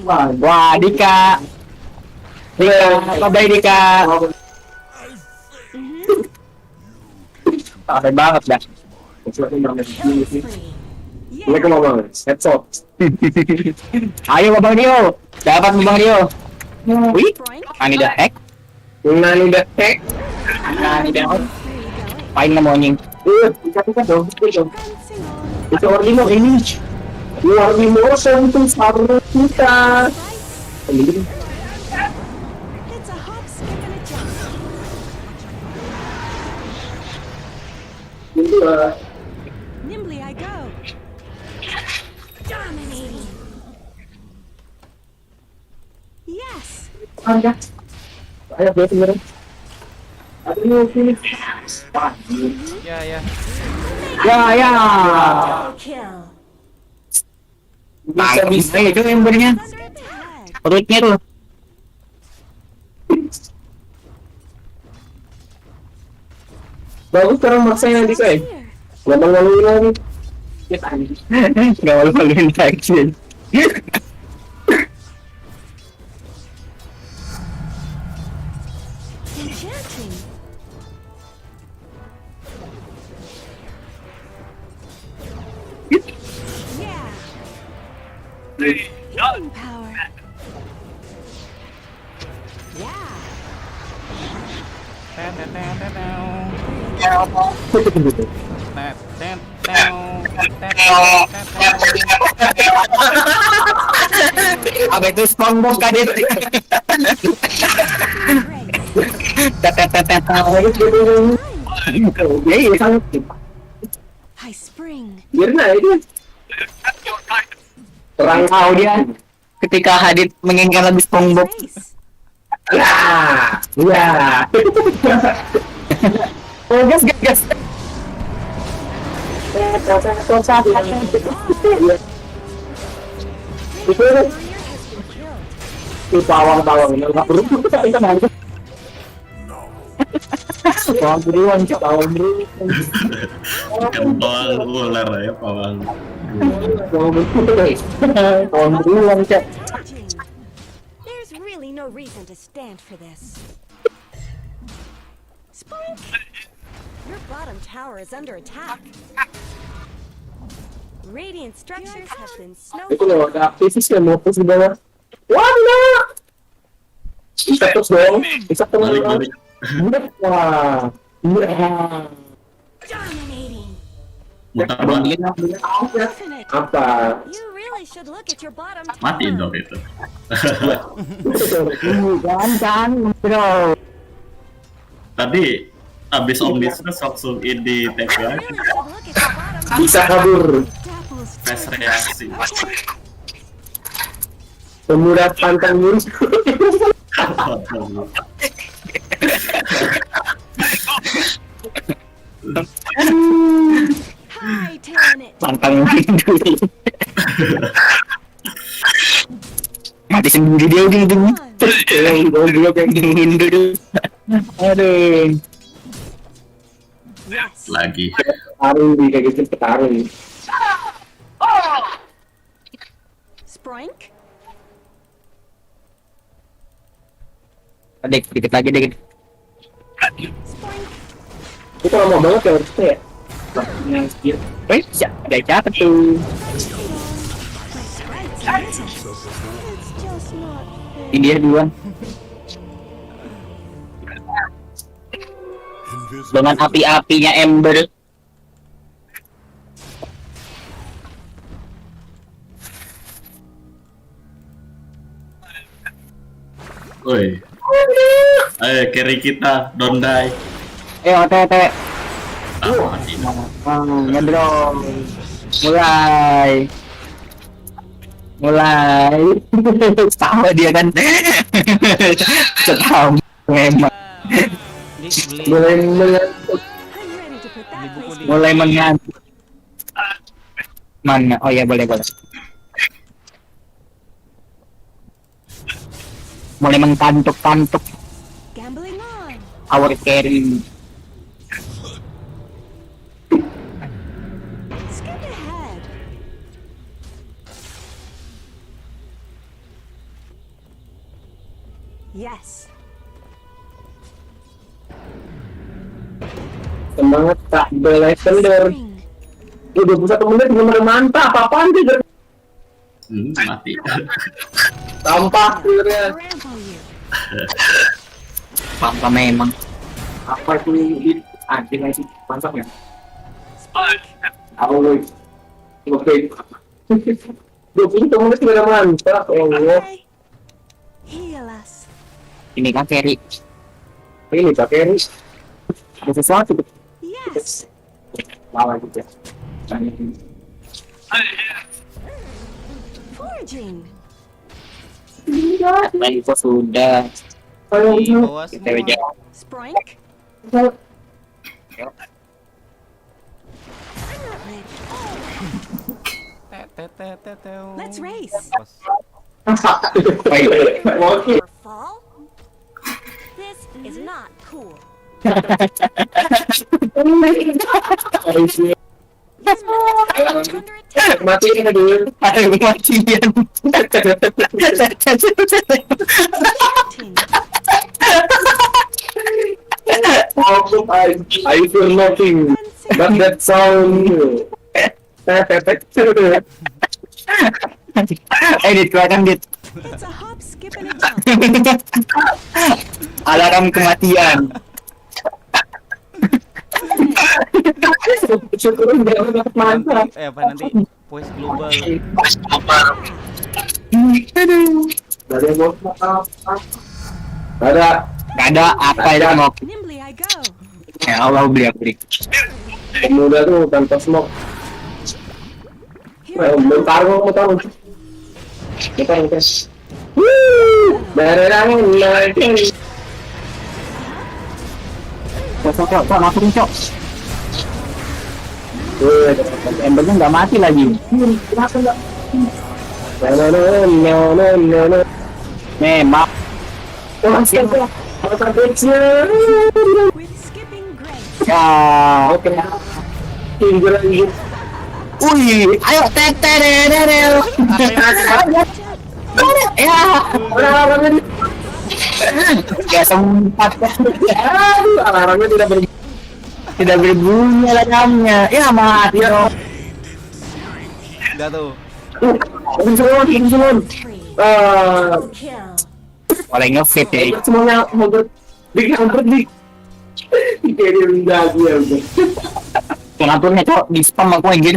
Wah, Dika. Bye Dika. Capek banget dah. Mereka mau banget, headshot. Ayo Bang Dio, dapat Bang Dio. Wih, Nani the hack. Paling morning. Bisa dong. Itu Orlimo ini. Orlimo sentuh saru kita. Nimbly I go. Dominating. Yes. Anda. Ayo dia sebenarnya. Aduh, sini. Ya. Bisa itu embernya. Perutnya tuh. Bagus sekarang maksanya nanti saya. Gak malu-maluin lagi. Gak malu-maluin lagi. Enchanting. Yeah. Healing power. Yeah. Apa itu SpongeBob kadit? High spring. Mirna itu. Orang tahu dia ketika Hadid menginginkan lagu SpongeBob. Ya. Oh, gas. Itu pawang ini nggak perlu kita nanti. Pawang beruang. Pawang ular ya pawang. Pawang beruang cak. There's really no reason to stand for this. Spike! Your bottom tower is under attack. Radiant structures have been Itu loh, snowballed. ada aktivis yang mau push di bawah. Waduh! Bisa terus dong. Bisa terus. Wah. Dominating. Apa? You really should look at your bottom Mati tower. dong itu. Jangan, bro. Tadi abis omnisnya langsung di TPA. Bisa kabur. Fast reaksi. Pemuda pantang lurus. Pantang dulu. Mati sendiri dia ujung-ujungnya. Goblok yang dingin dulu. Aduh. Lagi. Taruh di kayak gitu petaruh. Sprank? Dek, dikit lagi dek. Itu lama banget ya harusnya ya. Ada siapa tuh? Ini dia duluan. Dengan api-apinya ember. Woi. Ayo carry kita, don't die. Tete. Ngedrong. Mulai. Tahu dia kan. Tahu memang. Mulai mengantuk. Mana? Oh ya boleh. Mulai mengantuk-kantuk. Our carry. Skip ahead. Yes. Semangat tak Blender. 21 menit bener mantap. Apaan sih? Mati. Sampah sebenarnya. Apa memang? Apa itu anjing aja mantap ya? Oke. 20 menit bener mantap. Allah. Heal us. Ini kan carry. Ini tak carry. Ada sesuatu. Yes. Lawan juga. Foraging. Main info sudah. Di bawah Kita semua. aja. Sprink. Let's race. Fall. This is not cool. Matiin dulu. Matian. I feel nothing but that sound. Edit keluarkan dit. It's a hop, skip, and a jump. Alarm kematian. Syukurin jangan dapat mantap. Apa nanti voice global. Dari bos Ada apa itu mau? Nimbly I go. Ya Allah beli. Pemuda tuh tanpa smoke. Bentar mau tahu. Kita guys. Barang lagi. Cok, langsung cok. Embernya nggak mati lagi. Memang. Ya, oke. Wih, ayo tetererel. Ya, ya sempat. Alarmnya tidak berbunyi alarmnya. Ya mati dong. Udah tuh. Insulon. Boleh ngefit ya. Semuanya ngobrol. Dik. Kayak dia rendah gue udah. Pengaturnya cok di spam aku anjir.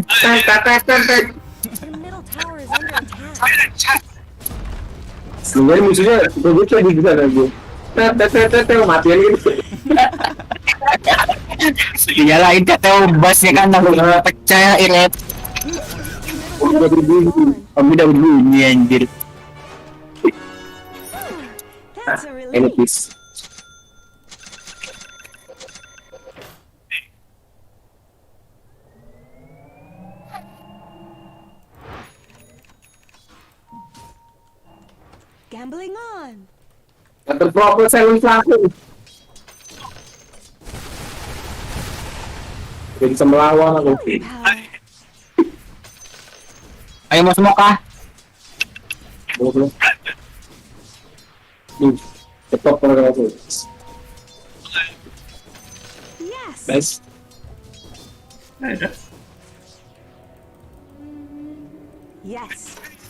Sebenarnya musuhnya gue lagi di sana gue. Matian gitu. Nyalain teteo bassnya kan langsung pecah iret. Udah berbunyi. Udah berbunyi anjir. Elipis. Gambling on. Ada problem saya laku. Jadi bisa melawan aku. Ayo mau smoke kah? Belum. Cepat pada aku. Yes. Nice. Yes.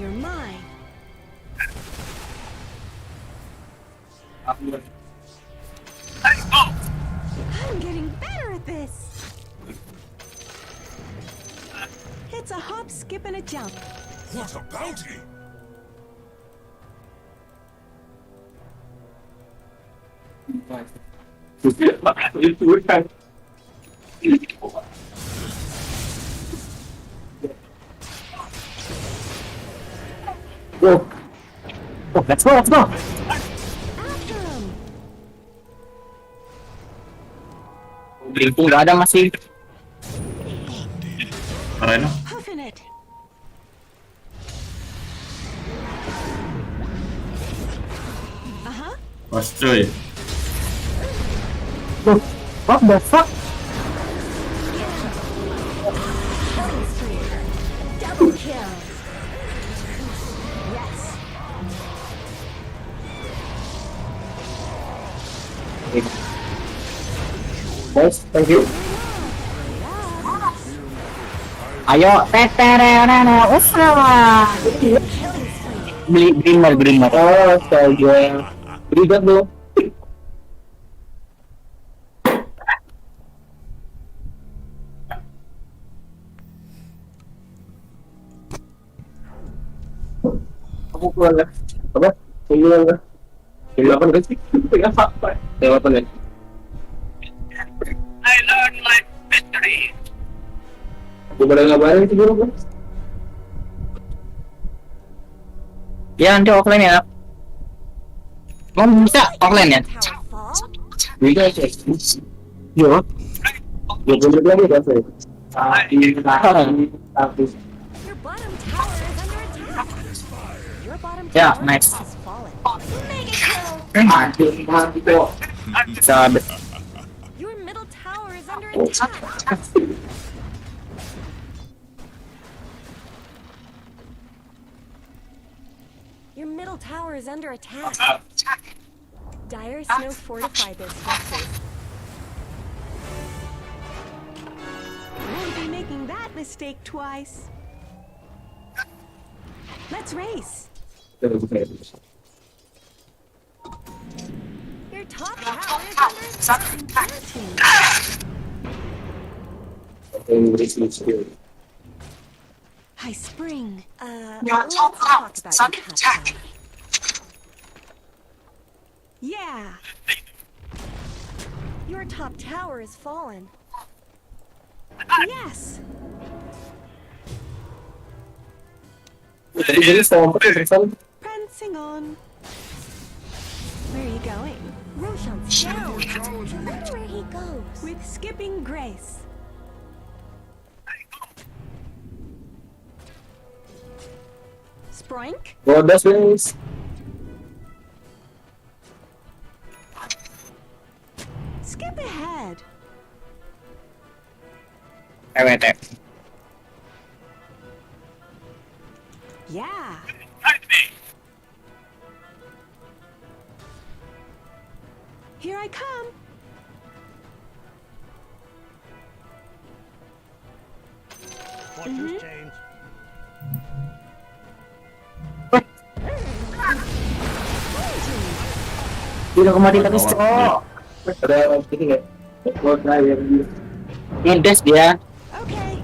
You're mine. I'm getting better at this. It's a hop, skip, and a jump. What a bounty! Go. Oh, let's go, let's go. After him. Believing nggak ada masih. Keren. Puffin it. Uh-huh. Pas cuy. What the fuck? Double kill. Yes. Nice, thank you. Ayo, beli Grimmer. Oh, astaga. Ribet dong. Aku pulang kan? Apa? Pulang kan? Jam 8 kan sih? Jam 8 kan? I learned my victory. Aku pada ngabarin itu dulu kan? Ya nanti offline ya. Mau bisa offline ya? Bisa sih. Yo. 20 menit lagi kan saya. Tapi. Your bottom tower is under attack. Your bottom Ya, tower nice. has fallen. Mega kill. Bisa. Your middle tower is under attack. Your middle tower is under attack. Dire snow fortify their structures. Won't be making that mistake twice. Let's race. Your top tower is under attack. High Spring. Let's talk about your top tower. Yeah. Your top tower is fallen. Yes. Prancing on. Where are you going? Roshan's down. That's where he goes. With skipping grace. Sprink? Well, that's nice. Skip ahead. Yeah. Here I come. Change. Tidak kemari lagi cok. Ada ini nggak? Buat saya yang Ngedes dia. Okay.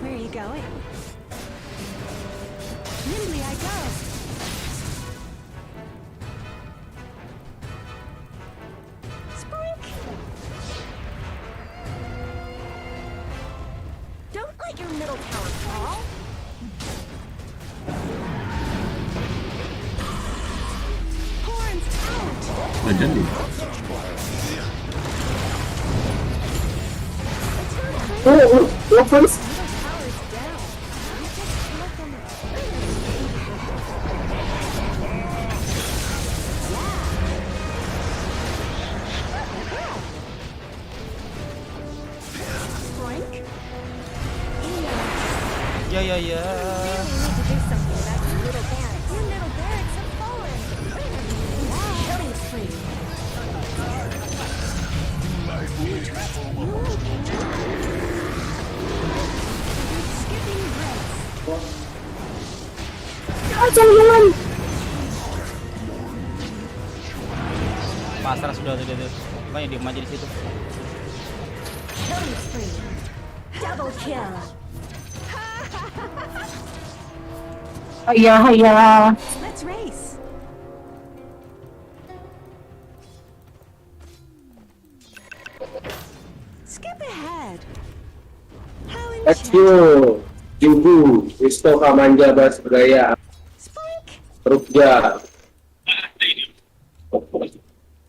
Where are you going? Nimbly I go. Sprink. Don't let your middle tower fall. Horns out. Nggak jadi. first. Ya. jangan. Pasrah sudah tuh dia tuh. Makanya diem aja di situ. Killing spree. Double kill. Hayya. Let's race. Skip ahead. How Let's go. Jubu, Wisto Kamanja Bas Budaya. Rukja.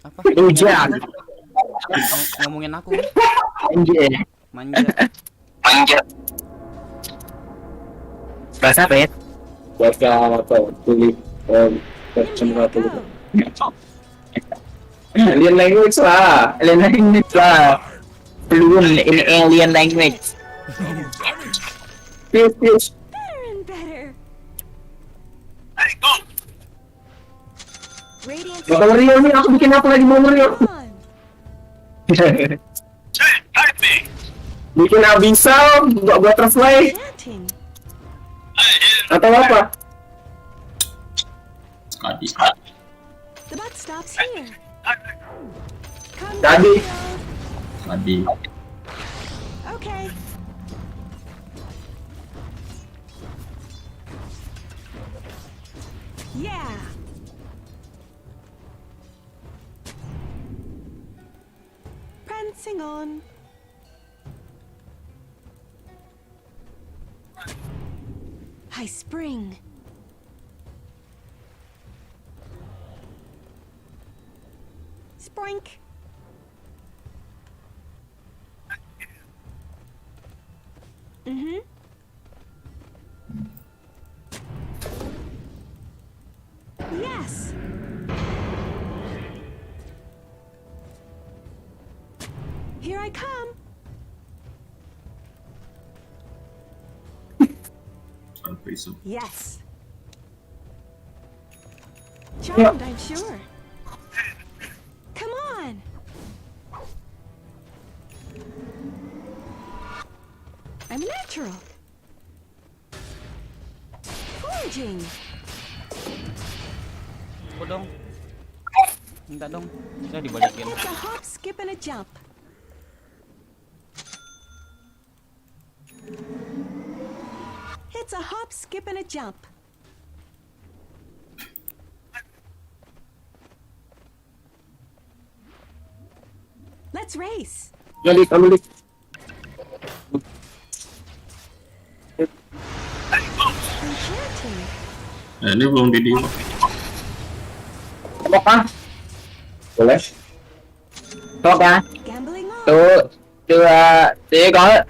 Apa? Rukja. Ngomongin aku. Manja. Manja. Bahasa apa ya? Bahasa apa? Tulis. Alien language lah. Alien language lah. Fluent in alien language. Yes. Better and better. Radiant. Bang Rio nih, aku bikin apa lagi Bang Rio? Bikin Abyssal buat Butterfly atau apa? The butt stops here. Tadi. Okay. Yeah. Prancing on. High spring. Sprink. Mm-hmm. Yes. Here I come. Yes. Charmed, I'm sure. Come on. I'm natural. Foraging. Aku dong. Minta dong. Saya dibalikin. It's a hop, skip, and a jump. It's a hop, skip, and a jump. Let's race. Ambil. Enchanting. Ini belum di Apa? Boleh. Coba. Gambling on. Tuh, 2, 3.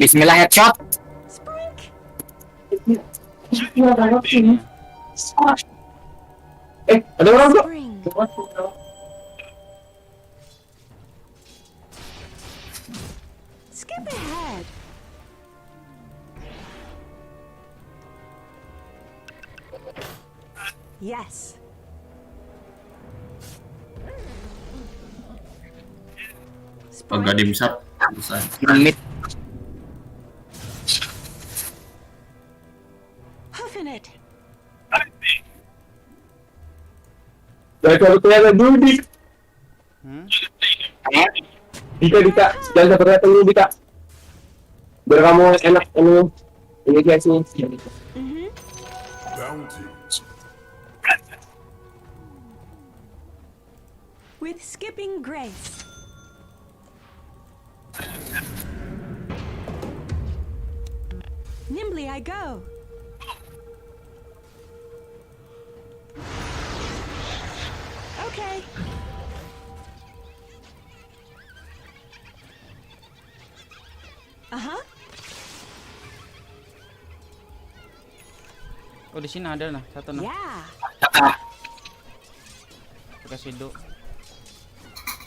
Bismillah headshot. Ada orang bro. Skip ahead. Yes. Agak dimsat. Limit. Huffing it. Dari kalau dulu dik. Dika, jangan sampai kelihatan dulu Dika. Biar kamu enak inisiasinya. With skipping grace. Nimbly I go. Okay. Uh-huh. Oh di sini ada nah satu nah. Yeah. Kasih do.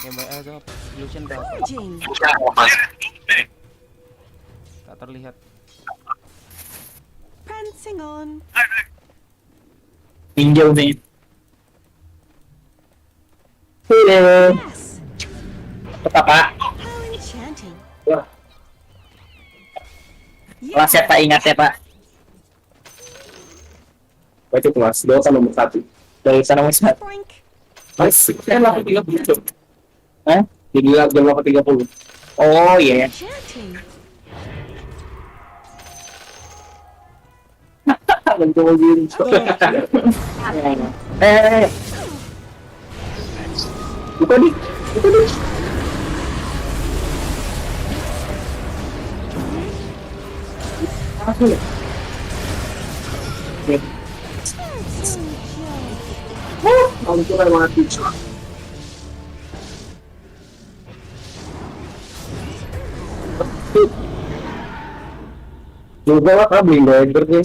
Coba aja illusion ke apa? Foraging. Tak terlihat. Prancing on. Tinjau nih. Yes. Tetap Pak. How enchanting. Kalau saya tak ingat ya Pak. Baca kelas Dota nomor 1. Dari sana nomor 1. Masih kan 8.30. Hah? Jadi jam 8.30. Oh iya. Mencoba diri. Buka nih. Hampir mati. Juga lah, beli burger nih.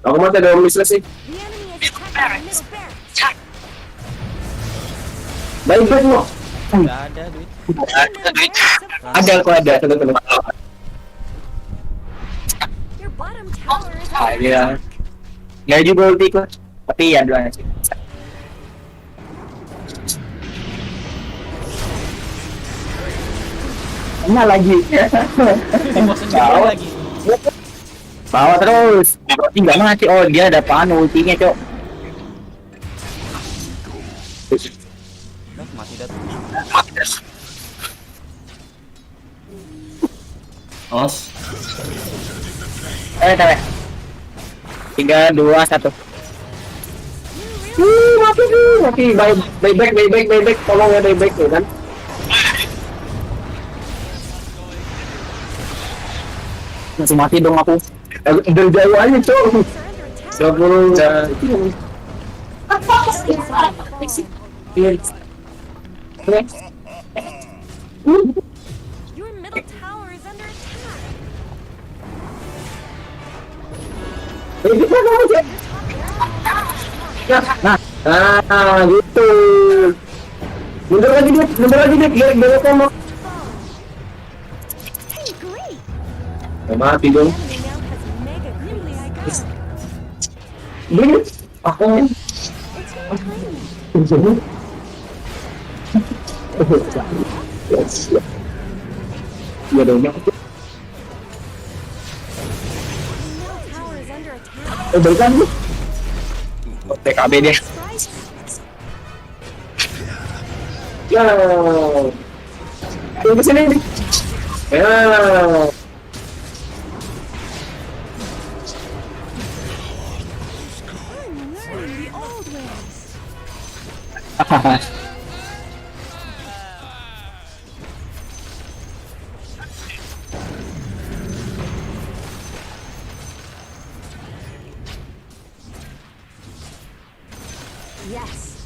Aku masih ada misles sih. Baik lo. Nggak ada duit. Ada aku ada. Tenang. Iya. Nggak juga ulti kok. Tapi ya dua sih. Mana lagi? Bawa lagi. Bawa terus. Berarti nggak mati. Oh dia ada panu ultinya cok. Mati dah. Os. Tahu. 3, 2, 1. Mati. Baik. Tolong ya baik tuh kan. Masih mati dong aku. Udah jauh aja cok. 10 Your middle tower is under attack. Nah, gitu. Mundur lagi dia, biar kamu. Mati dong. Beli. Aku. Ya dong. Berikan lu. TKB dia. Ya. Tunggu sini nih. Ya. Yes.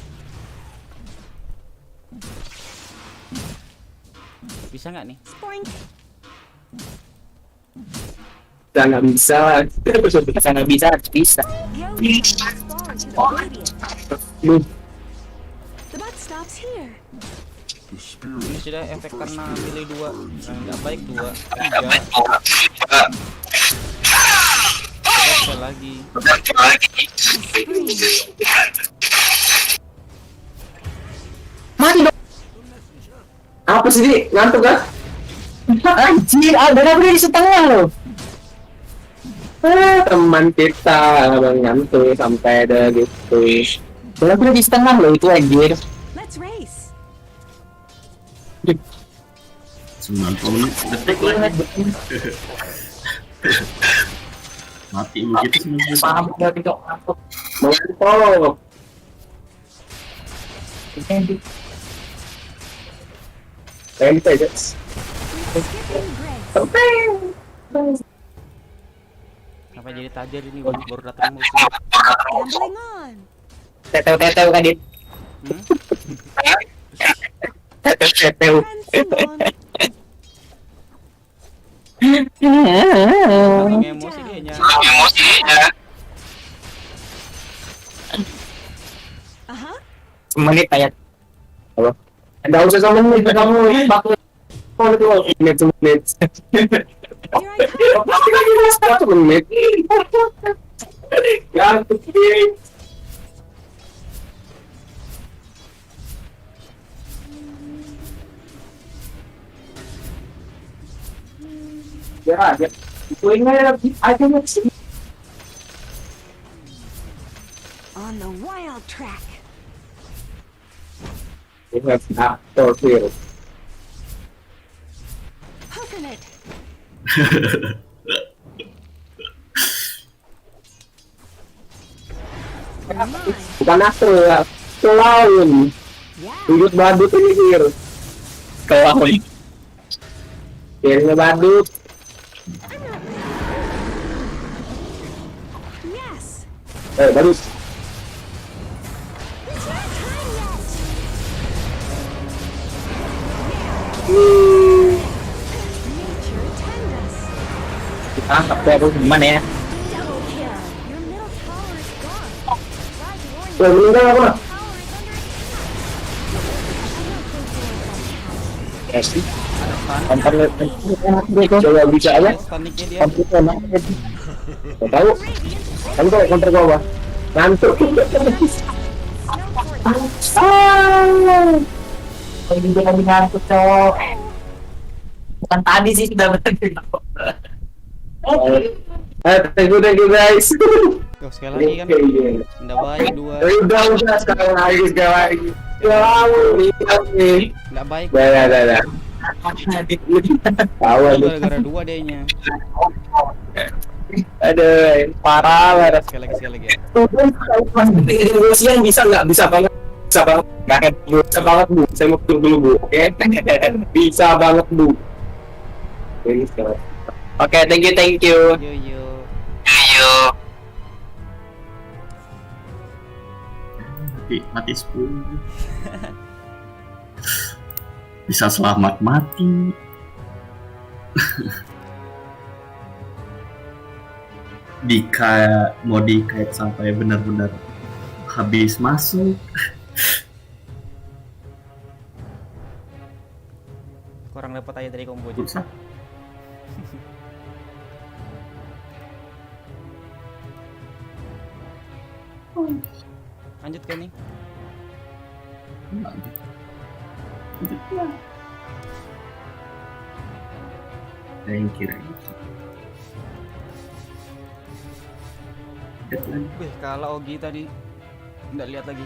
Bisa nggak nih? Nggak bisa. Bisa. The butt stops here. Ini sudah efek karena pilih 2. Nah, nggak baik 2, 3. Lagi. Mati dong. Apa sih ini? Ngantuk kan? Anjir, ada di setengah loh. Teman kita abang ngantuk sampai ada gitu. Udah di setengah loh itu anjir. Let's race. 90 detik lagi. Mati begitu sebenarnya. Paham udah tidak ngantuk. Mantap. Kayak gitu aja. Sampai jadi tajir ini baru datang musuh. Gambling on. Teteu kan dit. Teteu. Emosi kayaknya. Semenit kayak. Halo. Enggak usah sama menit kamu baku. Oh itu menit. Pasti lagi mas 1 menit. Ya tuh. Ya, gue ingat aja sih. on the wild track. We have actor here. Hoofing it. Bukan aktor ya, clown. Sudut badut ini here. Clown. Kayaknya badut. Yes. Badut. Tangkap terus gimana ya? Meninggal apa? Ya sih. Antar coba bisa aja. Tahu? Kamu kalau counter gua apa? Ngantuk. Ini dia lagi ngantuk cowok. Bukan tadi sih sudah betul. Thank you guys. Tuh sekali lagi kan. Udah baik dua. Udah sekali lagi. Nggak baik. Dah. Tahu gara-gara dua dehnya. Aduh, parah lah. Sekali lagi ya. Siang bisa banget. Bisa banget bu. Saya mau turun dulu bu, oke? Bisa banget bu. Oke, thank you. Yo. Mati 10. Bisa selamat mati. Mau dikait sampai benar-benar habis masuk. Kurang dapat aja dari combo juga. Lanjut kan nih? Lanjut ya. Thank you. Wih, kalah Ogi tadi. Nggak lihat lagi.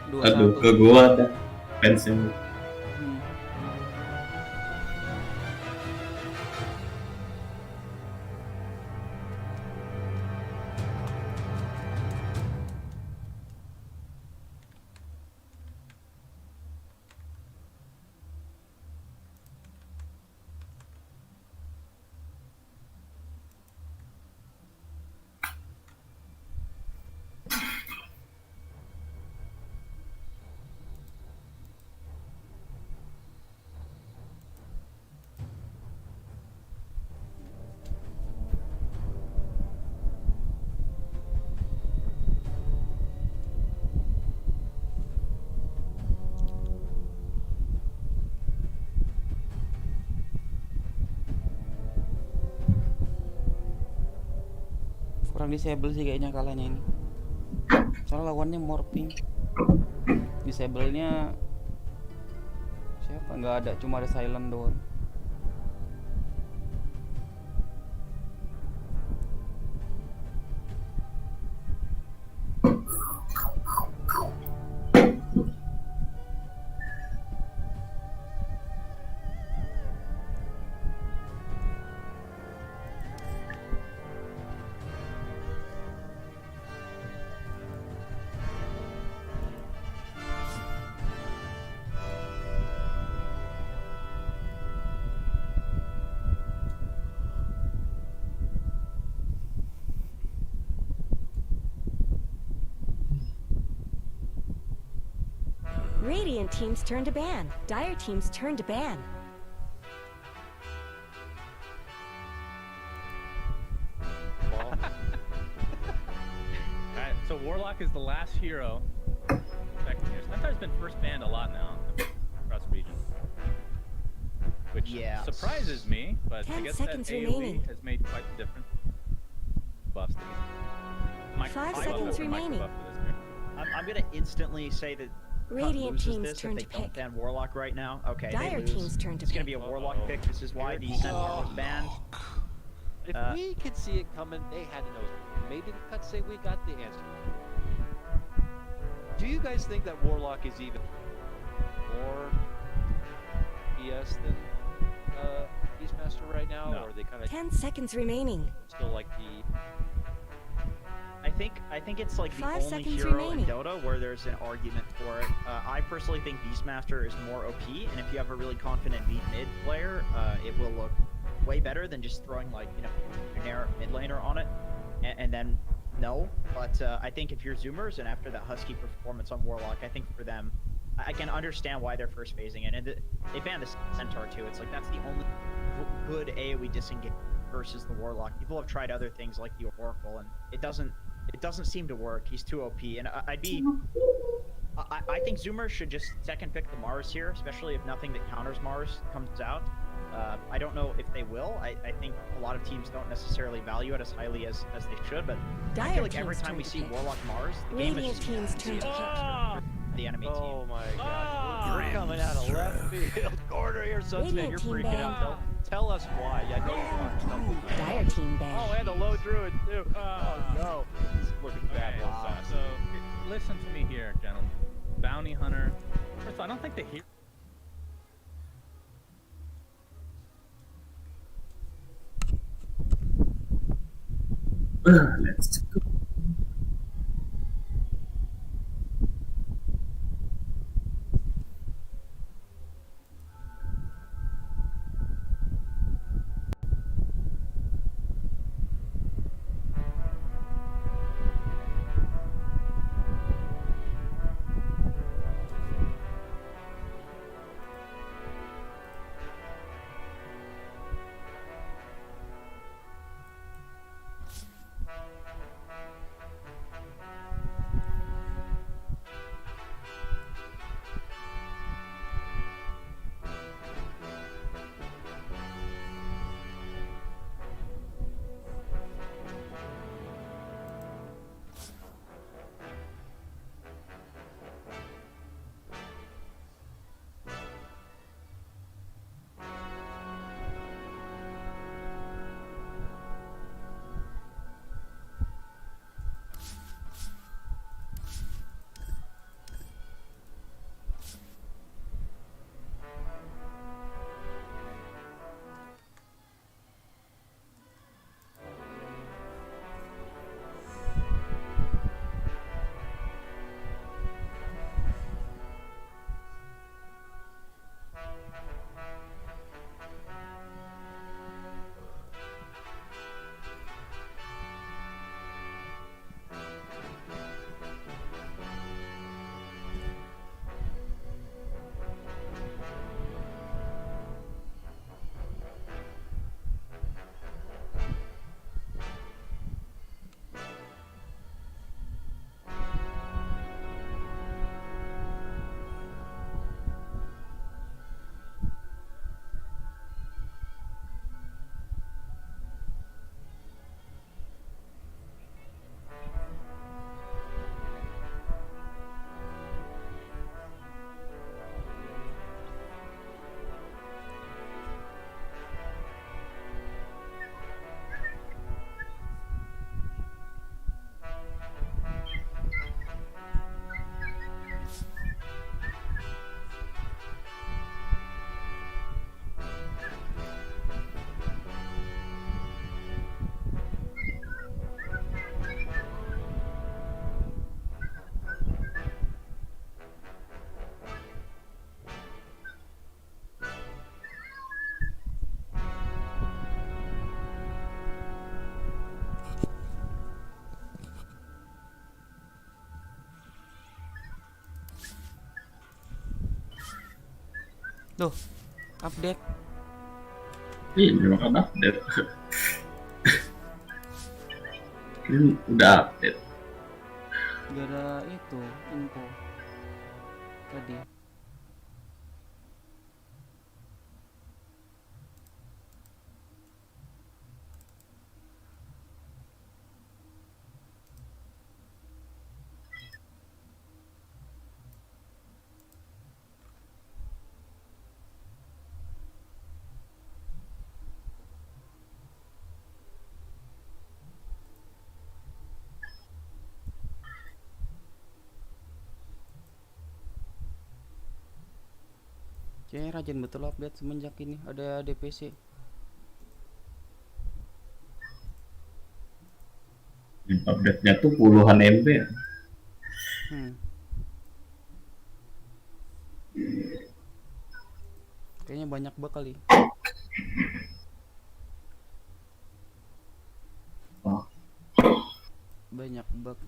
2-1. Aduh, ke gua ada pensiun. Kurang disable sih kayaknya kalahnya ini. Soalnya lawannya morphing. Disable-nya siapa? Nggak ada, cuma ada silent doang. Radiant team's turn to ban. Dire team's turn to ban. Alright, so Warlock is the last hero. Centaur's been first banned a lot now across the region. Which surprises me, but I guess that AoE has made quite the difference. Buffs to me. 5 seconds remaining. I'm gonna instantly say that Radiant team's this turn if to they don't pick. ban Warlock right now. Okay, Dire they lose. team's turn to It's gonna pick. be a Warlock pick. This is why the Centaur was banned. If we could see it coming, they had to know. Maybe the cuts say we got the answer. Do you guys think that Warlock is even more BS than Beastmaster right now, or are they kind of 10 seconds remaining. still like the? I think it's like the 5 only seconds hero remaining. in Dota where there's an argument for it. I personally think Beastmaster is more OP, and if you have a really confident mid player, it will look way better than just throwing like generic mid laner on it, and then no. But I think if you're Zoomers and after that Husky performance on Warlock, I think for them, I can understand why they're first phasing it, and they banned the Centaur too. It's like that's the only good AoE disengage versus the Warlock. People have tried other things like the Oracle, and it doesn't seem to work. He's too OP, and I think Zoomers should just second pick the Mars here, especially if nothing that counters Mars comes out. I don't know if they will. I think a lot of teams don't necessarily value it as highly as they should, but I feel like every time we see Warlock Mars, the game is just Radiant team's turn to pick. the enemy team. Oh my gosh, we're coming out of left field corner here, Sunset. You're team freaking out. Tell us why. Yeah, no, Dire team ban. Oh, and a low druid too. Oh no, this is looking bad. Wow. So listen to me here, gentlemen. Bounty hunter. First of all, I don't think the hero. Let's go. Tuh, update. Iya, memang kan update. Ini udah update. Gak ada itu info tadi. Kayaknya rajin betul update semenjak ini ada DPC. Update-nya tuh puluhan MB ya. Kayaknya banyak bug kali. Banyak bug.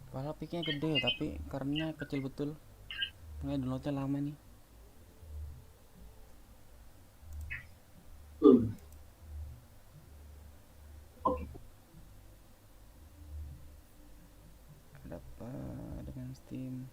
Kepala picknya gede tapi karena kecil betul. Nggak downloadnya lama nih. tim.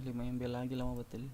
5 MB lagi lama betul.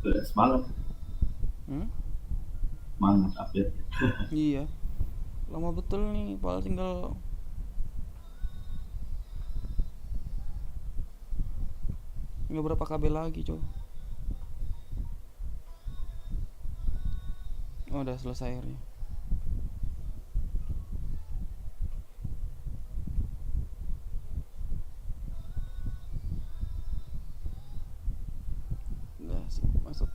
Semangat. Semangat update. Iya. Lama betul nih, padahal tinggal berapa KB lagi, coy. Oh, udah selesai akhirnya. Udah sih, masuk.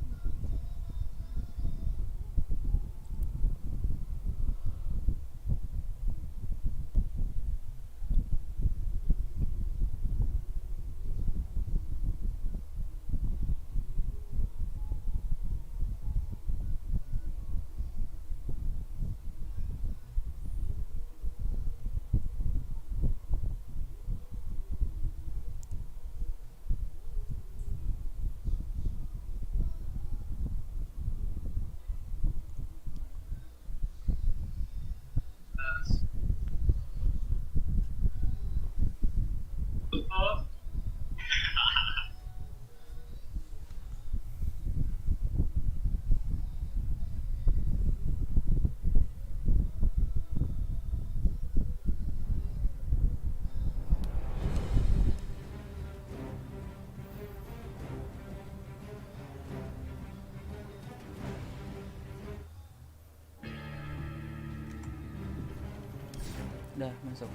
Udah masuk.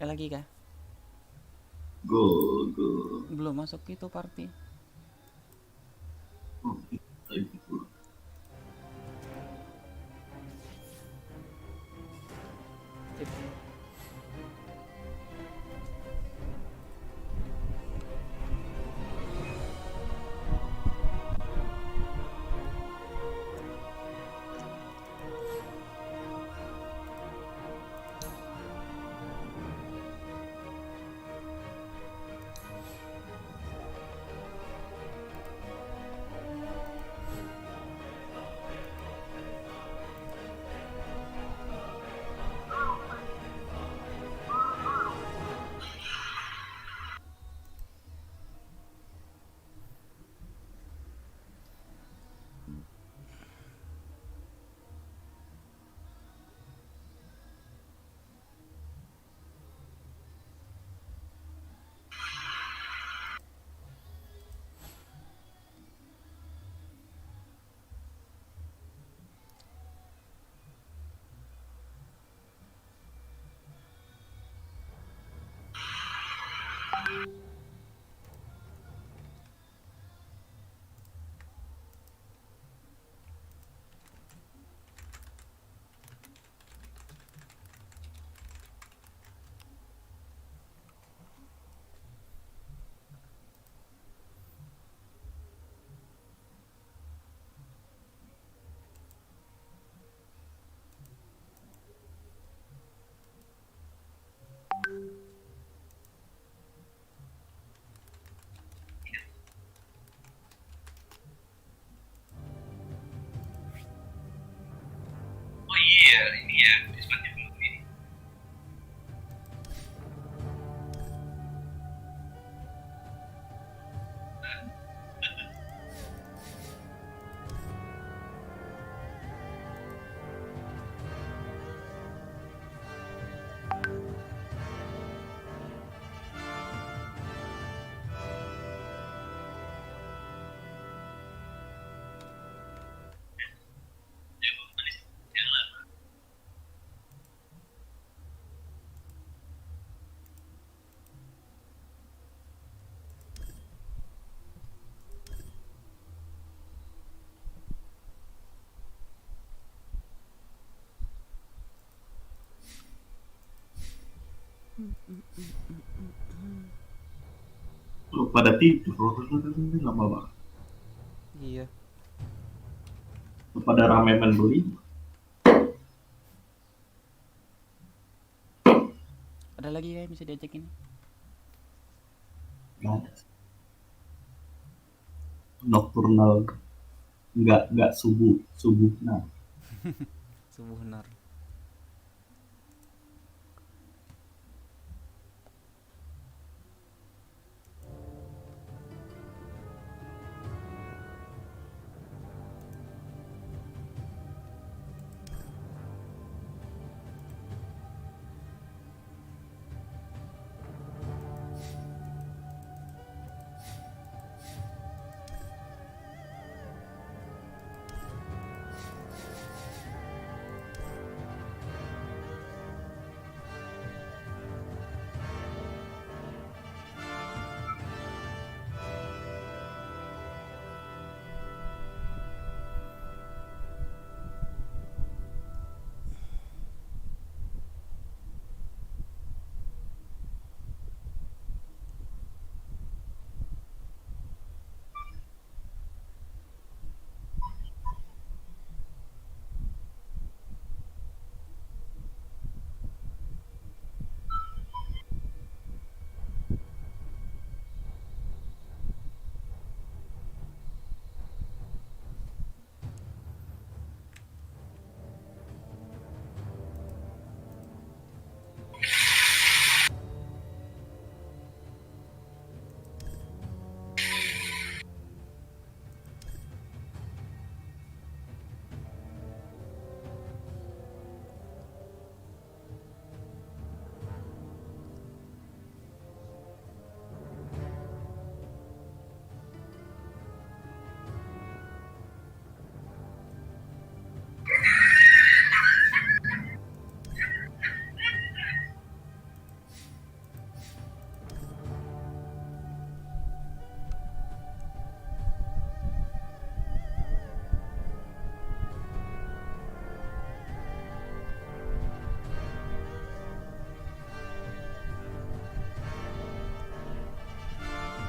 Lagi kah? Go. Belum masuk itu party. ini ya, diskonsnya belum ini. Lu pada tidur, lama banget. Iya. Lu pada rame main beli. Ada lagi ya yang bisa diajakin? Nggak ada. Nocturnal, nggak subuh, nah. Subuh benar.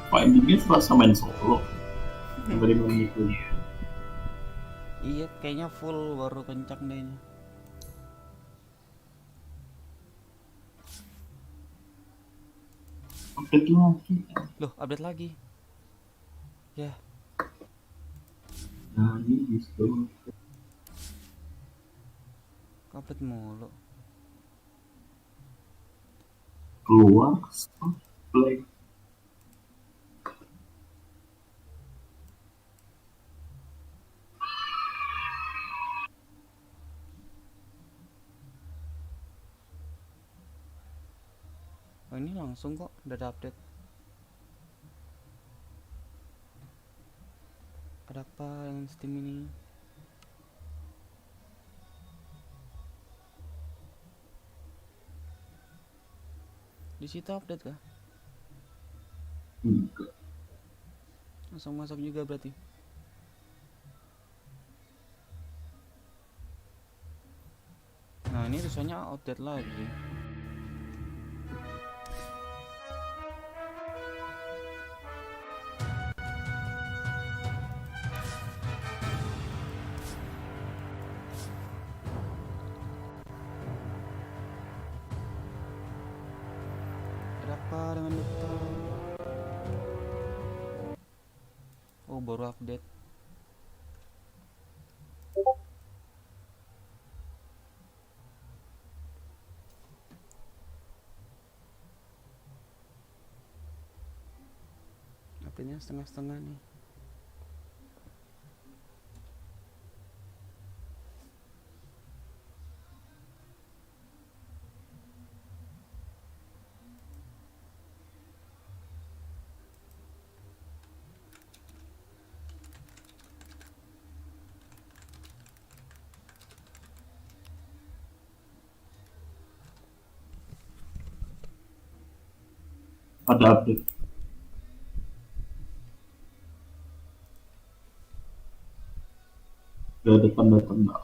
Findingnya serasa main solo. Dari main itu. Iya, kayaknya full baru kencang deh ini. Update lagi. Loh, update lagi. Ya. Nah, ini bisa. Update mulu. Keluar, stop, play. Oh, ini langsung kok udah ada update. Ada apa dengan Steam ini? Di situ update kah? Enggak. Langsung masuk juga berarti. Nah, ini tulisannya update lagi. Apa dengan Dota? Oh, baru update. HP-nya setengah-setengah nih. Ada update. Udah ada tanda-tanda.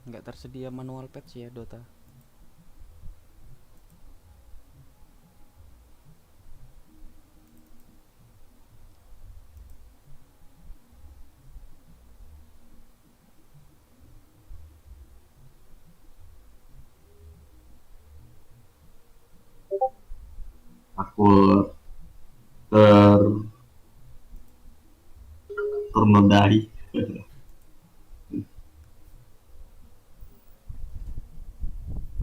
Nggak tersedia manual patch ya Dota. Aku ternodai.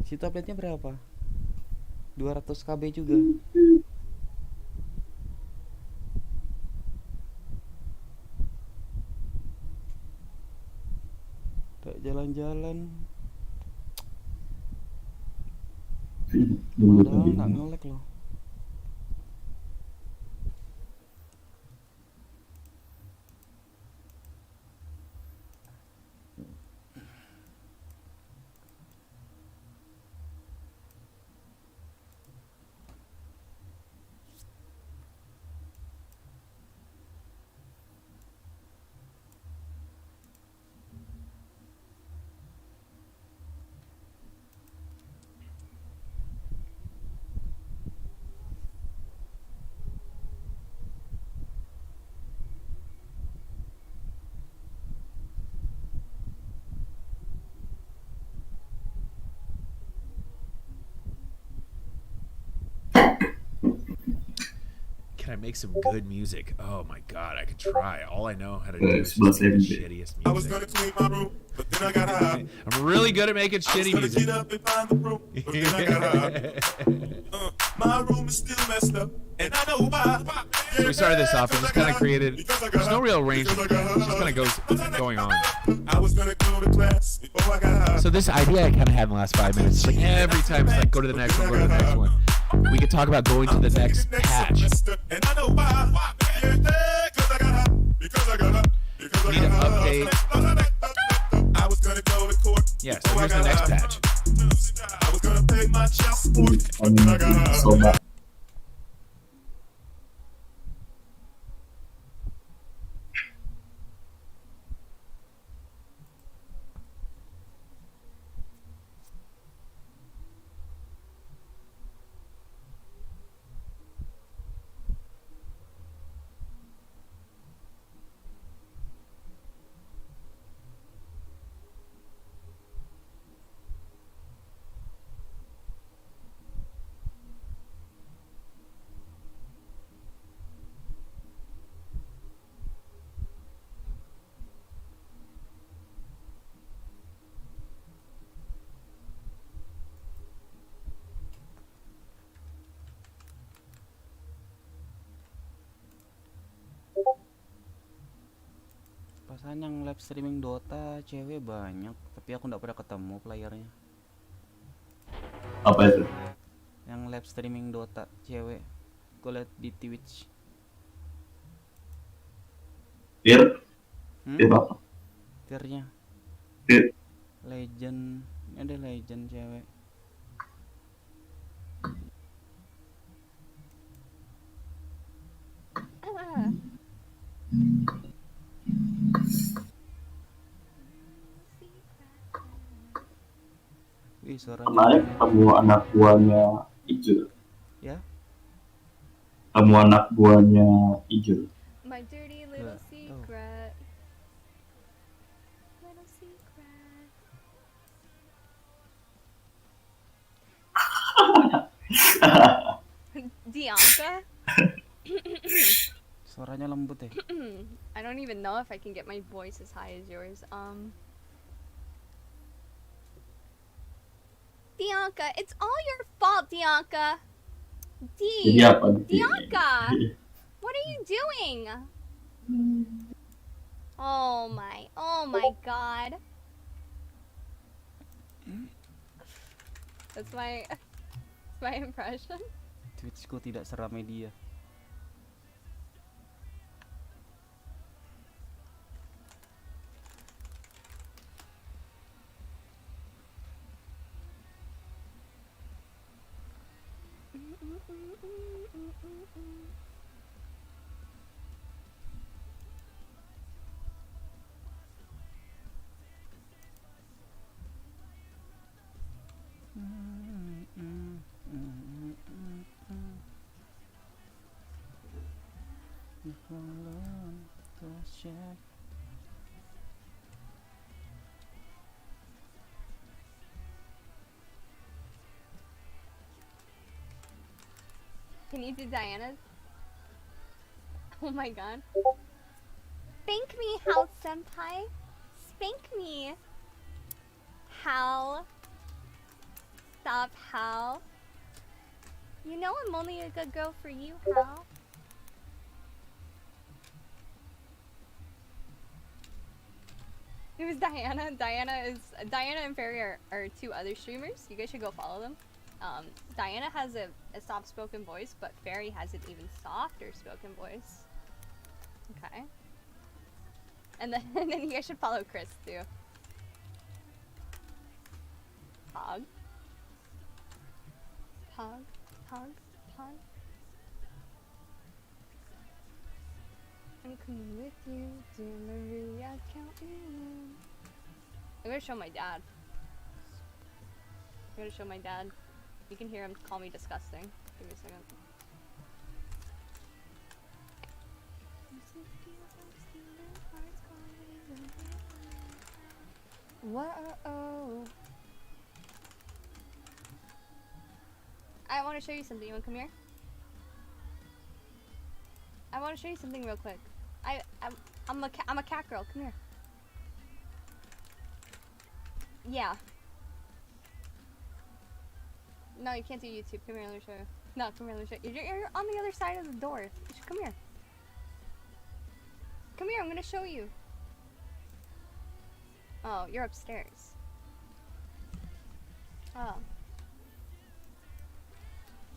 Si tabletnya berapa? 200 KB juga. Tak jalan-jalan. Padahal nggak nge-lag loh. Can I make some good music? Oh my god, I could try. All I know how to do is just make the shittiest music. I was gonna clean my room, but then I got high. I'm really good at making shitty music. Get up and find the room, but then I got high. My room is still messed up, and I know why. So we started this off and just kind of created. There's no real range. It just kind of goes going on. I was gonna go to class before I got high. So this idea I kind of had in the last 5 minutes. It's like every time it's like go to the next one, go to the next one. We could talk about going to the next patch. And I know why. We need to update. I was gonna go to court. Yeah, so here's the next patch. I was gonna pay my child support, but then I got high. Perasaan yang live streaming Dota cewek banyak, tapi aku nggak pernah ketemu playernya. Apa itu? Yang live streaming Dota cewek, gue liat di Twitch. Tier apa? Tiernya Legend, ada Legend cewek. Wih, suaranya Kemarin ketemu anak buahnya Ijul. ya. Ketemu anak buahnya Ijul. My dirty little secret. Little secret. Dianca? Suaranya lembut ya. I don't even know if I can get my voice as high as yours. Dianca, it's all your fault, Dianca. Dianca, what are you doing? Oh my god. That's my impression. Twitchku tidak seramai dia. Can you do Diana's? Oh my god. Spank me, Hal Senpai. Spank me. Hal. Stop, Hal. You know I'm only a good girl for you, Hal. It was Diana. Diana and Fairy are two other streamers. You guys should go follow them. Diana has a soft spoken voice, but Fairy has an even softer spoken voice. Okay. And then you guys should follow Chris too. Pog. Pog. Pog. Pog. I'm coming with you, dear Maria, count me in. I'm gonna show my dad. I'm gonna show my dad. You can hear him call me disgusting. Give me a second. Whoa. I want to show you something. You want to come here? I want to show you something real quick. I'm a cat girl. Come here. Yeah. No, you can't do YouTube. Come here, let me show you. No, come here, let me show you. You're on the other side of the door. You should come here. Come here, I'm gonna show you. Oh, you're upstairs. Oh.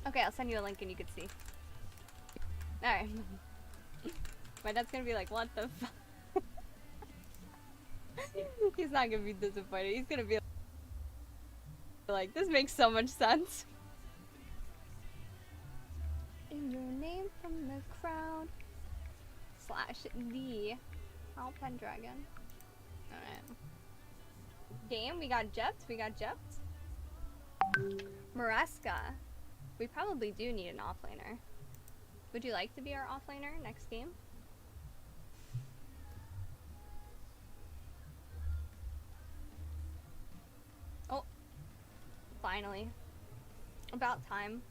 Okay, I'll send you a link and you can see. Alright. My dad's gonna be like, what the fuck? He's not gonna be disappointed. He's gonna be like, this makes so much sense. In your name from the crowd. / the I'll Pendragon. Alright. Game, we got Jept. Maraska. We probably do need an offlaner. Would you like to be our offlaner next game? Oh. Finally. About time.